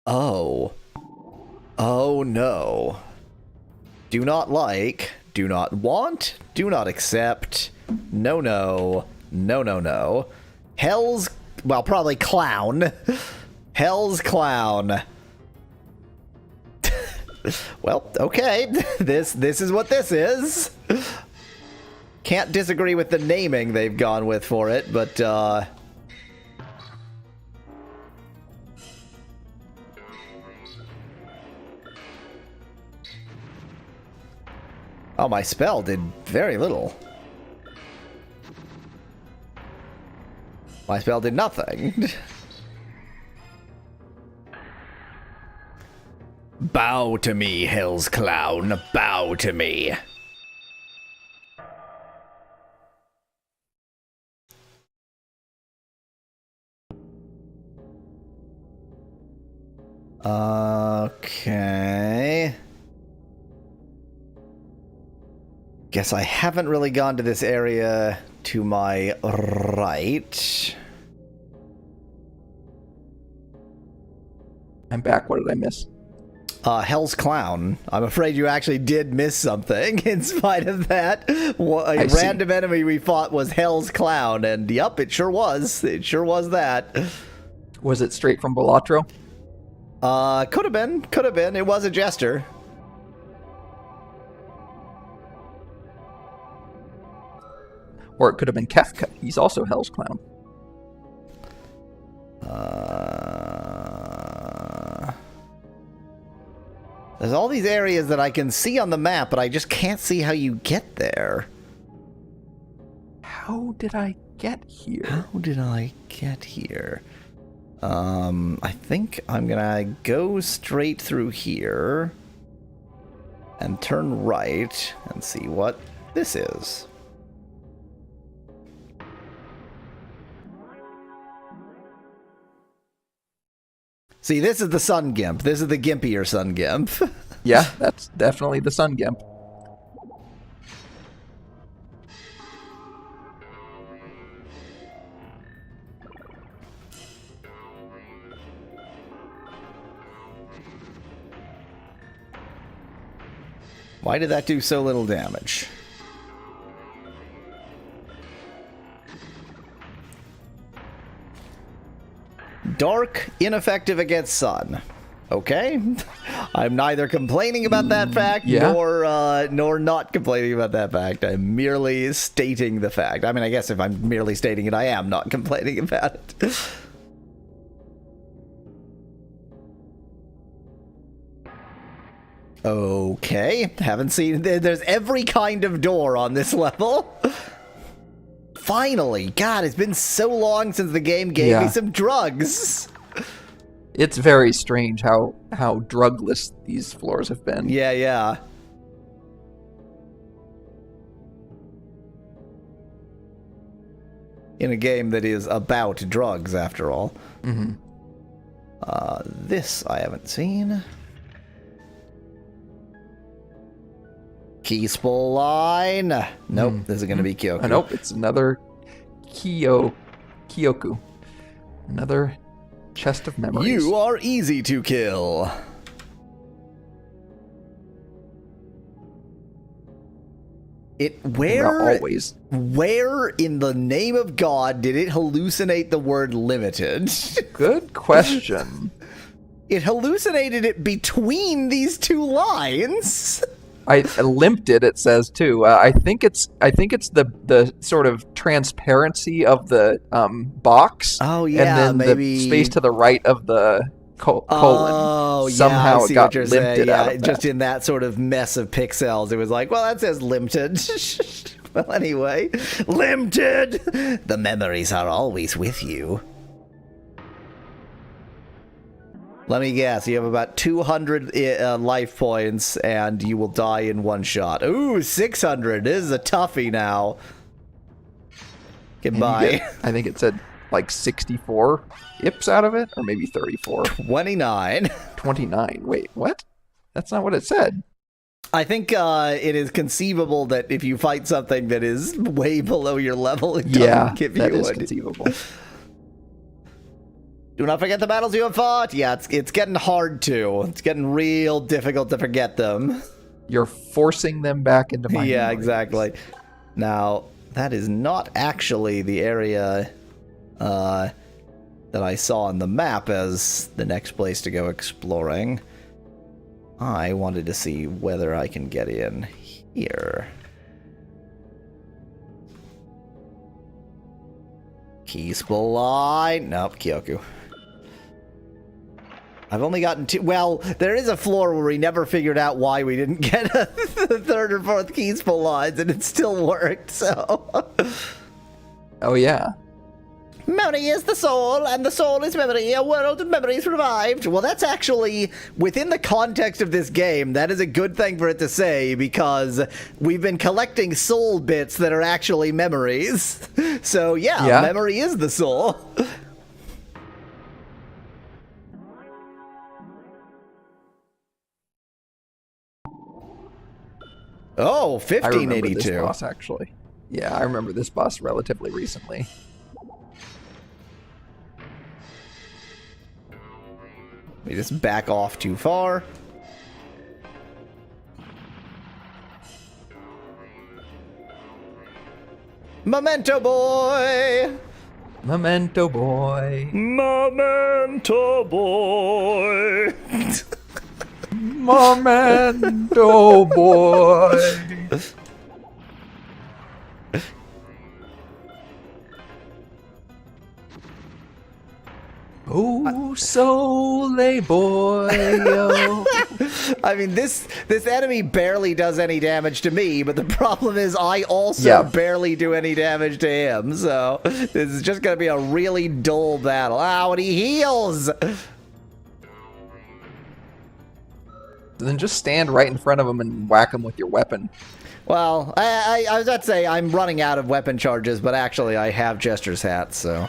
Oh. Oh no. Do not like, do not want, do not accept. No, no. No, no, no. Hell's, well, probably clown. Hell's clown. Well, okay. This is what this is. Can't disagree with the naming they've gone with for it, but oh, my spell did very little. My spell did nothing. Bow to me, Hell's Clown. Bow to me. Okay. Guess I haven't really gone to this area to my right. I'm back. What did I miss? Hell's Clown. I'm afraid you actually did miss something in spite of that. A random enemy we fought was Hell's Clown, and yup, it sure was. It sure was that. Was it straight from Balatro? Could have been. Could have been. It was a jester. Or it could have been Kefka. He's also Hell's Clown. There's all these areas that I can see on the map, but I just can't see how you get there. How did I get here? How did I get here? I think I'm gonna go straight through here and turn right and see what this is. See, this is the Sun Gimp. This is the gimpier Sun Gimp. Yeah, that's definitely the Sun Gimp. Why did that do so little damage? Dark, ineffective against sun. Okay, I'm neither complaining about that fact nor not complaining about that fact. I'm merely stating the fact. I mean, I guess if I'm merely stating it, I am not complaining about it. Okay, haven't seen. There's every kind of door on this level. Finally, God, it's been so long since the game gave me some drugs. It's very strange how drugless these floors have been. Yeah, yeah. In a game that is about drugs, after all. Mm-hmm. This I haven't seen. Key spool line. Nope, this is going to be Kyoku. Nope, it's another Kyoku. Another chest of memories. You are easy to kill. Where in the name of God did it hallucinate the word limited? Good question. It hallucinated it between these two lines. I limped it. It says too. I think it's the sort of transparency of the box. Oh yeah, and then maybe the space to the right of the colon. Oh Somehow yeah, I see it got what you're limped saying. out Yeah, of just that. in that sort of mess of pixels, it was like, well, that says limited. Well, anyway, limited. The memories are always with you. Let me guess, you have about 200 life points, and you will die in one shot. Ooh, 600. This is a toughie now. Goodbye. I think it said like 64 ips out of it, or maybe 34. 29. 29. Wait, what? That's not what it said. I think it is conceivable that if you fight something that is way below your level, it doesn't give you that is one. conceivable. Do not forget the battles you have fought. Yeah, it's getting hard to. It's getting real difficult to forget them. You're forcing them back into my Yeah, memories. exactly. Now, that is not actually the area that I saw on the map as the next place to go exploring. I wanted to see whether I can get in here. Key spool line. Nope, Kyoku. I've only gotten two. Well, there is a floor where we never figured out why we didn't get the third or fourth key spool lines, and it still worked, so. Oh, yeah. Memory is the soul, and the soul is memory. A world of memories revived. Well, that's actually, within the context of this game, that is a good thing for it to say, because we've been collecting soul bits that are actually memories. So, yeah. Memory is the soul. Oh, 1582. I remember this boss, actually. Yeah, I remember this boss relatively recently. Let me just back off too far. Memento boy! Memento boy. Memento boy. Memento boy. Oh, Sole boy. I mean, this enemy barely does any damage to me, but the problem is I also barely do any damage to him, so this is just going to be a really dull battle. Ow, and he heals! Then just stand right in front of him and whack him with your weapon. Well, I was about to say I'm running out of weapon charges, but actually I have Jester's hat, so...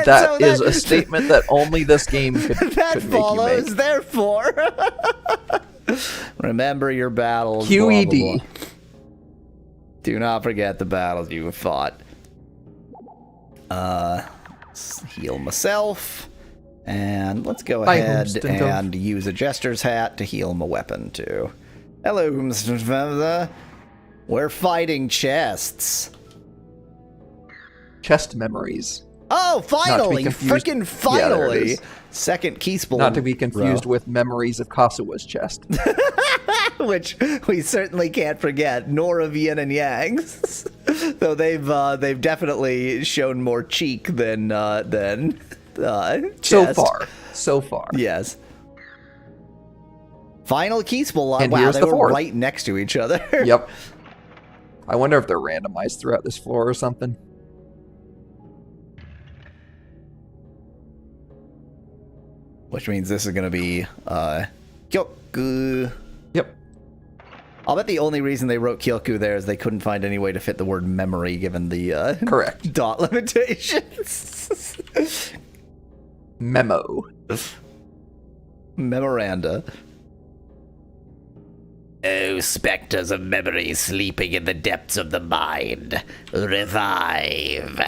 That is a statement that only this game could that could follows, make you make. therefore. Remember your battles. QED. Blah, blah, blah. Do not forget the battles you have fought. Heal myself. And let's go Bye, ahead Homestead. and use a Jester's Hat to heal my weapon, too. Hello, Mr. We're fighting chests. Chest memories. Oh, finally! confused- Freaking Yeah, there it finally! is. Second keyspool. Not to be confused row. with memories of Kasawa's chest. Which we certainly can't forget, nor of Yin and Yang's. Though they've definitely shown more cheek than chest. So far. Yes. Final keyspool. And Wow, here's they the were fourth. right next to each other. Yep. I wonder if they're randomized throughout this floor or something. Which means this is going to be Kyoku. Yep. I'll bet the only reason they wrote Kyoku there is they couldn't find any way to fit the word memory given the correct dot limitations. Memo. Memoranda. Oh, specters of memory sleeping in the depths of the mind, revive.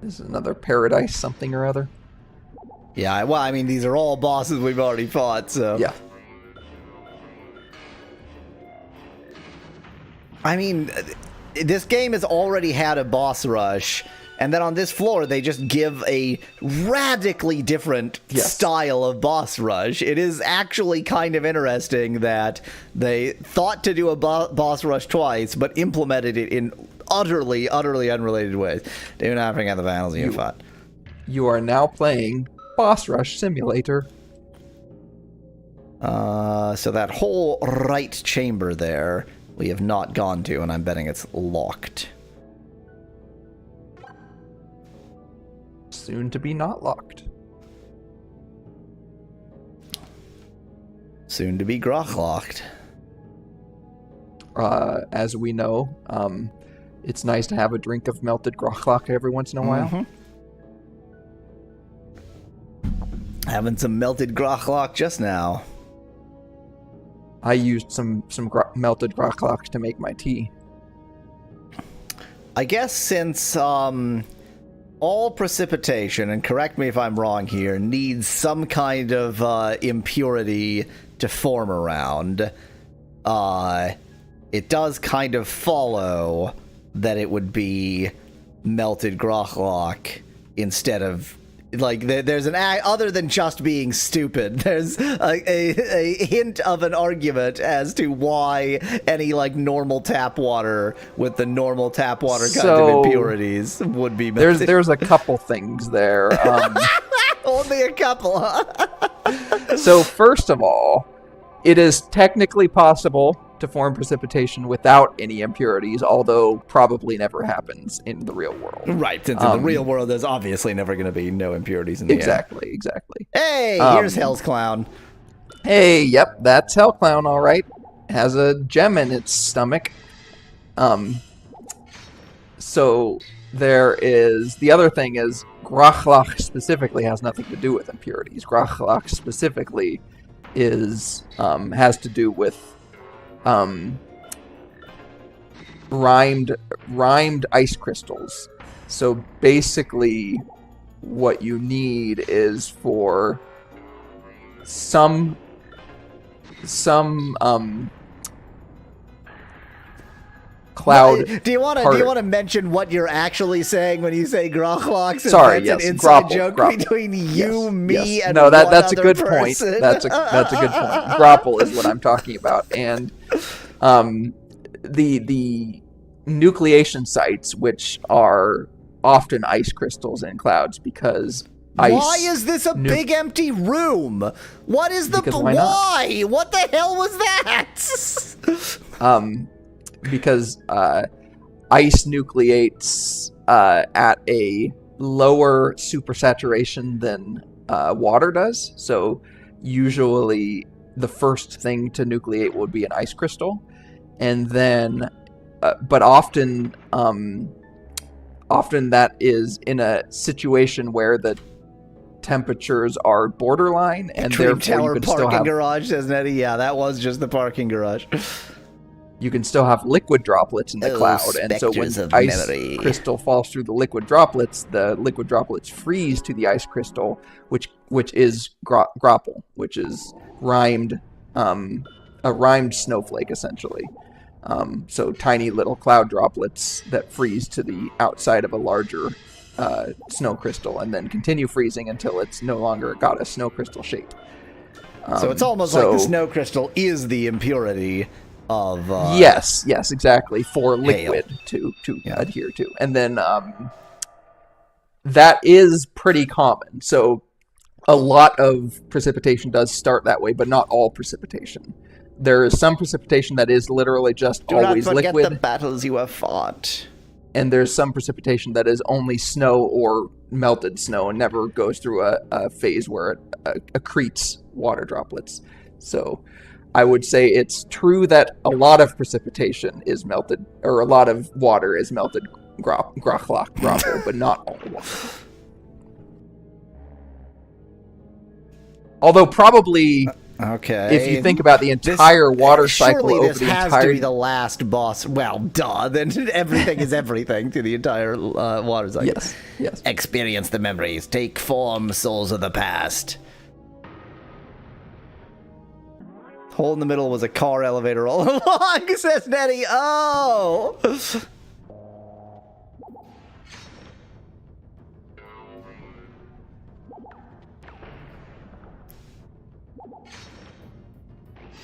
This is another paradise something or other. Yeah, well, I mean, these are all bosses we've already fought, so... Yeah. I mean, this game has already had a boss rush, and then on this floor, they just give a radically different style of boss rush. It is actually kind of interesting that they thought to do a boss rush twice, but implemented it in utterly unrelated ways. Do not forget the battles you fought. You are now playing Boss Rush Simulator. So that whole right chamber there, we have not gone to, and I'm betting it's locked. Soon to be not locked. Soon to be Groch locked. As we know, it's nice to have a drink of melted Grochlok every once in a while. Having some melted Grochlok just now. I used some melted Grochlok to make my tea. I guess since all precipitation, and correct me if I'm wrong here, needs some kind of impurity to form around, it does kind of follow that it would be melted Grochlok instead of... Like, there's an other than just being stupid, there's a hint of an argument as to why any, like, normal tap water with the normal tap water kind of impurities would be melted. There's a couple things there. Only a couple, huh? So, first of all, it is technically possible to form precipitation without any impurities, although probably never happens in the real world. Right, since in the real world there's obviously never going to be no impurities in the air. Exactly. Hey, here's Hell's Clown. Hey, yep, that's Hell Clown, all right. Has a gem in its stomach. So there is... The other thing is, Grochlok specifically has nothing to do with impurities. Grochlok specifically is has to do with rhymed ice crystals. So basically what you need is for some cloud. Do you want to mention what you're actually saying when you say Grochlok? Sorry, that's yes, an inside grapple, joke grapple. between you, me, and no, that's one a other good person. point. That's a good point. Grapple is what I'm talking about, and the nucleation sites, which are often ice crystals in clouds, because ice. Why is this a big empty room? What is the why? What the hell was that? Because ice nucleates at a lower supersaturation than water does. So usually the first thing to nucleate would be an ice crystal, and then, but often that is in a situation where the temperatures are borderline, and Dream therefore Tower you could parking still have... garage, says Nettie. Yeah, that was just the parking garage. you can still have liquid droplets in the Oh, cloud, and so when specters of ice memory. crystal falls through the liquid droplets freeze to the ice crystal, which is grapple, which is rhymed, a rhymed snowflake essentially. So tiny little cloud droplets that freeze to the outside of a larger snow crystal, and then continue freezing until it's no longer got a snow crystal shape. So it's almost like the snow crystal is the impurity of yes, exactly, for liquid to adhere to, and then that is pretty common. So a lot of precipitation does start that way, but not all precipitation. There is some precipitation that is literally just always not forget liquid. the battles you have fought. And there's some precipitation that is only snow or melted snow and never goes through a phase where it accretes water droplets. So I would say it's true that a lot of precipitation is melted, or a lot of water is melted grapple, but not all water. Although probably... Okay. If you think about the entire water cycle over this the has entire... to be the last boss. Well, duh. Then everything is everything to the entire water cycle. Yes. Experience the memories. Take form, souls of the past. Hole in the middle was a car elevator all along, says Nettie. Oh!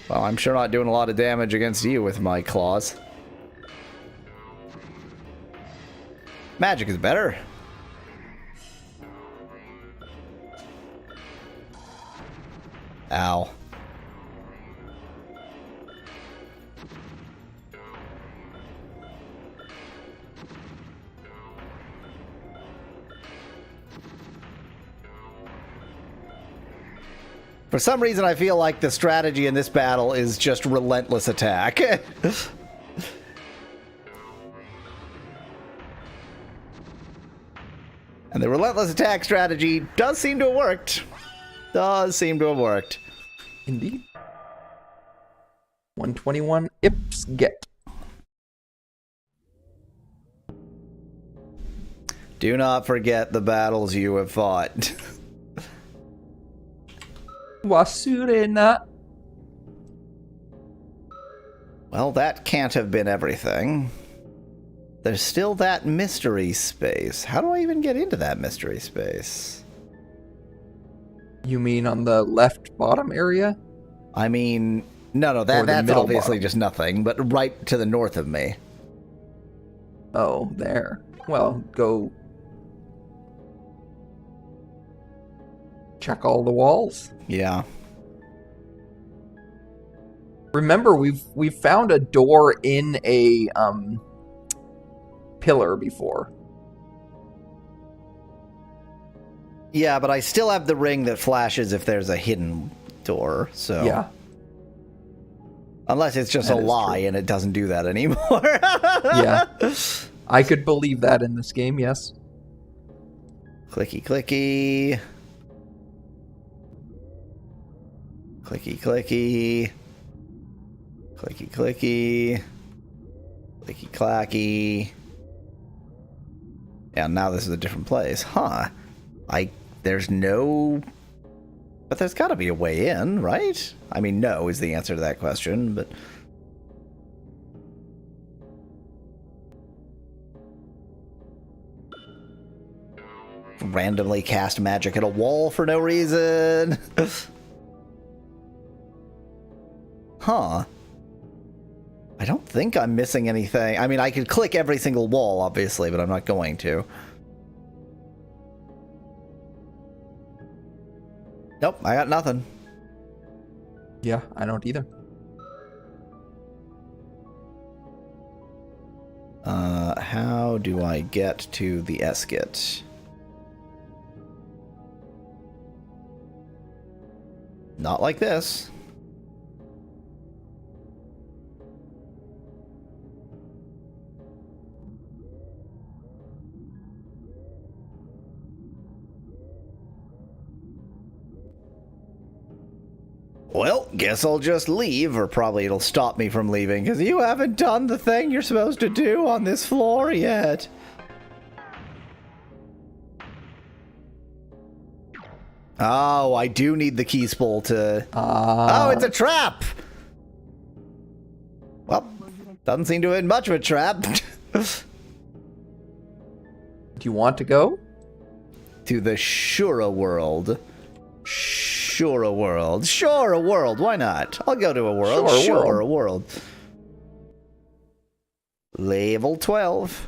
Well, I'm sure not doing a lot of damage against you with my claws. Magic is better. Ow. For some reason, I feel like the strategy in this battle is just relentless attack. And the relentless attack strategy does seem to have worked. Indeed. 121 Ips get. Do not forget the battles you have fought. Wasurena. Well, that can't have been everything. There's still that mystery space. How do I even get into that mystery space? You mean on the left bottom area? I mean, no, that's obviously just nothing, but right to the north of me. Oh, there. Well, go check all the walls. Yeah. Remember, we've found a door in a pillar before. Yeah, but I still have the ring that flashes if there's a hidden door, so... Yeah. Unless it's just That a is lie true. and it doesn't do that anymore. Yeah. I could believe that in this game, yes. Clicky, clicky. Clicky, clicky. Clicky, clicky. Clicky, clacky. Yeah, now this is a different place. Huh. There's no... But there's gotta be a way in, right? I mean, no is the answer to that question, but... Randomly cast magic at a wall for no reason. Huh. I don't think I'm missing anything. I mean, I could click every single wall, obviously, but I'm not going to. Nope, I got nothing. Yeah, I don't either. How do I get to the Esket? Not like this. Well, guess I'll just leave, or probably it'll stop me from leaving, because you haven't done the thing you're supposed to do on this floor yet. Oh, I do need the key spool to... Oh, it's a trap! Well, doesn't seem to have been much of a trap. Do you want to go? To the Shura world. Shura world. Sure, a world. Why not? I'll go to a world. Sure, a world. Level 12.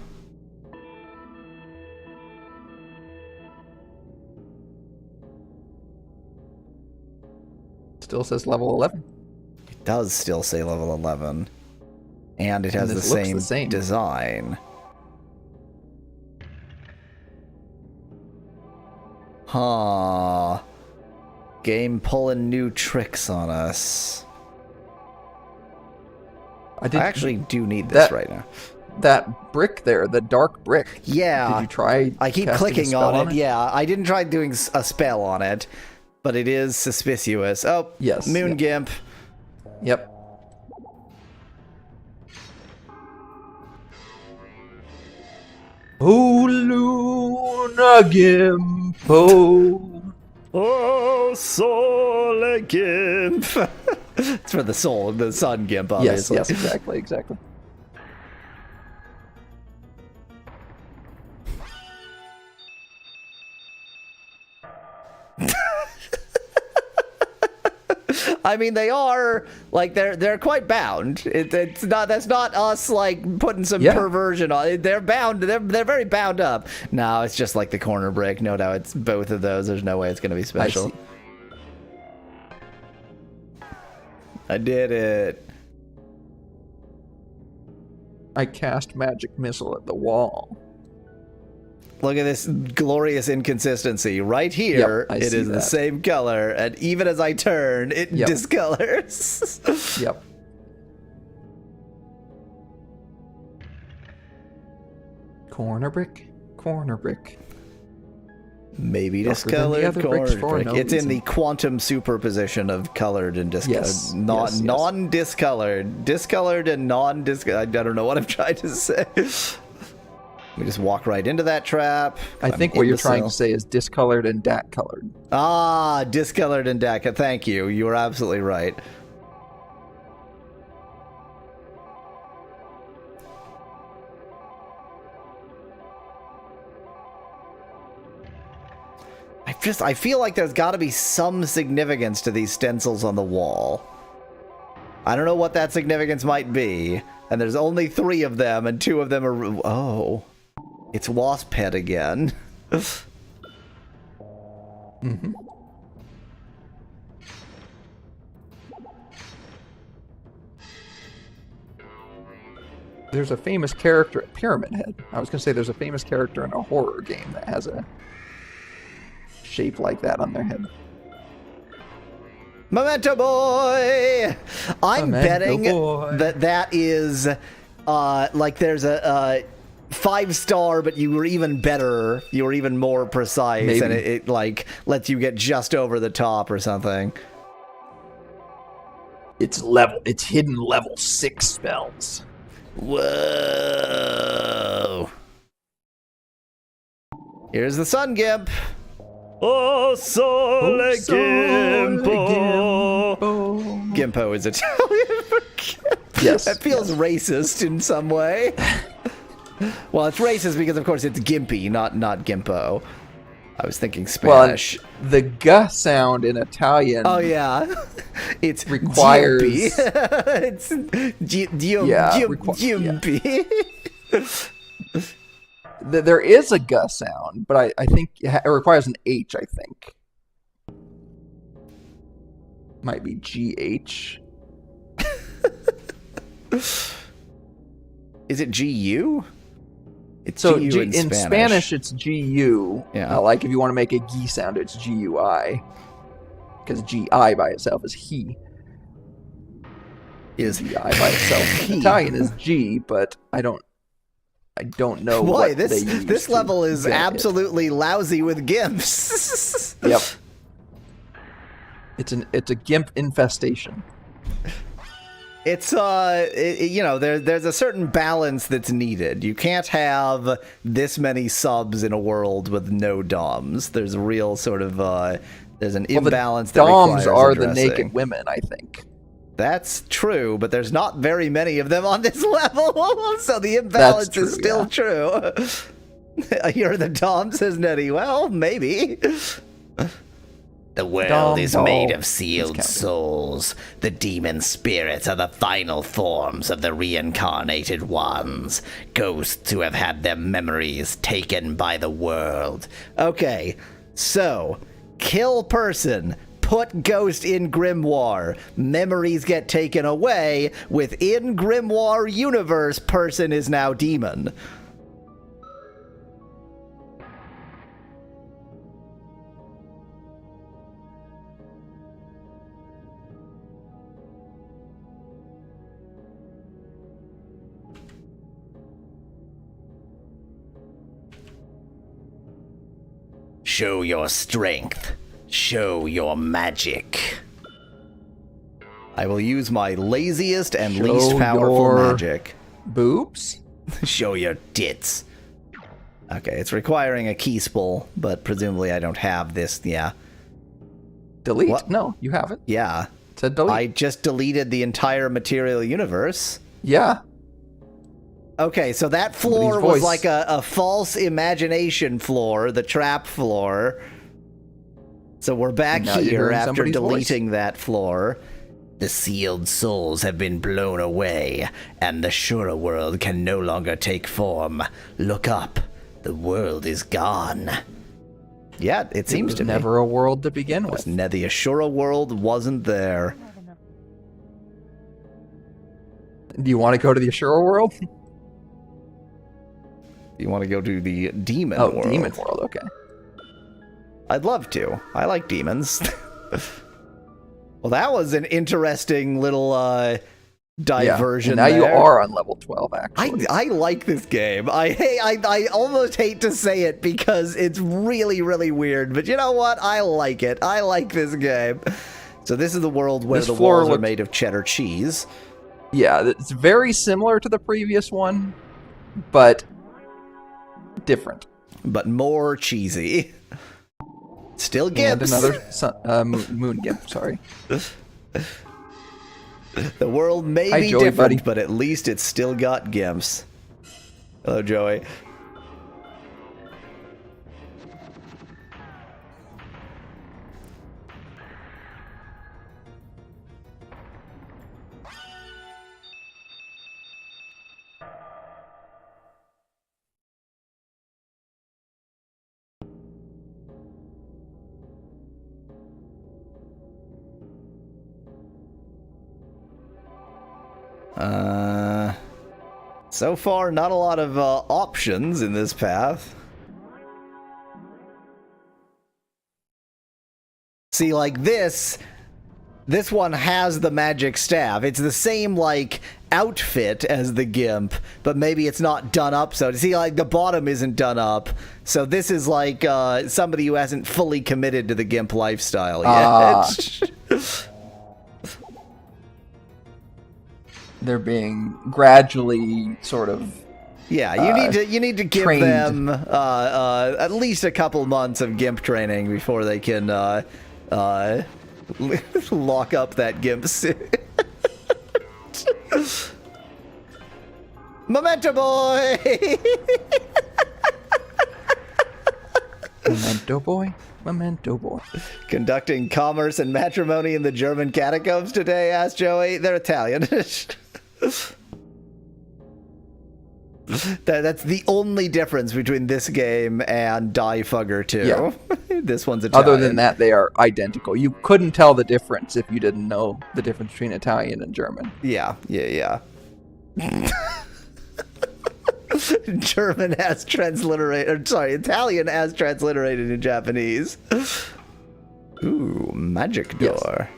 Still says level 11. It does still say level 11. And it has the same design. Huh. Game pulling new tricks on us. I actually do need this right now. That brick there, the dark brick. Yeah. Did you try? I keep clicking on it. Yeah, I didn't try doing a spell on it, but it is suspicious. Oh, yes. Moon Gimp. Yep. Oh, Luna Gimpo. Oh, Soul Gimp. It's for the soul, the sun Gimp, obviously. Yes, exactly. I mean, they are like they're quite bound. That's not us like putting some perversion on it. They're bound. They're very bound up. No, it's just like the corner brick. No doubt, it's both of those. There's no way it's gonna be special. I did it. I cast magic missile at the wall. Look at this glorious inconsistency. Right here, it is the same color, and even as I turn, it discolors. Yep. Corner brick. Maybe discolored corner brick. It's in the quantum superposition of colored and discolored. Non-discolored. Discolored and non-discolored. I don't know what I'm trying to say. We just walk right into that trap. I think what you're trying to say is discolored and DAC colored. Ah, discolored and DAC. Thank you. You were absolutely right. I feel like there's got to be some significance to these stencils on the wall. I don't know what that significance might be. And there's only 3 of them, and 2 of them are... Oh. It's Wasp Head again. Mm-hmm. There's a famous character at Pyramid Head. I was going to say there's a famous character in a horror game that has a shape like that on their head. Memento Boy! I'm betting that is... like there's a 5-star, but you were even better. You were even more precise, Maybe. and it like lets you get just over the top or something. It's hidden level 6 spells. Whoa! Here's the Sun Gimp. Oh, Sole Gimpo. Gimpo is Italian for Gimp. Yes. That feels racist in some way. Well, it's racist because, of course, it's gimpy, not gimpo. I was thinking Spanish. Well, the G sound in Italian. Oh yeah, it requires. It's gimpy. There is a G sound, but I think it requires an H. I think might be GH. Is it GU? It's so GU in Spanish. It's GU. Yeah. Like if you want to make a G sound, it's GUI. Because GI by itself is he. Is GI by itself. Italian is G, but I don't know. Boy, what this level is absolutely lousy with gimps. Yep. It's a gimp infestation. It's there's a certain balance that's needed. You can't have this many subs in a world with no doms. There's a real sort of there's an imbalance. The doms that are addressing. the naked women, I think. That's true, but there's not very many of them on this level, so the imbalance is still true. You're the dom, says Nettie. Well, maybe. The world is made of sealed souls. The demon spirits are the final forms of the reincarnated ones. Ghosts who have had their memories taken by the world. Okay, so, kill person, put ghost in grimoire, memories get taken away, within grimoire universe, person is now demon. Show your strength. Show your magic. I will use my laziest and least powerful magic. Boobs? Show your tits. Okay, it's requiring a key spool, but presumably I don't have this, yeah. Delete? What? No, you have it. Yeah. It said delete. I just deleted the entire material universe. Yeah. Okay, so that floor was like a false imagination floor, the trap floor. So we're back here after deleting that floor. The sealed souls have been blown away, and the Shura world can no longer take form. Look up. The world is gone. Yeah, it seems to be. Never a world to begin with. The Ashura world wasn't there. Do you want to go to the Ashura world? You want to go to the demon world? Oh, demon world, okay. I'd love to. I like demons. Well, that was an interesting little diversion. Yeah, now there. you are on level 12, actually. I like this game. I almost hate to say it because it's really, really weird. But you know what? I like it. I like this game. So this is the world where the walls are made of cheddar cheese. Yeah, it's very similar to the previous one, but different. But more cheesy. Still gimps. And another moon gimp, sorry. The world may be Joey, different, but at least it's still got gimps. Hello, Joey. So far, not a lot of options in this path. See, like this one has the magic staff. It's the same, like, outfit as the gimp, but maybe it's not done up. So, see, like, the bottom isn't done up. So this is like somebody who hasn't fully committed to the gimp lifestyle yet. They're being gradually sort of you need to give them at least a couple months of gimp training before they can lock up that gimp suit. Memento boy. Memento boy. Memento boy. Conducting commerce and matrimony in the German catacombs today, asked Joey. They're Italian. That's the only difference between this game and Die Fugger 2. Yeah. This one's Italian. Other than that, they are identical. You couldn't tell the difference if you didn't know the difference between Italian and German. Yeah. German as transliterated, Italian as transliterated in Japanese. Ooh, magic door. Yes.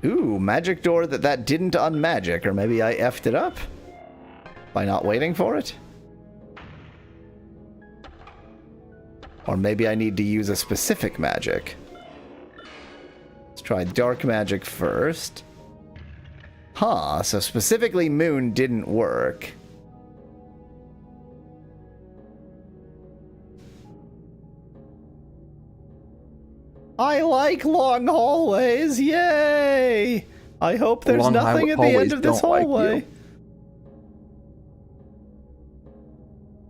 Ooh, magic door that didn't unmagic, or maybe I effed it up by not waiting for it. Or maybe I need to use a specific magic. Let's try dark magic first. Huh, so specifically moon didn't work. I like long hallways, yay! I hope there's Long nothing at the end hallways of this don't like hallway.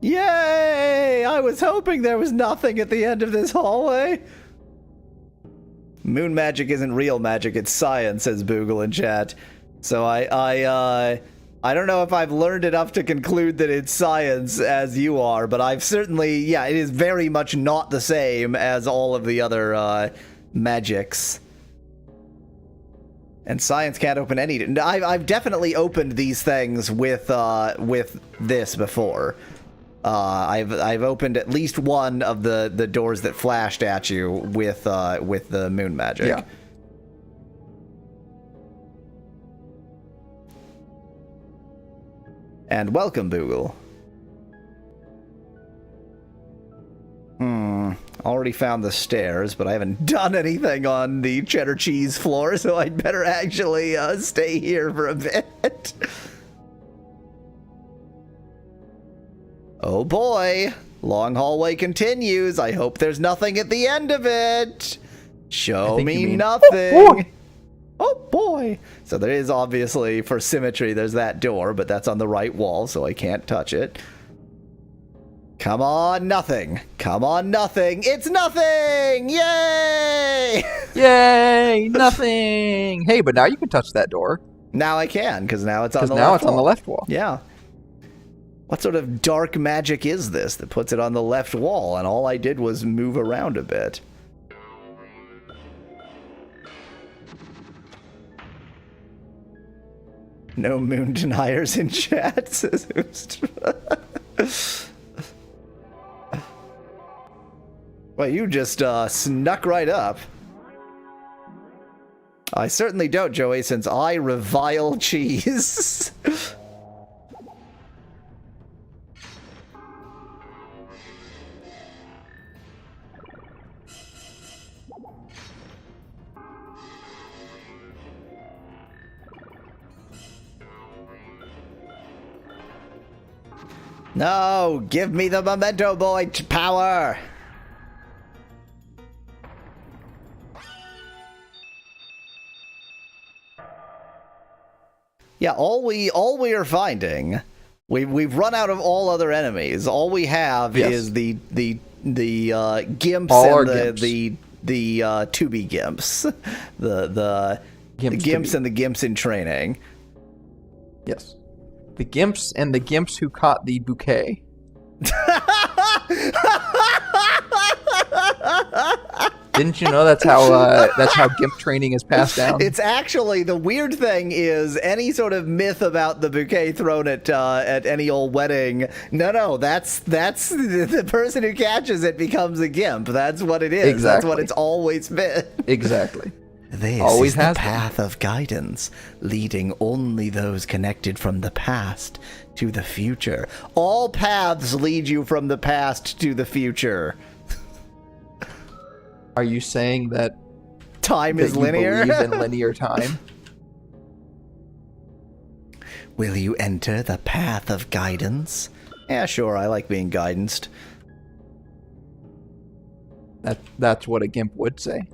you. Yay! I was hoping there was nothing at the end of this hallway. Moon magic isn't real magic, it's science, says Boogle in chat. So I don't know if I've learned enough to conclude that it's science as you are, but I've certainly, yeah, it is very much not the same as all of the other magics. And science can't open any. I've definitely opened these things with this before. I've opened at least one of the doors that flashed at you with the moon magic. Yeah. And welcome, Boogle. Already found the stairs, but I haven't done anything on the cheddar cheese floor, so I'd better actually stay here for a bit. Oh boy. Long hallway continues. I hope there's nothing at the end of it. Show me nothing. Oh boy. So there is obviously, for symmetry, there's that door, but that's on the right wall, so I can't touch it. Come on, nothing. Come on, nothing. It's nothing! Yay! Yay! Nothing! Hey, but now you can touch that door. Now I can, because now it's on the left wall. Because now it's on the left wall. Yeah. What sort of dark magic is this that puts it on the left wall, and all I did was move around a bit? No moon deniers in chat, says Oost. Well, you just snuck right up. I certainly don't, Joey, since I revile cheese. No, give me the memento boy power. Yeah, all we are finding, we've run out of all other enemies. All we have is the gimps all and the 2B gimps, the gimps and the gimps in training. Yes. The gimps and the gimps who caught the bouquet. Didn't you know that's how gimp training is passed down? It's actually, the weird thing is any sort of myth about the bouquet thrown at any old wedding. No, that's the person who catches it becomes a gimp. That's what it is. Exactly. That's what it's always been. Exactly. This always is the has path of guidance, leading only those connected from the past to the future. All paths lead you from the past to the future. Are you saying that time is linear? You believe in linear time? Will you enter the path of guidance? Yeah, sure, I like being guidanced. That's what a gimp would say.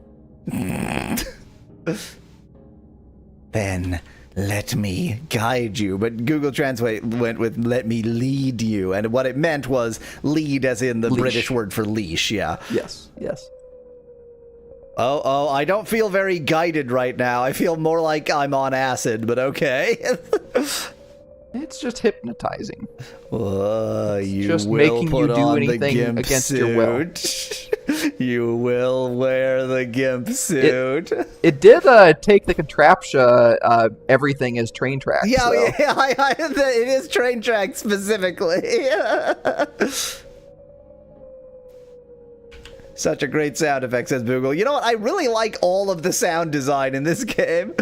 Then let me guide you. But Google Translate went with let me lead you. And what it meant was lead as in the Leash. British word for leash, yeah. Yes. Oh, I don't feel very guided right now. I feel more like I'm on acid, but okay. It's just hypnotizing. You just will making put you do on anything the gimp against suit. your will. You will wear the gimp suit. It did take the contraption. Everything is train tracks. Yeah, so. It is train tracks specifically. Such a great sound effect, says Boogle. You know what? I really like all of the sound design in this game.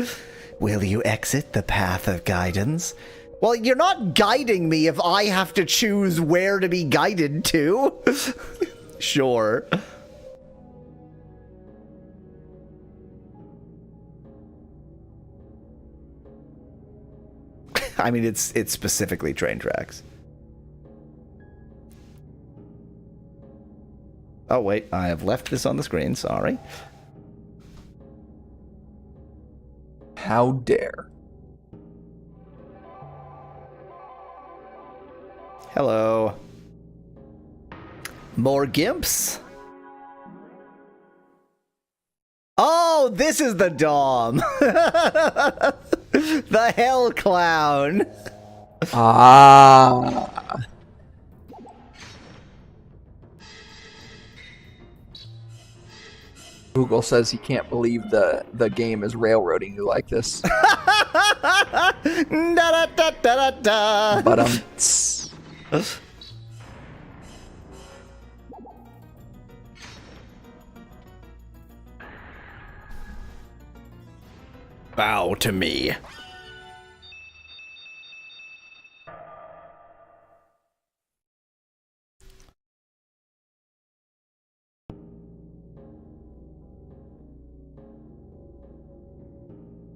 Will you exit the path of guidance? Well, you're not guiding me if I have to choose where to be guided to. Sure. I mean, it's specifically train tracks. Oh, wait, I have left this on the screen, sorry. How dare. Hello. More gimps? Oh, this is the Dom. The Hell Clown. Ah. Google says he can't believe the game is railroading you like this. Da, da, da, da, da. But Bow to me.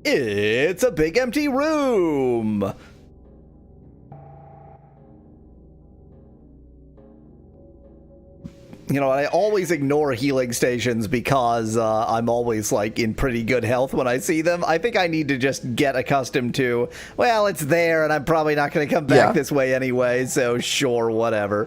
It's a big empty room. You know, I always ignore healing stations because I'm always, like, in pretty good health when I see them. I think I need to just get accustomed to, well, it's there and I'm probably not going to come back this way anyway, so sure, whatever.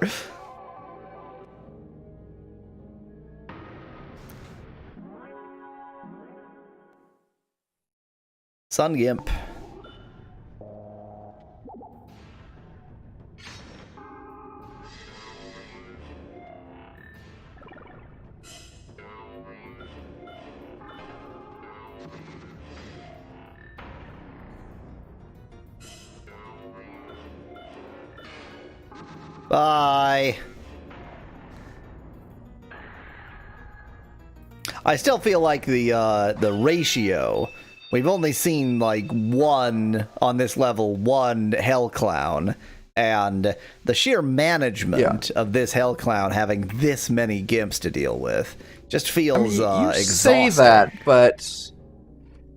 Sun Gimp. Bye. I still feel like the ratio. We've only seen like one on this level, one Hell Clown, and the sheer management of this Hell Clown having this many gimps to deal with just feels exhausting.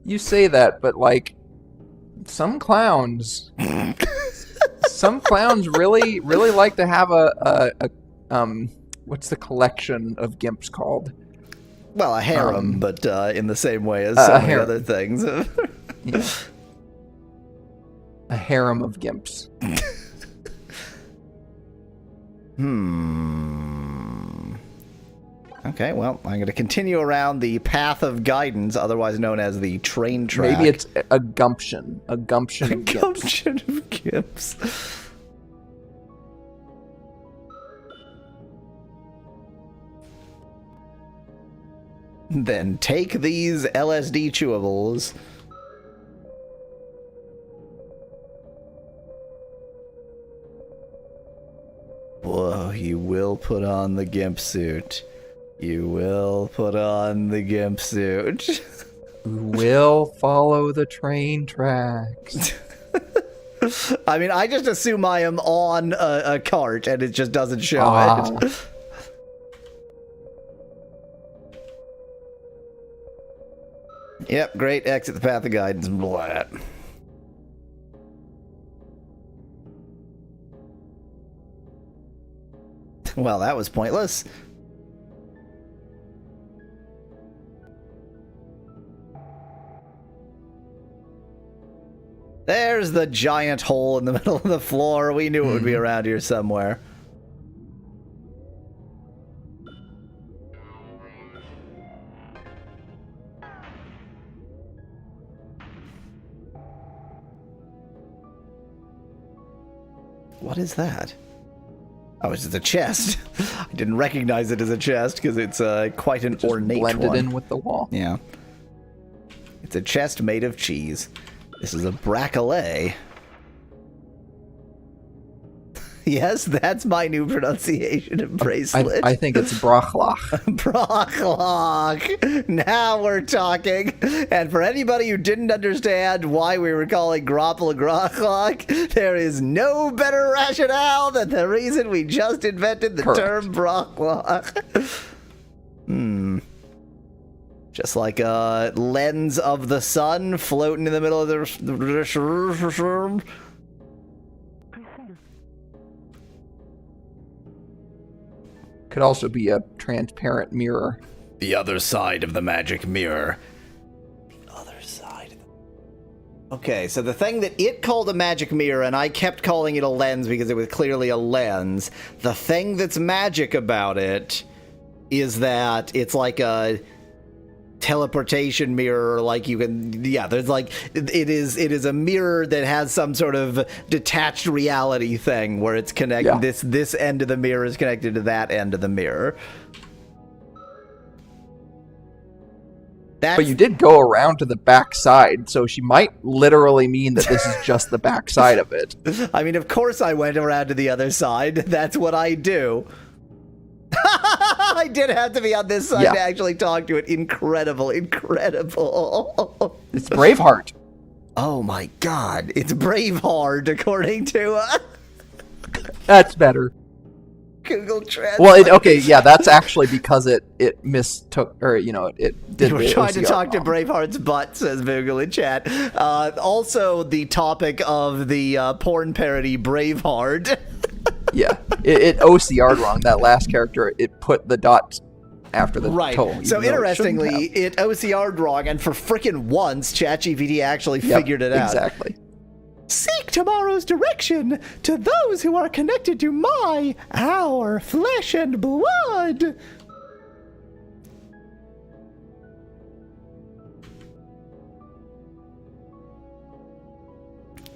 You say that, but like some clowns. Some clowns really like to have a what's the collection of gimps called? Well, a harem, but in the same way as so many other things. Yeah. A harem of gimps. Okay, well, I'm going to continue around the path of guidance, otherwise known as the train track. Maybe it's a gumption. A gumption of gimps. Gumption of gimps. Then take these LSD chewables. Whoa, you will put on the gimp suit. You will put on the gimp suit. Will follow the train tracks. I mean, I just assume I am on a cart and it just doesn't show it. Yep, great. Exit the path of guidance. Blah. Well, that was pointless. There's the giant hole in the middle of the floor. We knew it would be around here somewhere. What is that? Oh, it's just a chest. I didn't recognize it as a chest because it's quite an ornate one. Blended in with the wall. Yeah. It's a chest made of cheese. This is a braccolay. Yes, that's my new pronunciation of bracelet. I think it's Brachlach. Brachlach. Now we're talking. And for anybody who didn't understand why we were calling Grapple Brachlach, there is no better rationale than the reason we just invented the term Brachlach. Just like a lens of the sun floating in the middle of the... Could also be a transparent mirror. The other side of the magic mirror. Okay, so the thing that it called a magic mirror, and I kept calling it a lens because it was clearly a lens, the thing that's magic about it is that it's like a teleportation mirror, like you can, there's like, it is a mirror that has some sort of detached reality thing where it's connected, this end of the mirror is connected to that end of the mirror. But you did go around to the back side, so she might literally mean that this is just the back side of it. I mean, of course I went around to the other side. That's what I do. I did have to be on this side to actually talk to it. Incredible, incredible. It's Braveheart. Oh my god, it's Braveheart, according to... That's better. Google Translate. Well, that's actually because it mistook, or, it did. You were trying to talk to Braveheart's butt, says Google in chat. Also, the topic of the porn parody Braveheart. Yeah, it OCR'd wrong. That last character, it put the dot after the toe. So interestingly, it OCR'd wrong, and for frickin' once, ChatGPT actually figured it out. Exactly. Seek tomorrow's direction to those who are connected to our flesh and blood.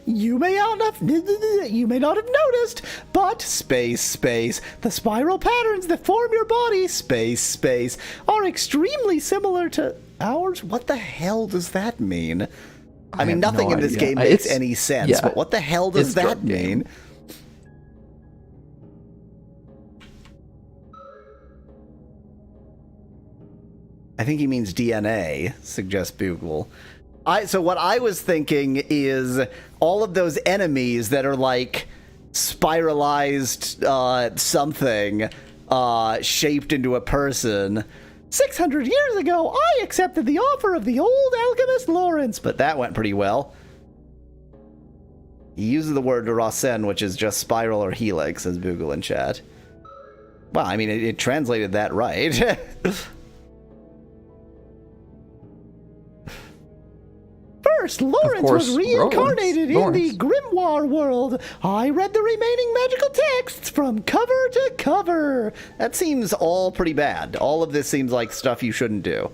You may not have noticed, but space, the spiral patterns that form your body, space, are extremely similar to ours. What the hell does that mean? I mean, nothing in this game makes any sense, but what the hell does that mean? I think he means DNA, suggests Bugle. So what I was thinking is all of those enemies that are like spiralized something shaped into a person. 600 years ago, I accepted the offer of the old alchemist Lawrence, but that went pretty well. He uses the word Rasen, which is just spiral or helix, says Bugle in chat. Well, I mean, it translated that right. First, Lawrence was reincarnated in the Grimoire world. I read the remaining magical texts from cover to cover. That seems all pretty bad. All of this seems like stuff you shouldn't do.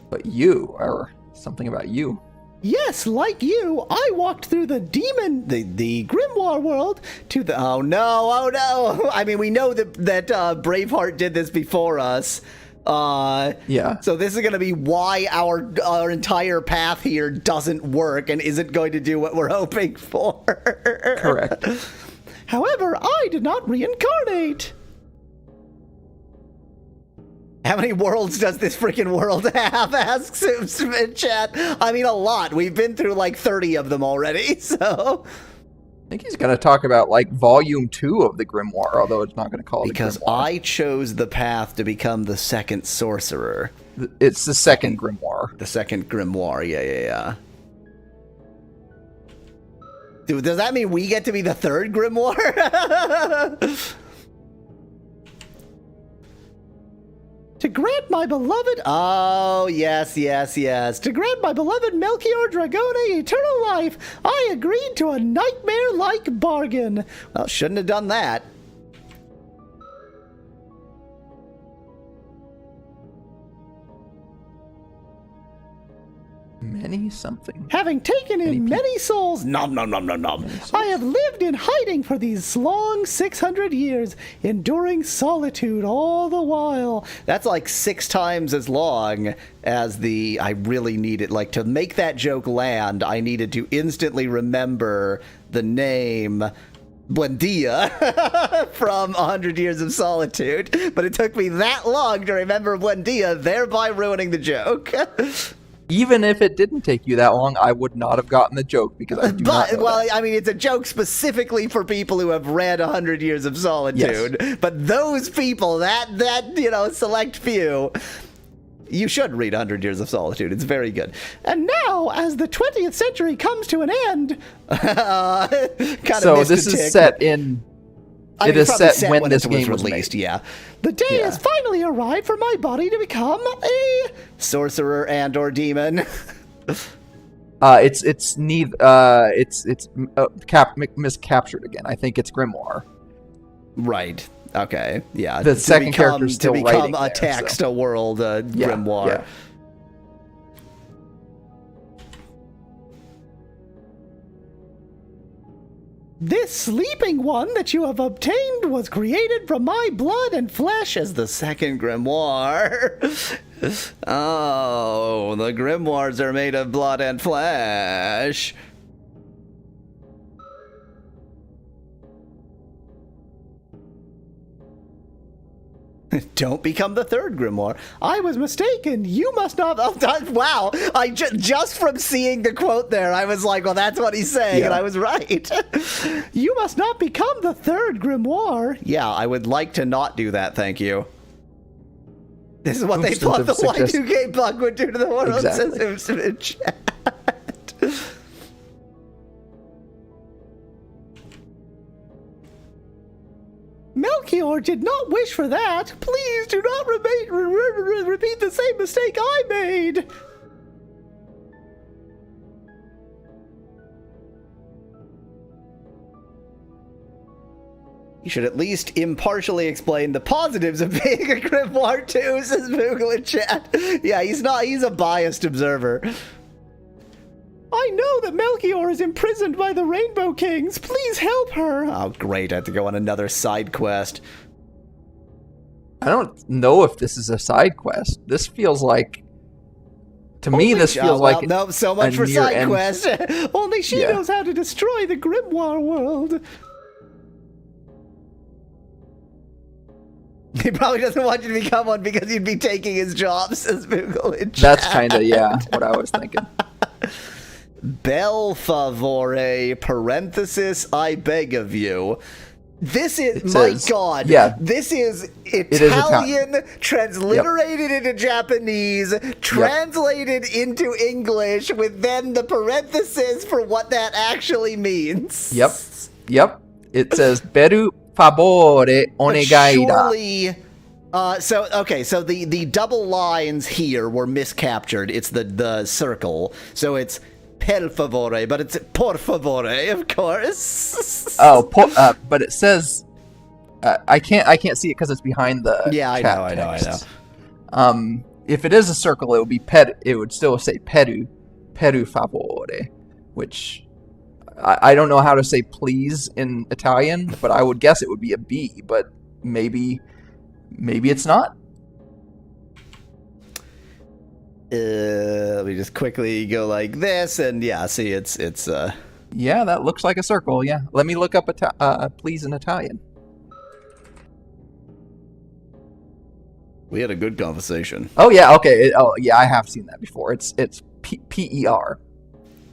But you, or something about you. Yes, like you, I walked through the Grimoire world to the... Oh no! I mean, we know that Braveheart did this before us. So this is going to be why our entire path here doesn't work and isn't going to do what we're hoping for. Correct. However, I did not reincarnate. How many worlds does this freaking world have? Asks him in chat. I mean, a lot. We've been through like 30 of them already, so... I think he's going to talk about, like, Volume 2 of the Grimoire, although it's not going to call it Because Grimoire. I chose the path to become the second sorcerer. It's the second Grimoire. The second Grimoire, yeah. Dude, does that mean we get to be the third Grimoire? To grant my beloved... Oh, yes. To grant my beloved Melchior Dragone eternal life, I agreed to a nightmare-like bargain. Well, shouldn't have done that. Many something. Having taken in many souls, nom nom nom nom nom, I have lived in hiding for these long 600 years, enduring solitude all the while. That's like 6 times as long as I really needed, like, to make that joke land, I needed to instantly remember the name Buendia from 100 Years of Solitude, but it took me that long to remember Buendia, thereby ruining the joke. Even if it didn't take you that long, I would not have gotten the joke because I do not know that. I mean, it's a joke specifically for people who have read 100 Years of Solitude. Yes. But those people, that select few, you should read 100 Years of Solitude. It's very good. And now, as the 20th century comes to an end, so this is set in. It is set when this game was released. Yeah, the day has finally arrived for my body to become a sorcerer and/or demon. It's neither. It's miscaptured again. I think it's grimoire. Right. Okay. Yeah. The second character is still to become writing a text, a world, grimoire. Yeah. This sleeping one that you have obtained was created from my blood and flesh as the second grimoire. Oh, the grimoires are made of blood and flesh. Don't become the third grimoire. I was mistaken. You must not have done. Wow. I just from seeing the quote there, I was like, well, that's what he's saying, and I was right. You must not become the third grimoire. Yeah, I would like to not do that, thank you. This is what they thought the Y2K bug would do to the world. Exactly. In chat. Melchior did not wish for that. Please do not repeat the same mistake I made. You should at least impartially explain the positives of being a grimoire too, says Moogle in chat. Yeah, he's a biased observer. I know that Melchior is imprisoned by the Rainbow Kings. Please help her. Oh, great. I have to go on another side quest. I don't know if this is a side quest. This feels like... To me, this feels like... No, so much for side quest. Only she knows how to destroy the grimoire world. He probably doesn't want you to become one because you'd be taking his job, says Moogle in chat. That's kind of, what I was thinking. Bel favore, parenthesis, I beg of you. This is, my God, this is Italian, transliterated into Japanese, translated into English, with then the parenthesis for what that actually means. Yep. It says, Beru favore onegai da. So the double lines here were miscaptured. It's the circle. So it's per favore, but it's por favore, of course. But it says I can't see it because it's behind the chat text. I know. If it is a circle, it would be it would still say peru favore, which I don't know how to say please in Italian, but I would guess it would be a B, but maybe it's not. Let me just quickly go like this, and see, it's Yeah, that looks like a circle, yeah. Let me look up please in Italian. We had a good conversation. Oh, yeah, okay. I have seen that before. It's P-E-R.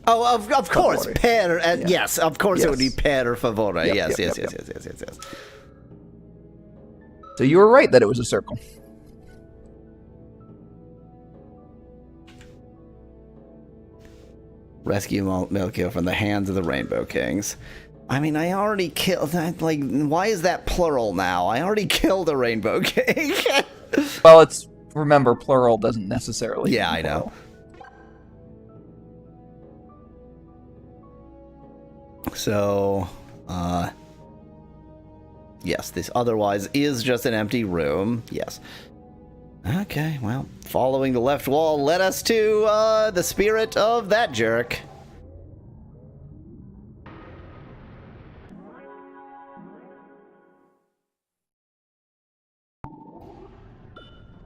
Oh, of course, per, yes, of course it would be per favore. Yes. So you were right that it was a circle. Rescue Melchior from the hands of the Rainbow Kings. I mean, I already killed that. Like, why is that plural now? I already killed a Rainbow King. Well, remember, plural doesn't necessarily. Yeah, I know. So, yes, this otherwise is just an empty room. Yes. Okay, well, following the left wall led us to the spirit of that jerk.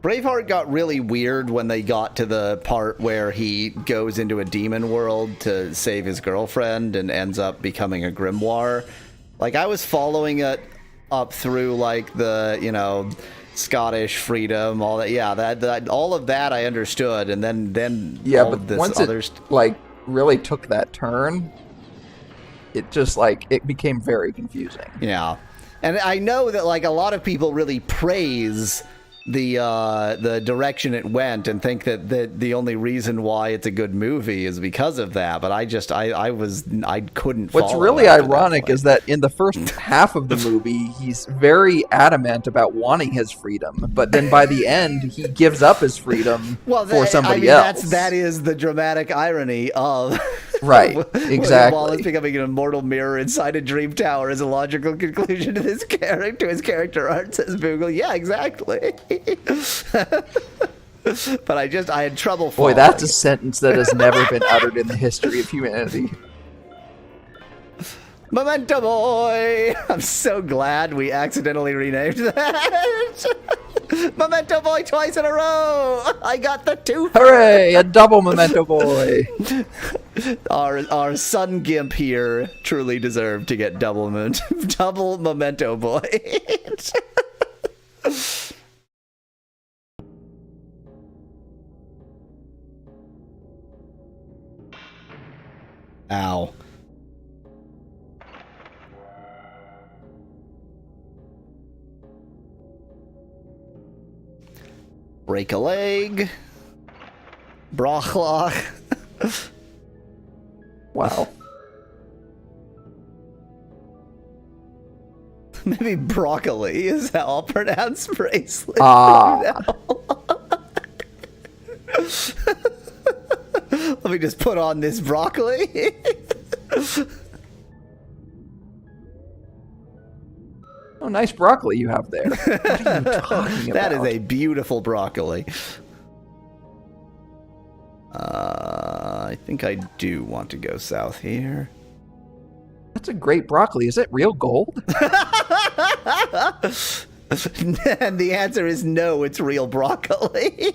Braveheart got really weird when they got to the part where he goes into a demon world to save his girlfriend and ends up becoming a grimoire. Like, I was following it up through, like, the, you know, Scottish freedom, all that. Yeah, that all of that I understood, and then yeah, all but of this once other it like really took that turn, it just like it became very confusing. Yeah, and I know that like a lot of people really praise the direction it went and think that the only reason why it's a good movie is because of that, but I couldn't What's follow really after ironic that is that in the first half of the movie he's very adamant about wanting his freedom, but then by the end he gives up his freedom for somebody else. That is the dramatic irony of right, exactly. Wallace becoming an immortal mirror inside a dream tower is a logical conclusion to his character art, says Boogle. Yeah, exactly. But I had trouble following. Boy, that's a sentence that has never been uttered in the history of humanity. Memento Boy! I'm so glad we accidentally renamed that. Memento Boy twice in a row! I got the two. Hooray! A double Memento Boy! Our Sun Gimp here truly deserved to get double Memento Boy. Ow. Break a leg. Brachlock. Wow. Maybe broccoli is how I'll pronounce bracelet. Let me just put on this broccoli. Oh, nice broccoli you have there. What are you talking about? That is a beautiful broccoli. I think I do want to go south here. That's a great broccoli. Is it real gold? And the answer is no, it's real broccoli.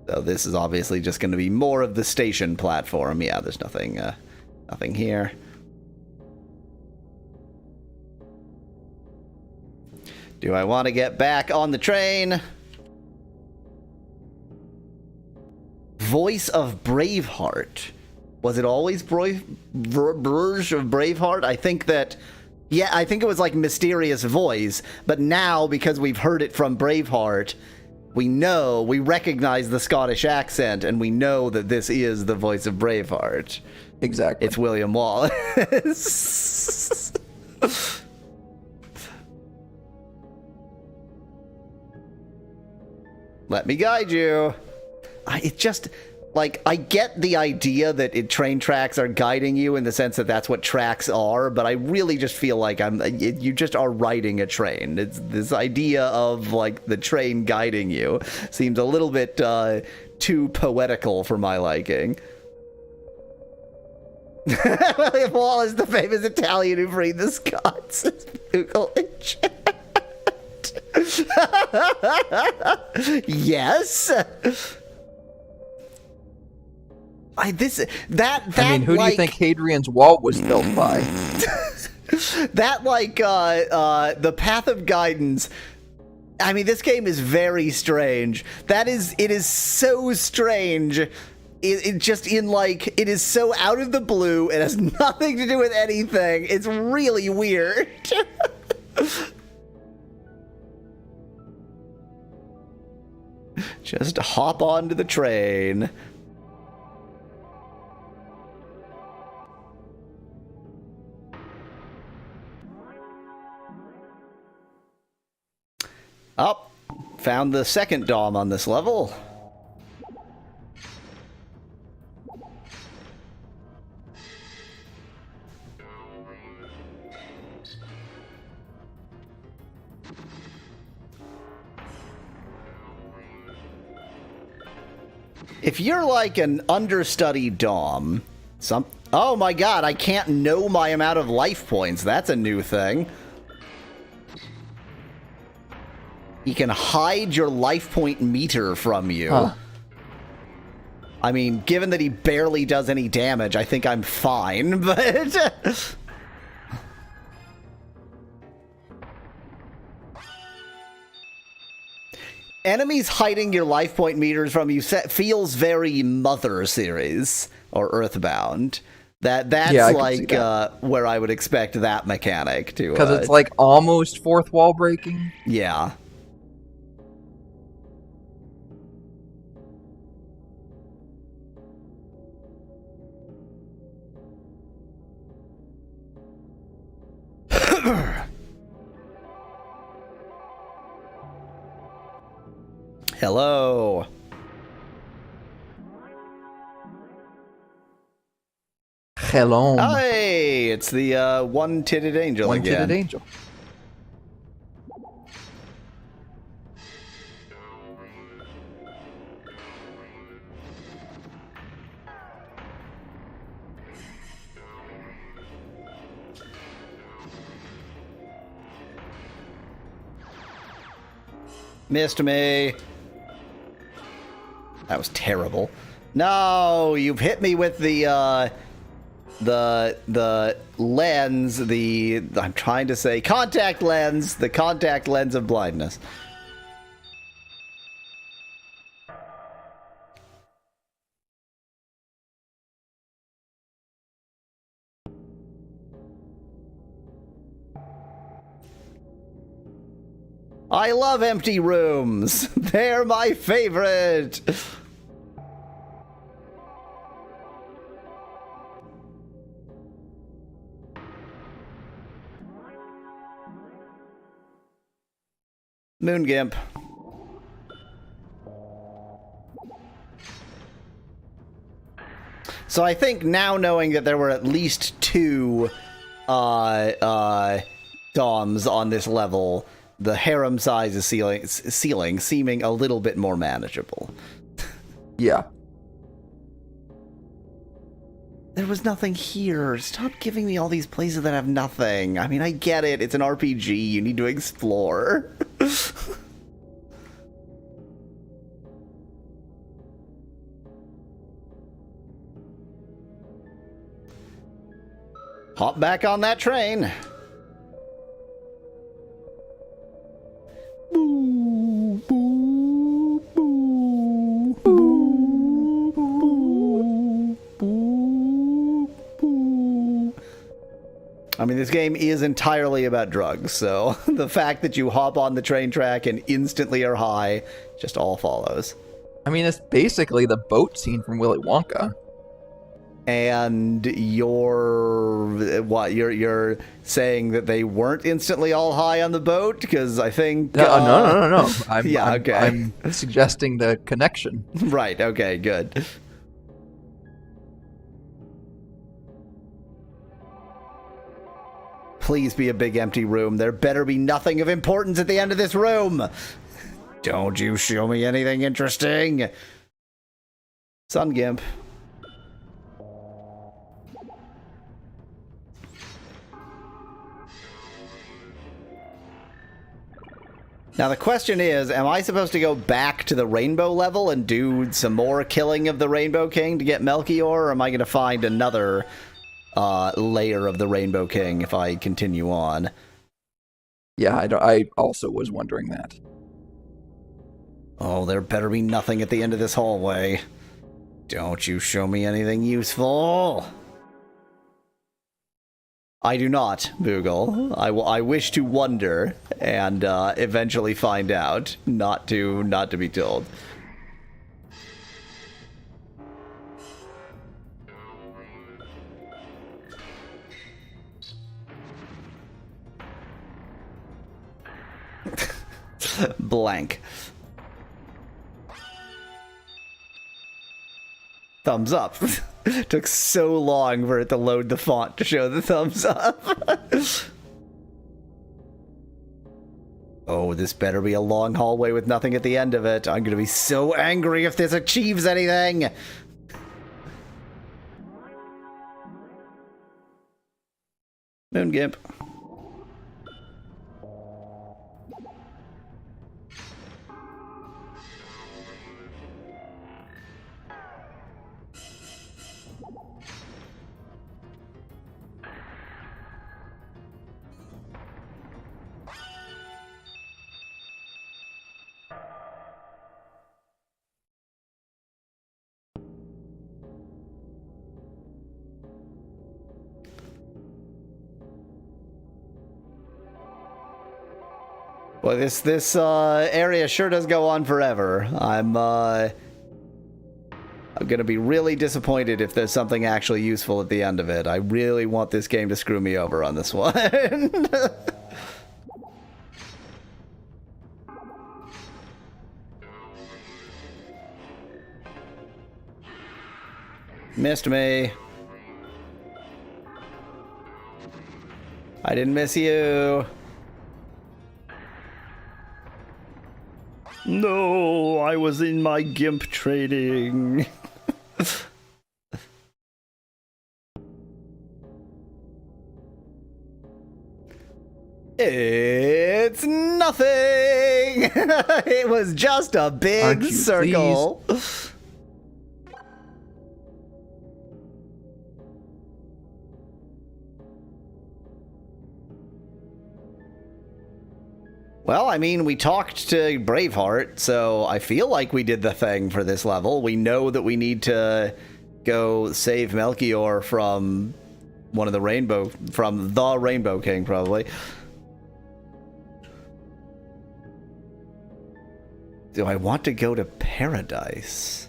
So this is obviously just going to be more of the station platform. Yeah, there's nothing here. Do I want to get back on the train? Voice of Braveheart. Was it always Bruges of Braveheart? I think that... Yeah, I think it was like mysterious voice, but now, because we've heard it from Braveheart, we recognize the Scottish accent, and we know that this is the voice of Braveheart. Exactly. It's William Wallace. Let me guide you. It just... Like, I get the idea that train tracks are guiding you in the sense that that's what tracks are, but I really just feel like you just are riding a train. It's this idea of, like, the train guiding you seems a little bit too poetical for my liking. William Wallace, the famous Italian who freed the Scots, is Google in chat. Yes. I mean, who do you think Hadrian's Wall was built by? That, like, the path of guidance. I mean, this game is very strange. It is so strange. It just it is so out of the blue. It has nothing to do with anything. It's really weird. Just hop onto the train. Oh, found the second Dom on this level. If you're like an understudy Dom, oh my god, I can't know my amount of life points. That's a new thing. He can hide your life point meter from you. Huh. I mean, given that he barely does any damage, I think I'm fine, but... Enemies hiding your life point meters from you feels very Mother series or Earthbound. That's Yeah, like where I would expect that mechanic to. Because it's like almost fourth wall breaking. Yeah. Hello. Hello. Hey, it's the one-titted angel again. One-titted angel. Missed me. That was terrible. No, you've hit me with the lens, I'm trying to say contact lens, the contact lens of blindness. I love empty rooms. They're my favorite. Moon Gimp. So I think now knowing that there were at least two DOMs on this level, the harem size is ceiling seeming a little bit more manageable. Yeah. There was nothing here. Stop giving me all these places that have nothing. I mean, I get it. It's an RPG. You need to explore. Hop back on that train. I mean, this game is entirely about drugs, so the fact that you hop on the train track and instantly are high just all follows. I mean, it's basically the boat scene from Willy Wonka. And you're saying that they weren't instantly all high on the boat? Because I think... No. Okay. I'm suggesting the connection. Right, okay, good. Please be a big empty room. There better be nothing of importance at the end of this room. Don't you show me anything interesting. Sun Gimp. Now the question is, am I supposed to go back to the Rainbow level and do some more killing of the Rainbow King to get Melchior, or am I going to find another layer of the Rainbow King if I continue on? Yeah, I also was wondering that. Oh, there better be nothing at the end of this hallway. Don't you show me anything useful. I do not, Boogle. I wish to wonder and eventually find out, not to be told. Blank. Thumbs up. Took so long for it to load the font to show the thumbs up. Oh, this better be a long hallway with nothing at the end of it. I'm gonna be so angry if this achieves anything! Moon Gimp. Well, this area sure does go on forever. I'm gonna be really disappointed if there's something actually useful at the end of it. I really want this game to screw me over on this one. Missed me. I didn't miss you. No, I was in my GIMP training. It's nothing. It was just a big circle. Well, I mean, we talked to Braveheart, so I feel like we did the thing for this level. We know that we need to go save Melchior from from the Rainbow King, probably. Do I want to go to Paradise?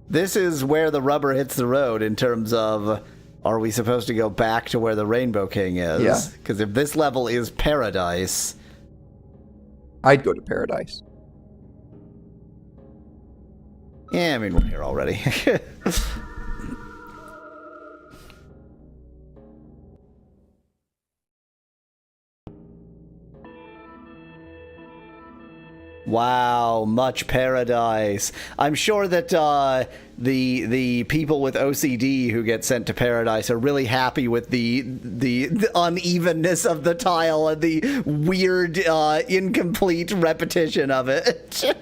This is where the rubber hits the road in terms of, are we supposed to go back to where the Rainbow King is? Yeah. Because if this level is Paradise... I'd go to Paradise. Yeah, I mean, we're here already. Wow, much paradise. I'm sure that the people with OCD who get sent to paradise are really happy with the unevenness of the tile and the weird, incomplete repetition of it.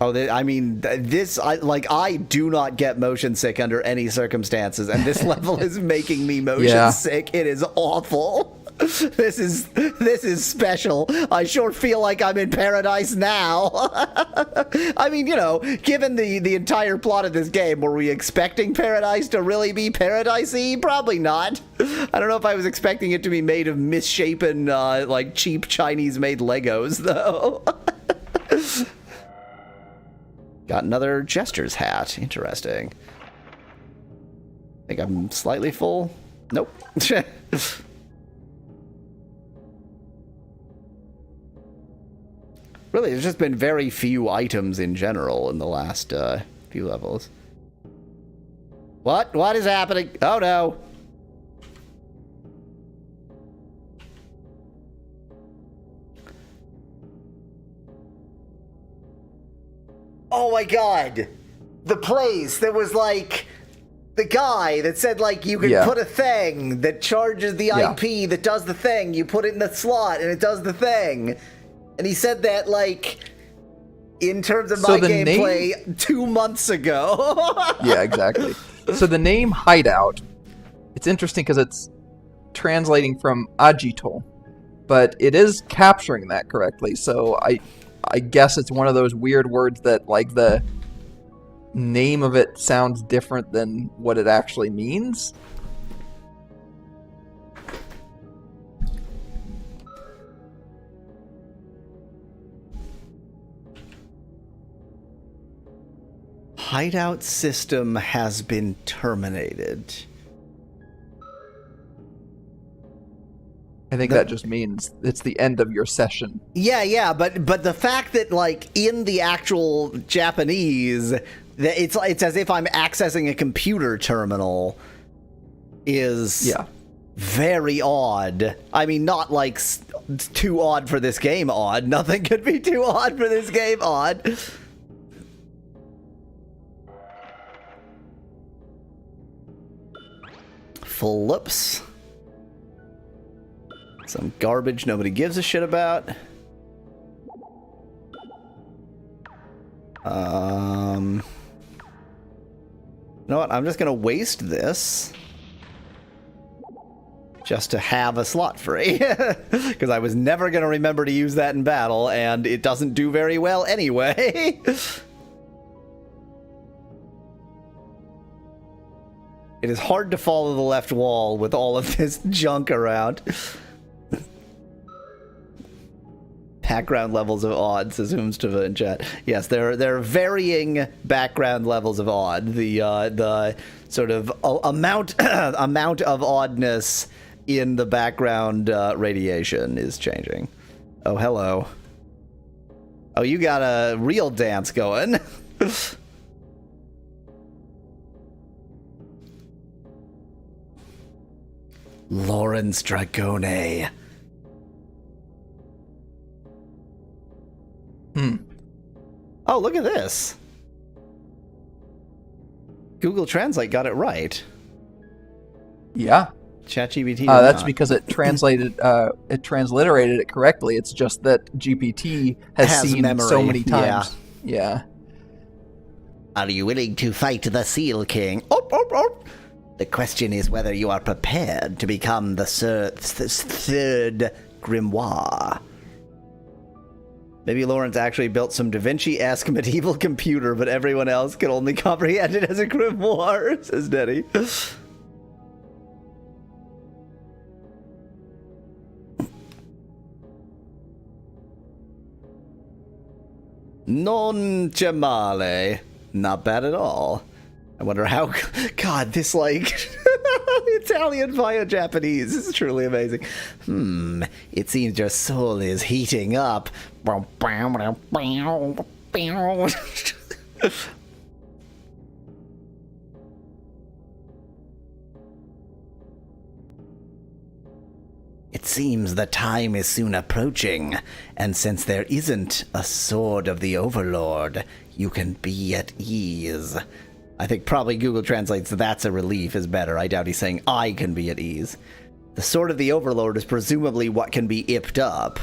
Oh, I mean, I do not get motion sick under any circumstances, and this level is making me motion sick. It is awful. This is special. I sure feel like I'm in paradise now. I mean, you know, given the entire plot of this game, were we expecting paradise to really be paradisey? Probably not. I don't know if I was expecting it to be made of misshapen, like cheap Chinese-made Legos, though. Got another Jester's hat. Interesting. Think I'm slightly full? Nope. Really, there's just been very few items in general in the last few levels. What? What is happening? Oh no. Oh my god! The place that was like the guy that said like you could put a thing that charges the IP that does the thing. You put it in the slot and it does the thing. And he said that like in terms of my gameplay 2 months ago. Yeah, exactly. So the name Hideout, it's interesting because it's translating from Agito, but it is capturing that correctly. So I guess it's one of those weird words that, like, the name of it sounds different than what it actually means. Hideout system has been terminated. I think that just means it's the end of your session. Yeah, but the fact that like in the actual Japanese, that it's as if I'm accessing a computer terminal is very odd. I mean, not like too odd for this game odd. Nothing could be too odd for this game odd. Flips. Some garbage nobody gives a shit about. You know what? I'm just gonna waste this just to have a slot free. Because I was never gonna remember to use that in battle, and it doesn't do very well anyway. It is hard to follow the left wall with all of this junk around. Background levels of odd, says Whomstava in chat. Yes, there are varying background levels of odd. The sort of amount of oddness in the background radiation is changing. Oh, hello. Oh, you got a real dance going. Lawrence Dragone. Oh, look at this. Google Translate got it right. Yeah. ChatGPT. That's because it transliterated it correctly. It's just that GPT has seen memory. so many times. Yeah. Are you willing to fight the Seal King? The question is whether you are prepared to become the third grimoire. Maybe Lawrence actually built some Da Vinci-esque medieval computer, but everyone else can only comprehend it as a grimoire, says Nettie. Non Jamale. Not bad at all. I wonder how... God, this, like... Italian via Japanese. This is truly amazing. It seems your soul is heating up. It seems the time is soon approaching, and since there isn't a sword of the Overlord, you can be at ease. I think probably Google translates "that's a relief" is better. I doubt he's saying I can be at ease. The sword of the Overlord is presumably what can be ipped up.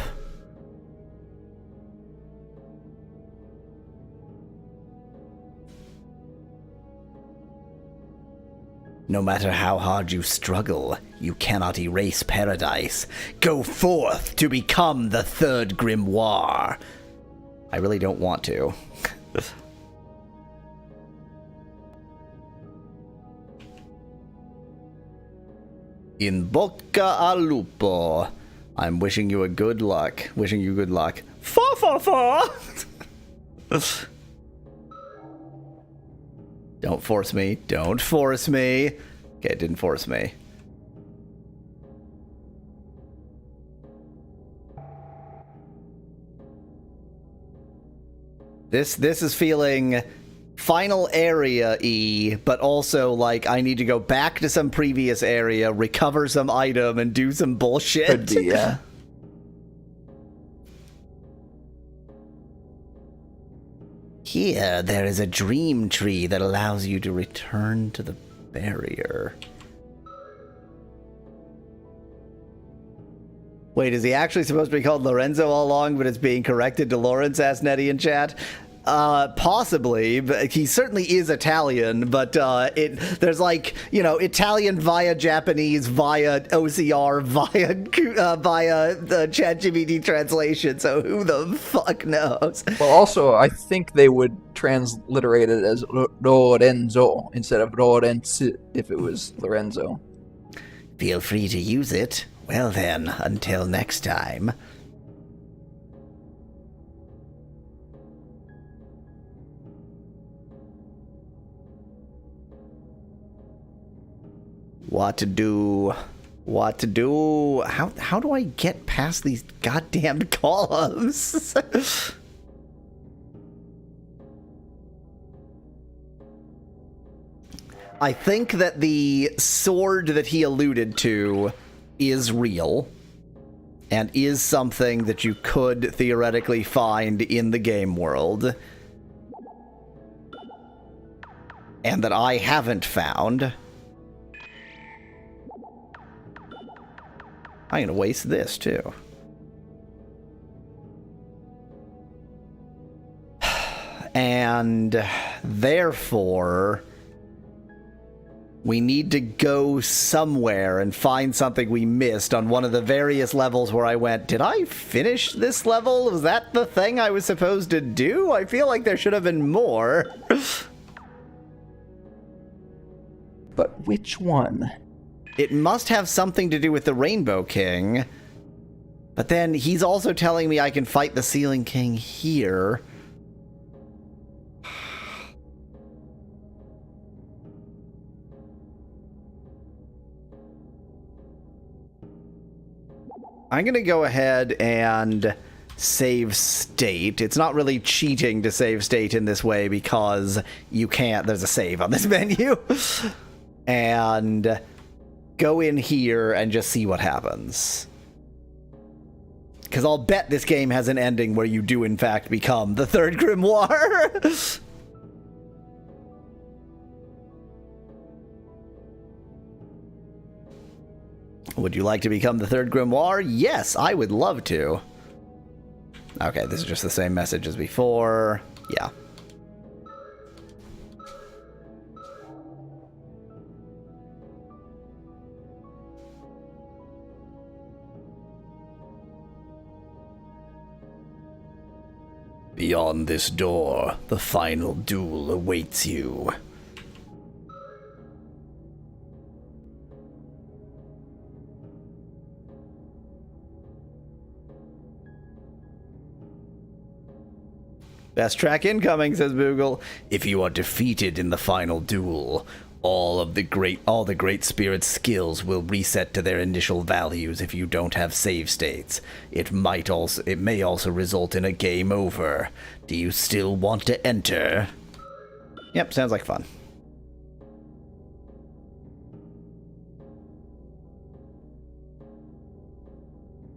No matter how hard you struggle, you cannot erase paradise. Go forth to become the third grimoire. I really don't want to. In bocca al lupo. I'm wishing you a good luck. Wishing you good luck. Fa fa fa! Don't force me. Don't force me. Okay, it didn't force me. This is feeling final area-y, but also like I need to go back to some previous area, recover some item, and do some bullshit. Could be, yeah. Here, there is a dream tree that allows you to return to the barrier. Wait, is he actually supposed to be called Lorenzo all along, but it's being corrected to Lawrence, asked Nettie in chat? Possibly, but he certainly is Italian, but there's like, you know, Italian via Japanese via OCR via the ChatGPT translation, so who the fuck knows? Well, also, I think they would transliterate it as Lorenzo instead of Lorenzo if it was Lorenzo. Feel free to use it. Well then, until next time. What to do? What to do? How do I get past these goddamn columns? I think that the sword that he alluded to is real and is something that you could theoretically find in the game world and that I haven't found. I'm gonna waste this too. And therefore, we need to go somewhere and find something we missed on one of the various levels where I went, did I finish this level? Was that the thing I was supposed to do? I feel like there should have been more. But which one? It must have something to do with the Rainbow King. But then he's also telling me I can fight the Ceiling King here. I'm going to go ahead and save state. It's not really cheating to save state in this way because you can't. There's a save on this menu. And go in here and just see what happens. Because I'll bet this game has an ending where you do in fact become the third grimoire. Would you like to become the third grimoire? Yes, I would love to. Okay, this is just the same message as before. Yeah. Beyond this door, the final duel awaits you. Best track incoming, says Boogle. If you are defeated in the final duel, all the great spirit skills will reset to their initial values if you don't have save states. It may also result in a game over. Do you still want to enter? Yep, sounds like fun.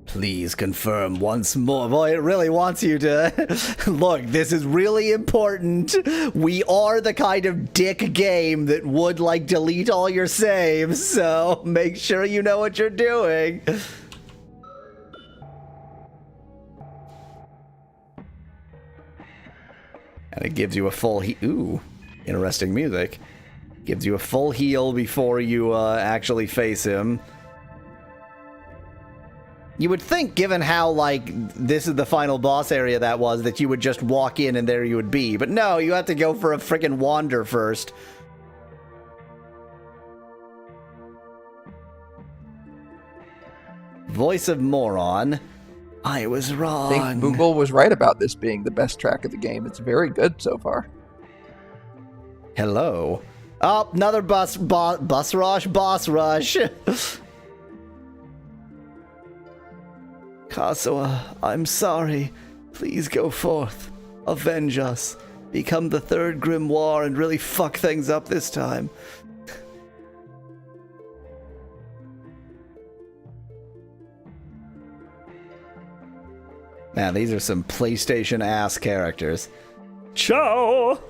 Please confirm once more. Boy, it really wants you to... Look, this is really important. We are the kind of dick game that would, like, delete all your saves, so make sure you know what you're doing. And it gives you a full ooh, interesting music. Gives you a full heal before you actually face him. You would think, given how, like, this is the final boss area that you would just walk in and there you would be. But no, you have to go for a frickin' wander first. Voice of Moron. I was wrong. I think Google was right about this being the best track of the game. It's very good so far. Hello. Oh, another boss rush. Kazuha, I'm sorry. Please go forth. Avenge us. Become the third grimoire and really fuck things up this time. Man, these are some PlayStation-ass characters. Ciao!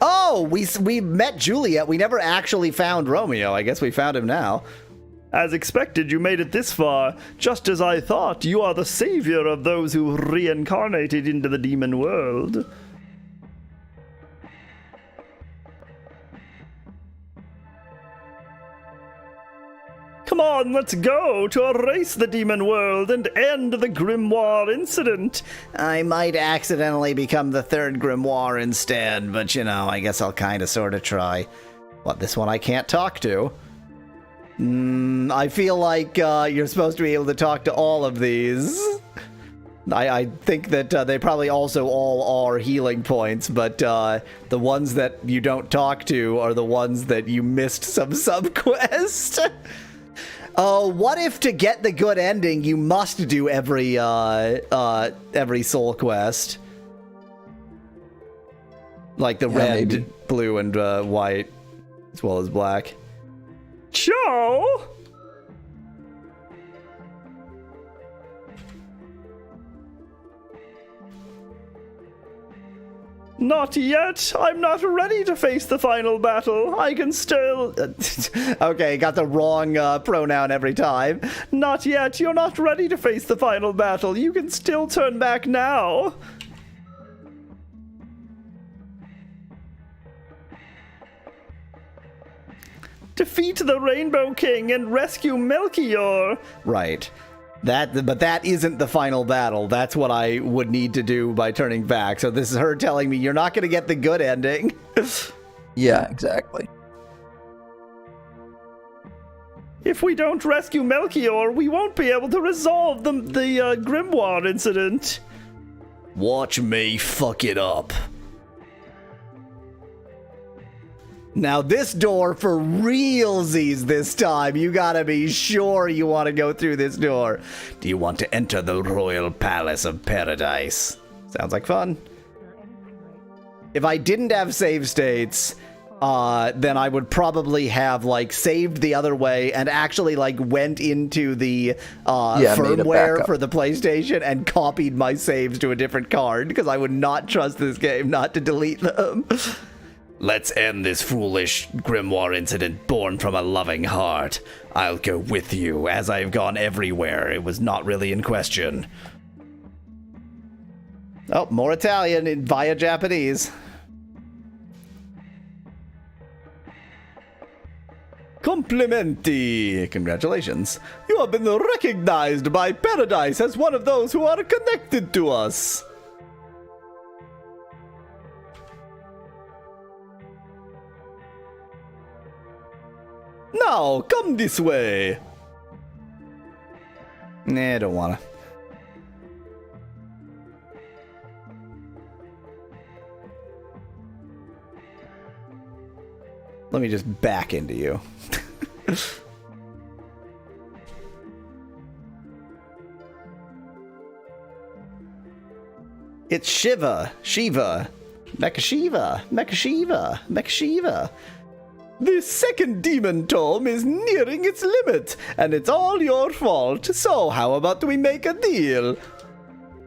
Oh, we met Juliet. We never actually found Romeo. I guess we found him now. As expected, you made it this far. Just as I thought, you are the savior of those who reincarnated into the demon world. Come on, let's go to erase the demon world and end the grimoire incident. I might accidentally become the third grimoire instead, but you know, I guess I'll kinda sorta try. What, this one I can't talk to? I feel like you're supposed to be able to talk to all of these. I think that they probably also all are healing points, but the ones that you don't talk to are the ones that you missed some subquest. What if to get the good ending you must do every soul quest? Like the red, maybe. blue, and white, as well as black. Ciao! Not yet. I'm not ready to face the final battle. I can still... Okay, got the wrong pronoun every time. Not yet. You're not ready to face the final battle. You can still turn back now. Defeat the Rainbow King and rescue Melchior. Right. But that isn't the final battle. That's what I would need to do by turning back. So this is her telling me you're not going to get the good ending. Yeah, exactly. If we don't rescue Melchior, we won't be able to resolve the Grimoire incident. Watch me fuck it up. Now this door for realsies this time. You gotta be sure you want to go through this door. Do you want to enter the Royal Palace of Paradise? Sounds like fun. If I didn't have save states, then I would probably have like saved the other way and actually like went into the firmware for the PlayStation and copied my saves to a different card, because I would not trust this game not to delete them. Let's end this foolish grimoire incident born from a loving heart. I'll go with you, as I've gone everywhere. It was not really in question. Oh, more Italian via Japanese. Complimenti! Congratulations. You have been recognized by Paradise as one of those who are connected to us. Now, come this way. Nah, I don't wanna. Let me just back into you. It's Shiva, Mekashiva. The second demon tome is nearing its limit, and it's all your fault. So how about we make a deal?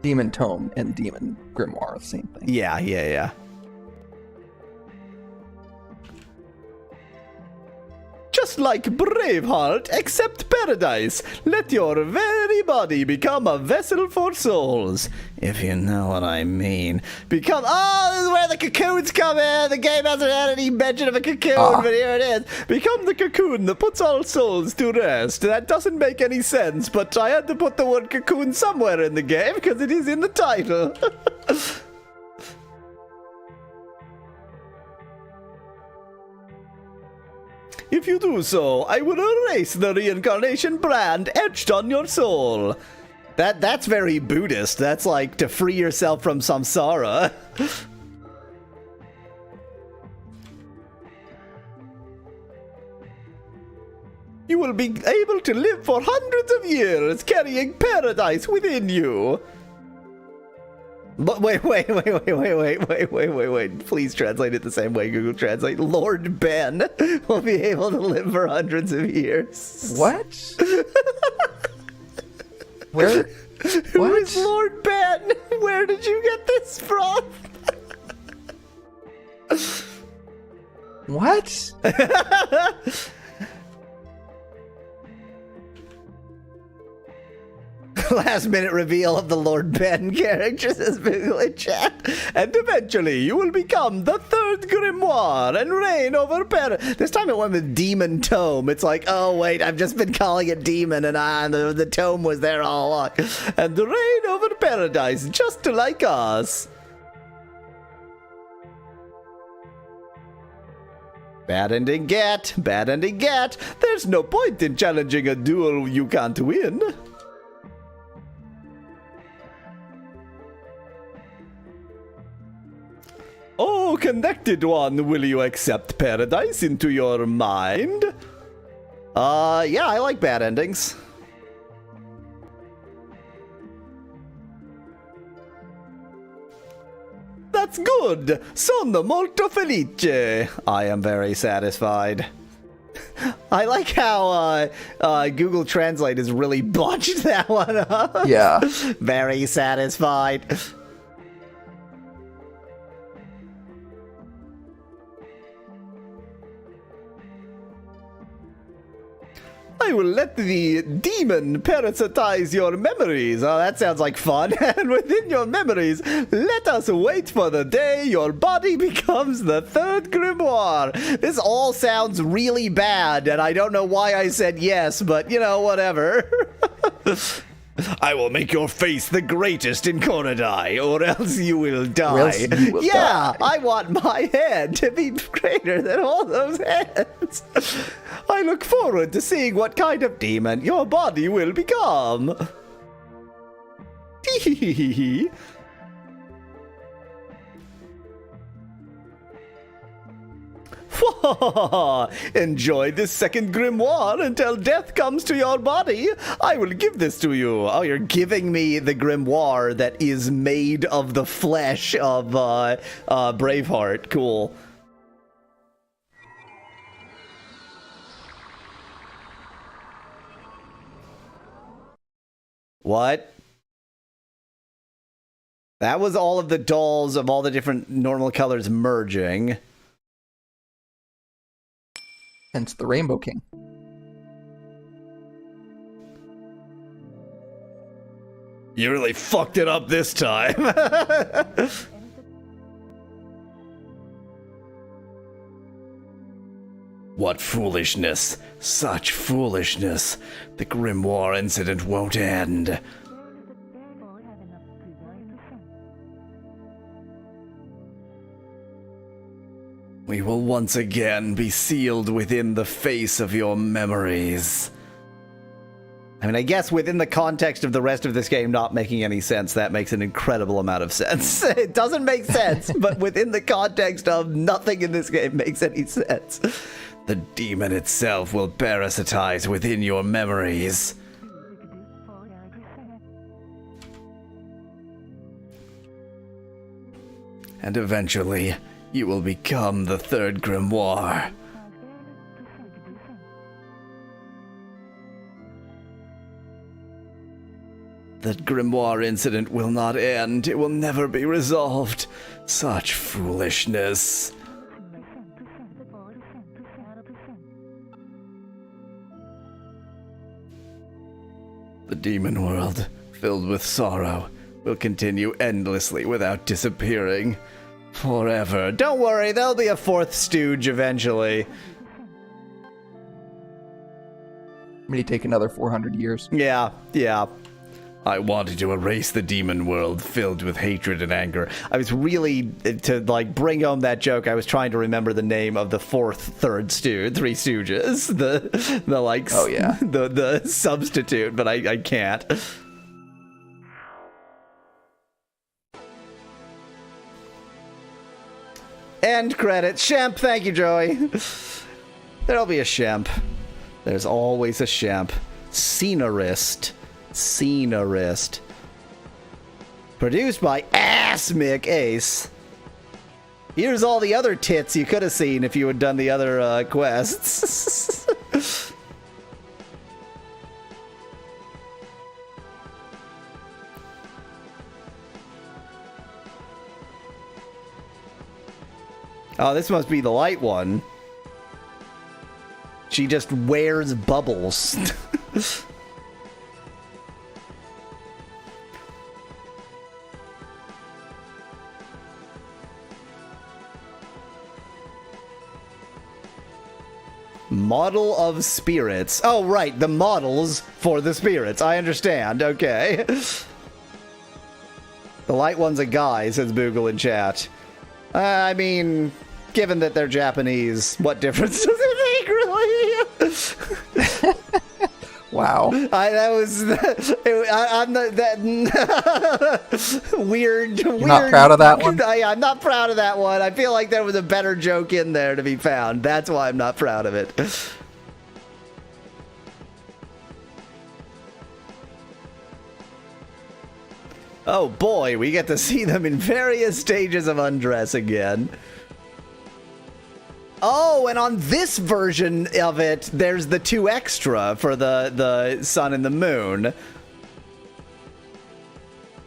Demon tome and demon grimoire, same thing. Yeah. Just like Braveheart, except Paradise. Let your very body become a vessel for souls. If you know what I mean. Become... Oh, this is where the cocoons come in. The game hasn't had any mention of a cocoon, but here it is. Become the cocoon that puts all souls to rest. That doesn't make any sense, but I had to put the word cocoon somewhere in the game because it is in the title. If you do so, I will erase the reincarnation brand etched on your soul. That's very Buddhist. That's like to free yourself from samsara. You will be able to live for hundreds of years, carrying paradise within you. But wait. Please translate it the same way Google Translate. Lord Ben will be able to live for hundreds of years. What? Where? Who is Lord Ben? Where did you get this from? What? Last minute reveal of the Lord Ben character, says Google in chat. And eventually you will become the third grimoire and reign over This time it went with demon tome. It's like, oh wait, I've just been calling it demon and the tome was there all along. And reign over paradise, just like us. Bad ending get. There's no point in challenging a duel you can't win. connected one, will you accept paradise into your mind? Yeah, I like bad endings. That's good. Sono molto felice. I am very satisfied. I like how Google Translate has really botched that one up. Yeah. Very satisfied. I will let the demon parasitize your memories. Oh, that sounds like fun. And within your memories, let us wait for the day your body becomes the third grimoire. This all sounds really bad, and I don't know why I said yes, but, you know, whatever. I will make your face the greatest in Korodai, or else you will die. I want my head to be greater than all those heads. I look forward to seeing what kind of demon your body will become. Tee-hee-hee-hee. Enjoy this second grimoire until death comes to your body. I will give this to you. Oh, you're giving me the grimoire that is made of the flesh of Braveheart. Cool. What? That was all of the dolls of all the different normal colors merging. Hence the Rainbow King. You really fucked it up this time. What foolishness. Such foolishness. The grimoire incident won't end. We will once again be sealed within the face of your memories. I mean, I guess within the context of the rest of this game not making any sense, that makes an incredible amount of sense. It doesn't make sense, but within the context of nothing in this game makes any sense. The demon itself will parasitize within your memories. And eventually, you will become the third grimoire. The grimoire incident will not end. It will never be resolved. Such foolishness. The demon world, filled with sorrow, will continue endlessly without disappearing. Forever. Don't worry, there'll be a fourth stooge eventually. May take another 400 years. Yeah. I wanted to erase the demon world filled with hatred and anger. I was really, to like bring home that joke, I was trying to remember the name of the third stooge, Three Stooges. The like, oh yeah, the substitute, but I can't. End credits. Shemp, thank you, Joey. There'll be a Shemp. There's always a Shemp. Scenarist. Produced by Mick Ace. Here's all the other tits you could have seen if you had done the other quests. Oh, this must be the light one. She just wears bubbles. Model of spirits. Oh, right, the models for the spirits. I understand. Okay. The light one's a guy, says Boogle in chat. I mean, given that they're Japanese, what difference does it make, really? Wow. I'm not that weird. You're not proud of that one? I'm not proud of that one. I feel like there was a better joke in there to be found. That's why I'm not proud of it. Oh boy, we get to see them in various stages of undress again. Oh, and on this version of it, there's the 2 extra for the sun and the moon.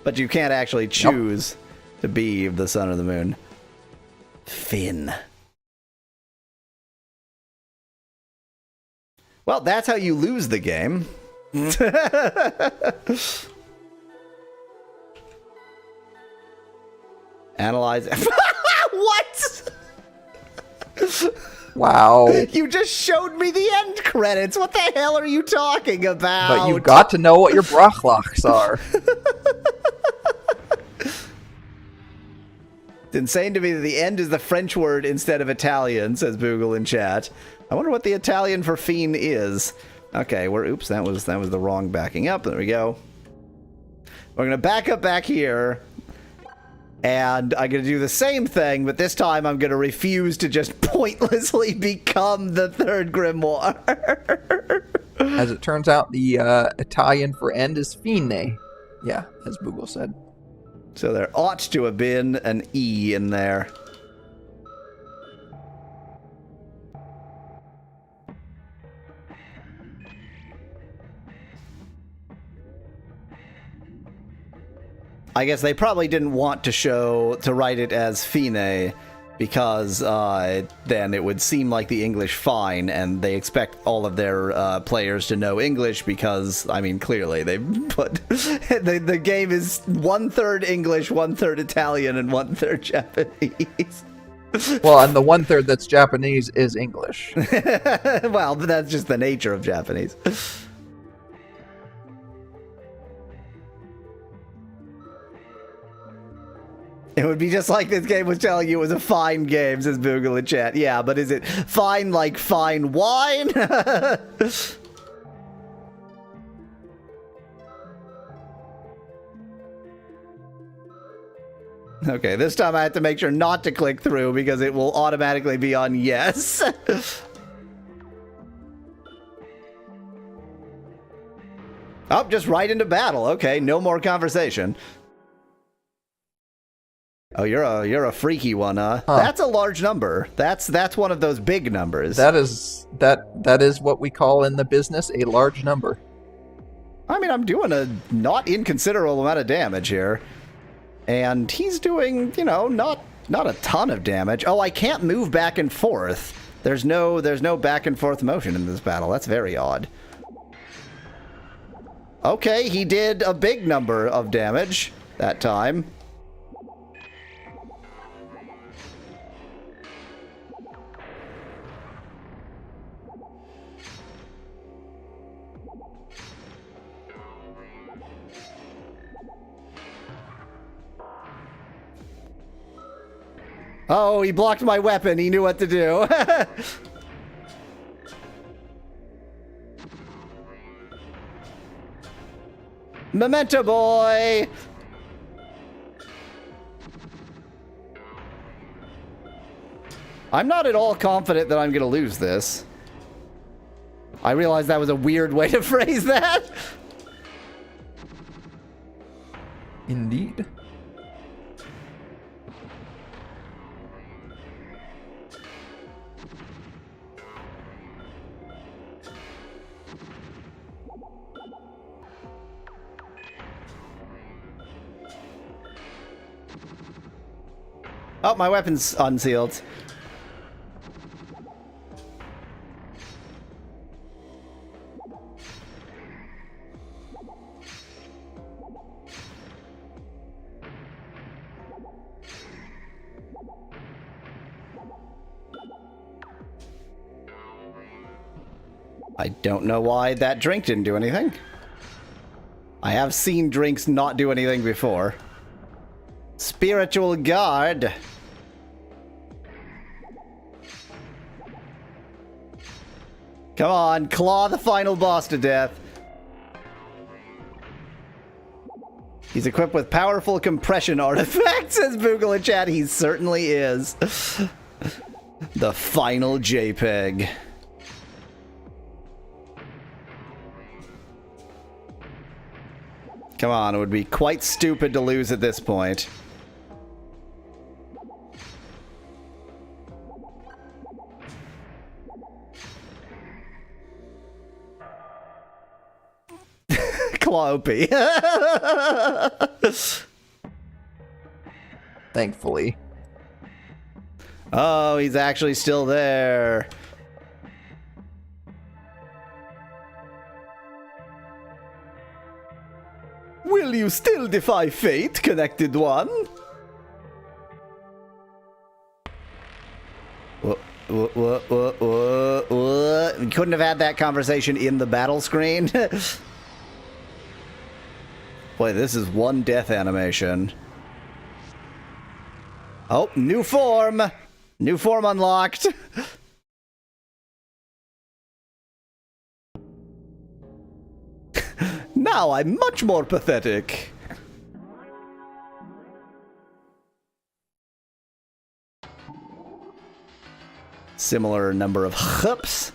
But you can't actually choose to be the sun or the moon. Finn. Well, that's how you lose the game. Analyze. What? Wow. You just showed me the end credits. What the hell are you talking about? But you've got to know what your brachlachs are. It's insane to me that the end is the French word instead of Italian, says Boogle in chat. I wonder what the Italian for fiend is. Okay, oops, that was the wrong backing up. There we go. We're gonna back up back here. And I'm going to do the same thing, but this time I'm going to refuse to just pointlessly become the third grimoire. As it turns out, the Italian for end is fine. Yeah, as Google said. So there ought to have been an E in there. I guess they probably didn't want to write it as fine, because then it would seem like the English fine, and they expect all of their players to know English because, I mean, clearly they put the game is 1/3 English, 1/3 Italian, and 1/3 Japanese. Well, and the 1/3 that's Japanese is English. Well, but that's just the nature of Japanese. It would be just like this game was telling you it was a fine game, says Boogle in chat. Yeah, but is it fine like fine wine? Okay, this time I have to make sure not to click through because it will automatically be on yes. Oh, just right into battle. Okay, no more conversation. Oh, you're a freaky one, huh? That's a large number. That's one of those big numbers. That is what we call in the business a large number. I mean, I'm doing a not inconsiderable amount of damage here. And he's doing, you know, not a ton of damage. Oh, I can't move back and forth. There's no back and forth motion in this battle. That's very odd. Okay, he did a big number of damage that time. Oh, he blocked my weapon. He knew what to do. Memento boy! I'm not at all confident that I'm going to lose this. I realize that was a weird way to phrase that. Indeed. Oh, my weapon's unsealed. I don't know why that drink didn't do anything. I have seen drinks not do anything before. Spiritual guard. Come on, claw the final boss to death. He's equipped with powerful compression artifacts, says Boogle in chat. He certainly is. The final JPEG. Come on, it would be quite stupid to lose at this point. Cloppy. Thankfully. Oh, he's actually still there. Will you still defy fate, Connected One? What? We couldn't have had that conversation in the battle screen. Boy, this is one death animation. Oh, new form! New form unlocked! Now I'm much more pathetic. Similar number of hups.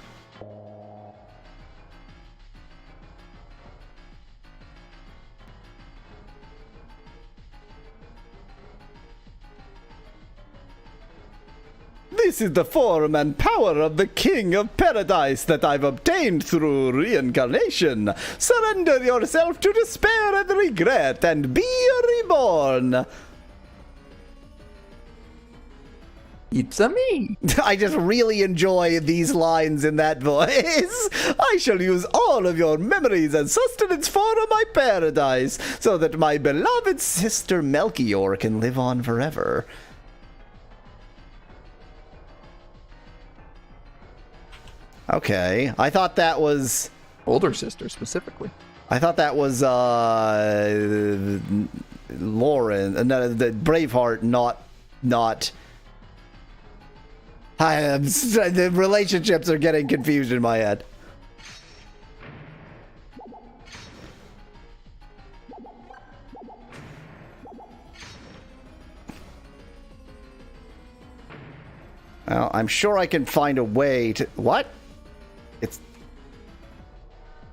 This is the form and power of the King of Paradise that I've obtained through reincarnation. Surrender yourself to despair and regret and be reborn. It's a me. I just really enjoy these lines in that voice. I shall use all of your memories as sustenance for my paradise, so that my beloved sister Melchior can live on forever. Okay, I thought that was... Older sister, specifically. I thought that was, Lauren, no, the Braveheart, not... the relationships are getting confused in my head. Well, I'm sure I can find a way to... What? It's...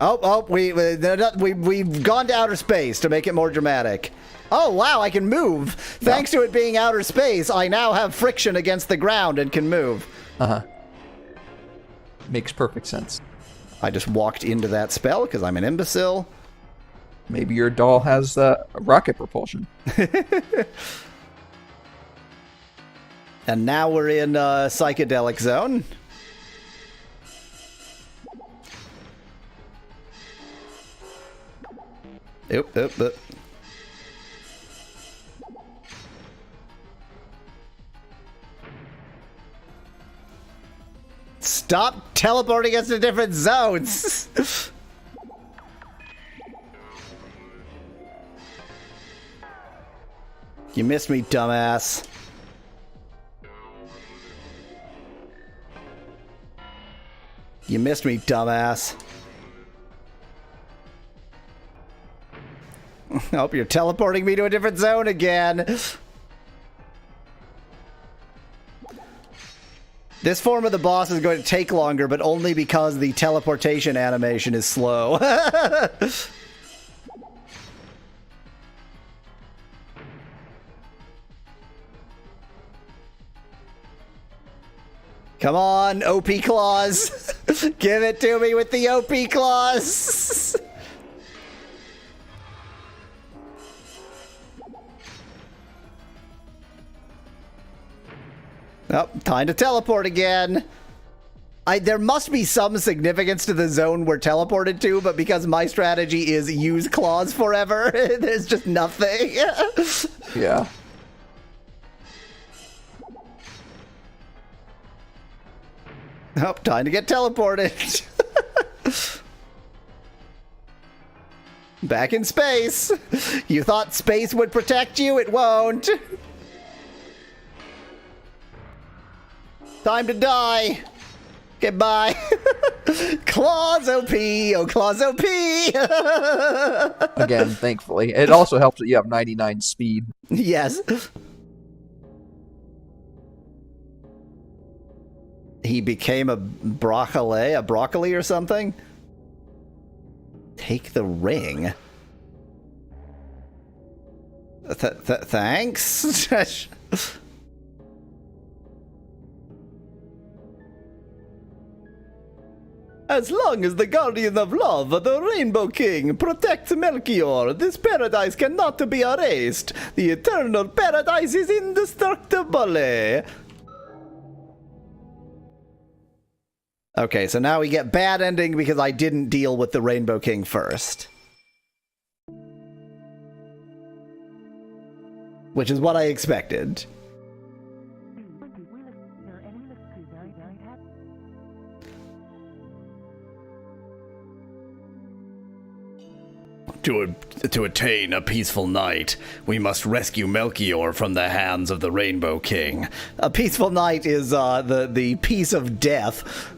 Oh, we've gone to outer space to make it more dramatic. Oh, wow, I can move. Thanks to it being outer space, I now have friction against the ground and can move. Uh-huh. Makes perfect sense. I just walked into that spell because I'm an imbecile. Maybe your doll has rocket propulsion. And now we're in psychedelic zone. Oop. Stop teleporting us to different zones! You missed me, dumbass. You missed me, dumbass. I hope you're teleporting me to a different zone again. This form of the boss is going to take longer, but only because the teleportation animation is slow. Come on, OP claws. Give it to me with the OP claws. Oh, time to teleport again. There must be some significance to the zone we're teleported to, but because my strategy is use claws forever, there's just nothing. Yeah. Oh, time to get teleported. Back in space. You thought space would protect you? It won't. Time to die. Goodbye. Claws OP, oh Claws OP. Again, thankfully. It also helps that you have 99 speed. Yes. He became a broccoli or something? Take the ring. Thanks? As long as the guardian of love, the Rainbow King, protects Melchior, this paradise cannot be erased. The eternal paradise is indestructible. Okay, so now we get bad ending because I didn't deal with the Rainbow King first. Which is what I expected. To attain a peaceful night, we must rescue Melchior from the hands of the Rainbow King. A peaceful night is the peace of death.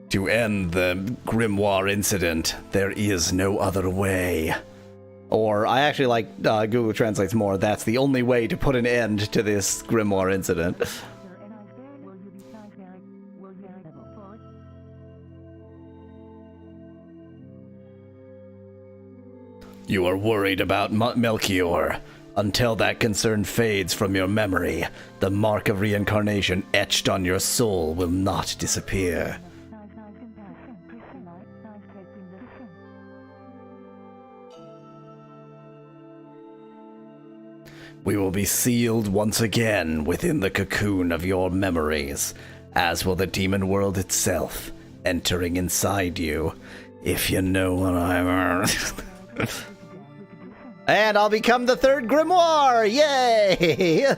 To end the Grimoire incident, there is no other way. Or, I actually like Google Translates more, that's the only way to put an end to this Grimoire incident. You are worried about Melchior. Until that concern fades from your memory, the mark of reincarnation etched on your soul will not disappear. We will be sealed once again within the cocoon of your memories, as will the demon world itself, entering inside you, if you know what I'm... And I'll become the third grimoire! Yay!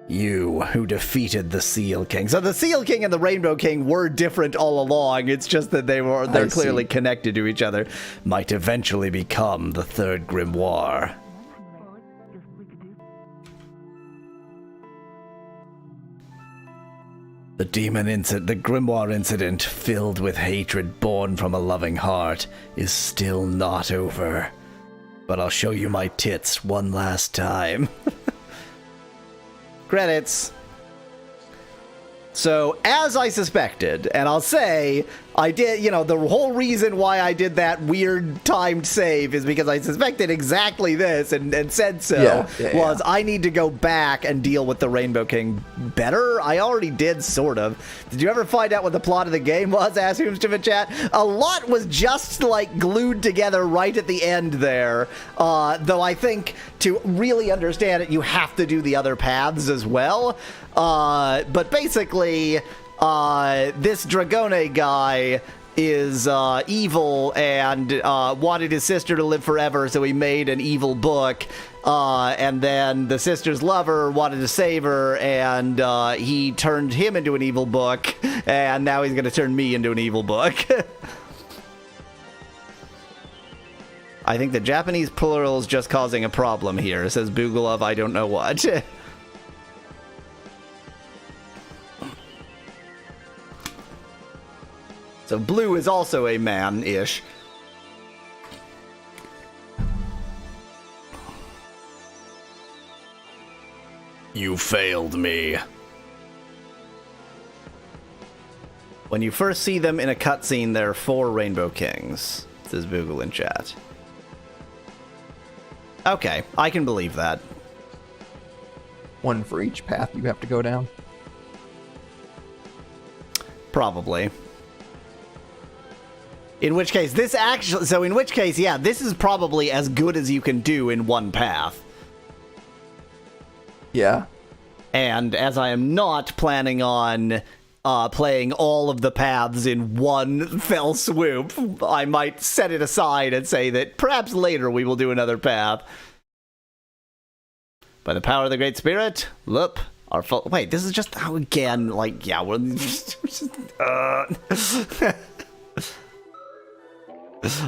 You, who defeated the Seal King. So the Seal King and the Rainbow King were different all along, it's just that they're clearly connected to each other. Might eventually become the third grimoire. The grimoire incident, filled with hatred born from a loving heart, is still not over. But I'll show you my tits one last time. Credits. So, as I suspected, and I'll say, I did, the whole reason why I did that weird timed save is because I suspected exactly this and said so, was I need to go back and deal with the Rainbow King better. I already did, sort of. Did you ever find out what the plot of the game was, Ask Whomst in chat? A lot was just, glued together right at the end there, though I think to really understand it, you have to do the other paths as well. But basically, this Dragone guy is evil and wanted his sister to live forever, so he made an evil book. And then the sister's lover wanted to save her, and he turned him into an evil book, and now he's going to turn me into an evil book. I think the Japanese plural is just causing a problem here, says Boogalov, I don't know what. So blue is also a man-ish. You failed me. When you first see them in a cutscene, there are 4 Rainbow Kings, says Boogle in chat. Okay, I can believe that. One for each path you have to go down. Probably. In which case, this is probably as good as you can do in one path. Yeah. And as I am not planning on playing all of the paths in one fell swoop, I might set it aside and say that perhaps later we will do another path. By the power of the Great Spirit, look, our wait, this is just how again,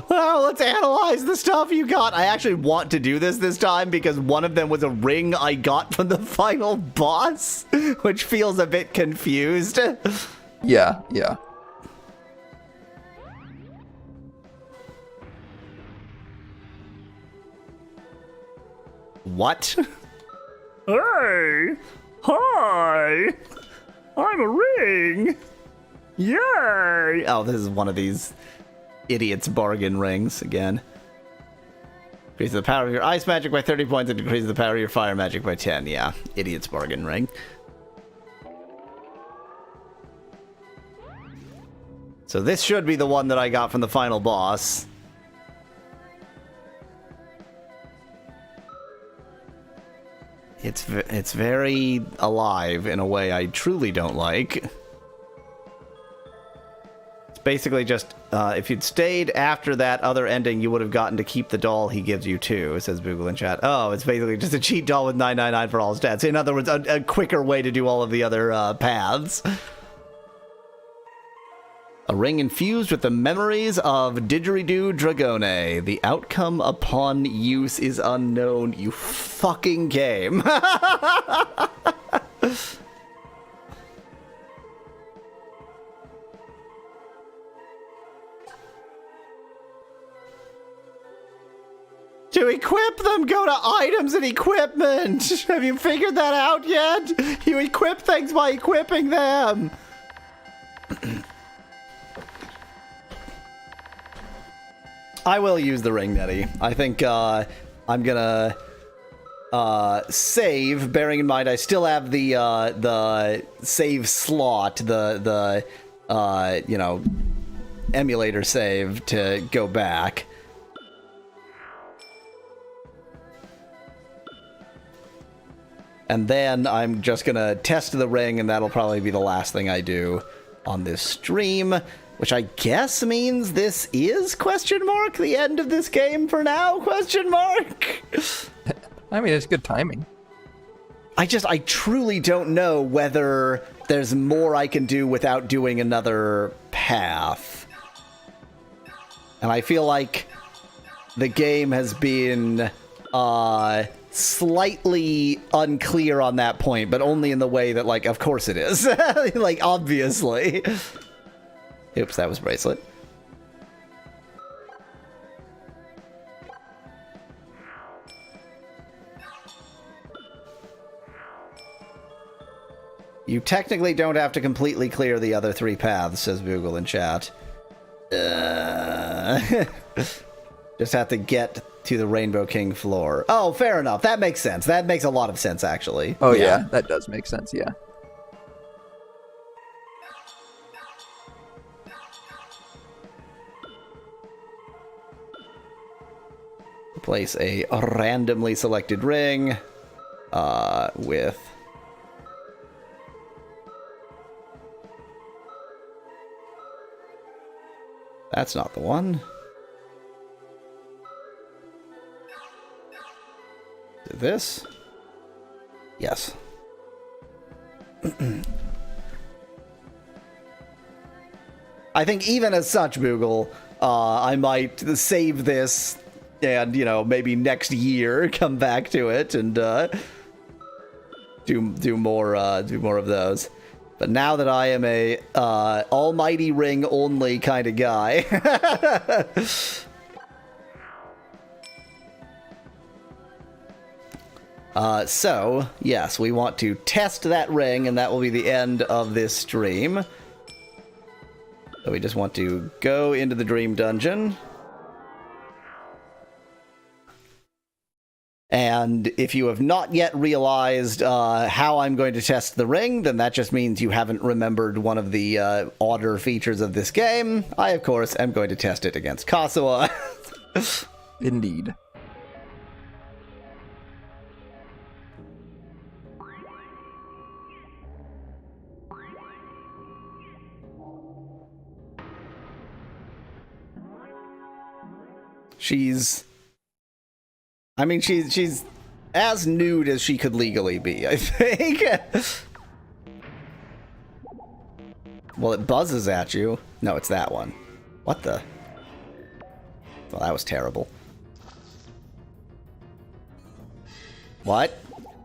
Well, let's analyze the stuff you got. I actually want to do this time because one of them was a ring I got from the final boss, which feels a bit confused. Yeah. What? Hey! Hi! I'm a ring! Yay! Oh, this is one of these idiots' bargain rings again. Increase the power of your ice magic by 30 points and decrease the power of your fire magic by 10. Yeah, idiot's bargain ring. So this should be the one that I got from the final boss. It's very alive in a way I truly don't like. It's basically just, if you'd stayed after that other ending, you would have gotten to keep the doll he gives you too, says Boogle in chat. Oh, it's basically just a cheat doll with 999 for all stats. In other words, a quicker way to do all of the other paths. A ring infused with the memories of Didgeridoo Dragone. The outcome upon use is unknown, you fucking game. To equip them, go to items and equipment. Have you figured that out yet? You equip things by equipping them. I will use the ring, Nettie. I think I'm gonna save, bearing in mind I still have the save slot, the you know, emulator save to go back. And then I'm just gonna test the ring, and that'll probably be the last thing I do on this stream. Which I guess means this is, question mark, the end of this game for now, question mark? I mean, it's good timing. I truly don't know whether there's more I can do without doing another path. And I feel like the game has been slightly unclear on that point, but only in the way that, like, of course it is. Like, obviously. Oops, that was bracelet. You technically don't have to completely clear the other 3 paths, says Boogle in chat. Just have to get to the Rainbow King floor. Oh, fair enough. That makes sense. That makes a lot of sense, actually. Oh, yeah, that does make sense, yeah. Place a randomly selected ring with that's not the one. This? Yes. I think even as such, Boogle, I might save this and, you know, maybe next year come back to it and do more of those. But now that I am a almighty ring only kind of guy. So, yes, we want to test that ring, and that will be the end of this stream. So we just want to go into the Dream Dungeon. And if you have not yet realized how I'm going to test the ring, then that just means you haven't remembered one of the odder features of this game. I, of course, am going to test it against Kazuha. Indeed. She's as nude as she could legally be, I think. Well, it buzzes at you. No, it's that one. What the? Well, that was terrible. What?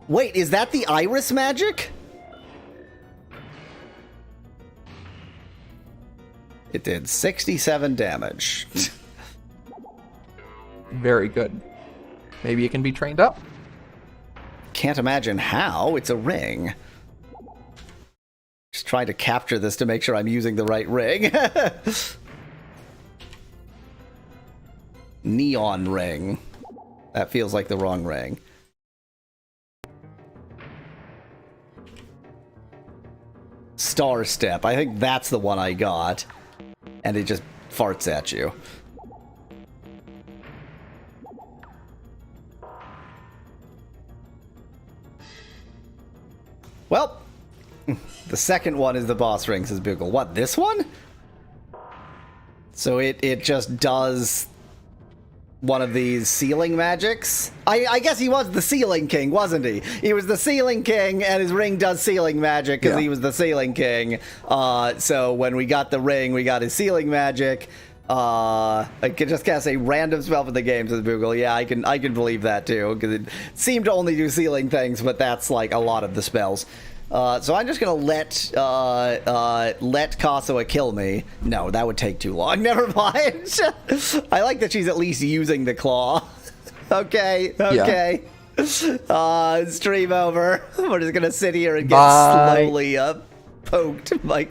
Wait, is that the iris magic? It did 67 damage. Very good. Maybe it can be trained up? Can't imagine how. It's a ring. Just trying to capture this to make sure I'm using the right ring. Neon ring. That feels like the wrong ring. Star Step. I think that's the one I got. And it just farts at you. Well, the second one is the boss ring, says Bugle. What, this one? So it just does one of these ceiling magics? I guess he was the Ceiling King, wasn't he? He was the Ceiling King, and his ring does ceiling magic because he was the Ceiling King. So when we got the ring, we got his ceiling magic. I could just cast a random spell for the game, says Google. Yeah, I can believe that too, because it seemed to only do ceiling things, but that's like a lot of the spells. So I'm just gonna let Kasua kill me. No, that would take too long. Never mind. I like that she's at least using the claw. Okay. Stream over. We're just gonna sit here and get slowly poked by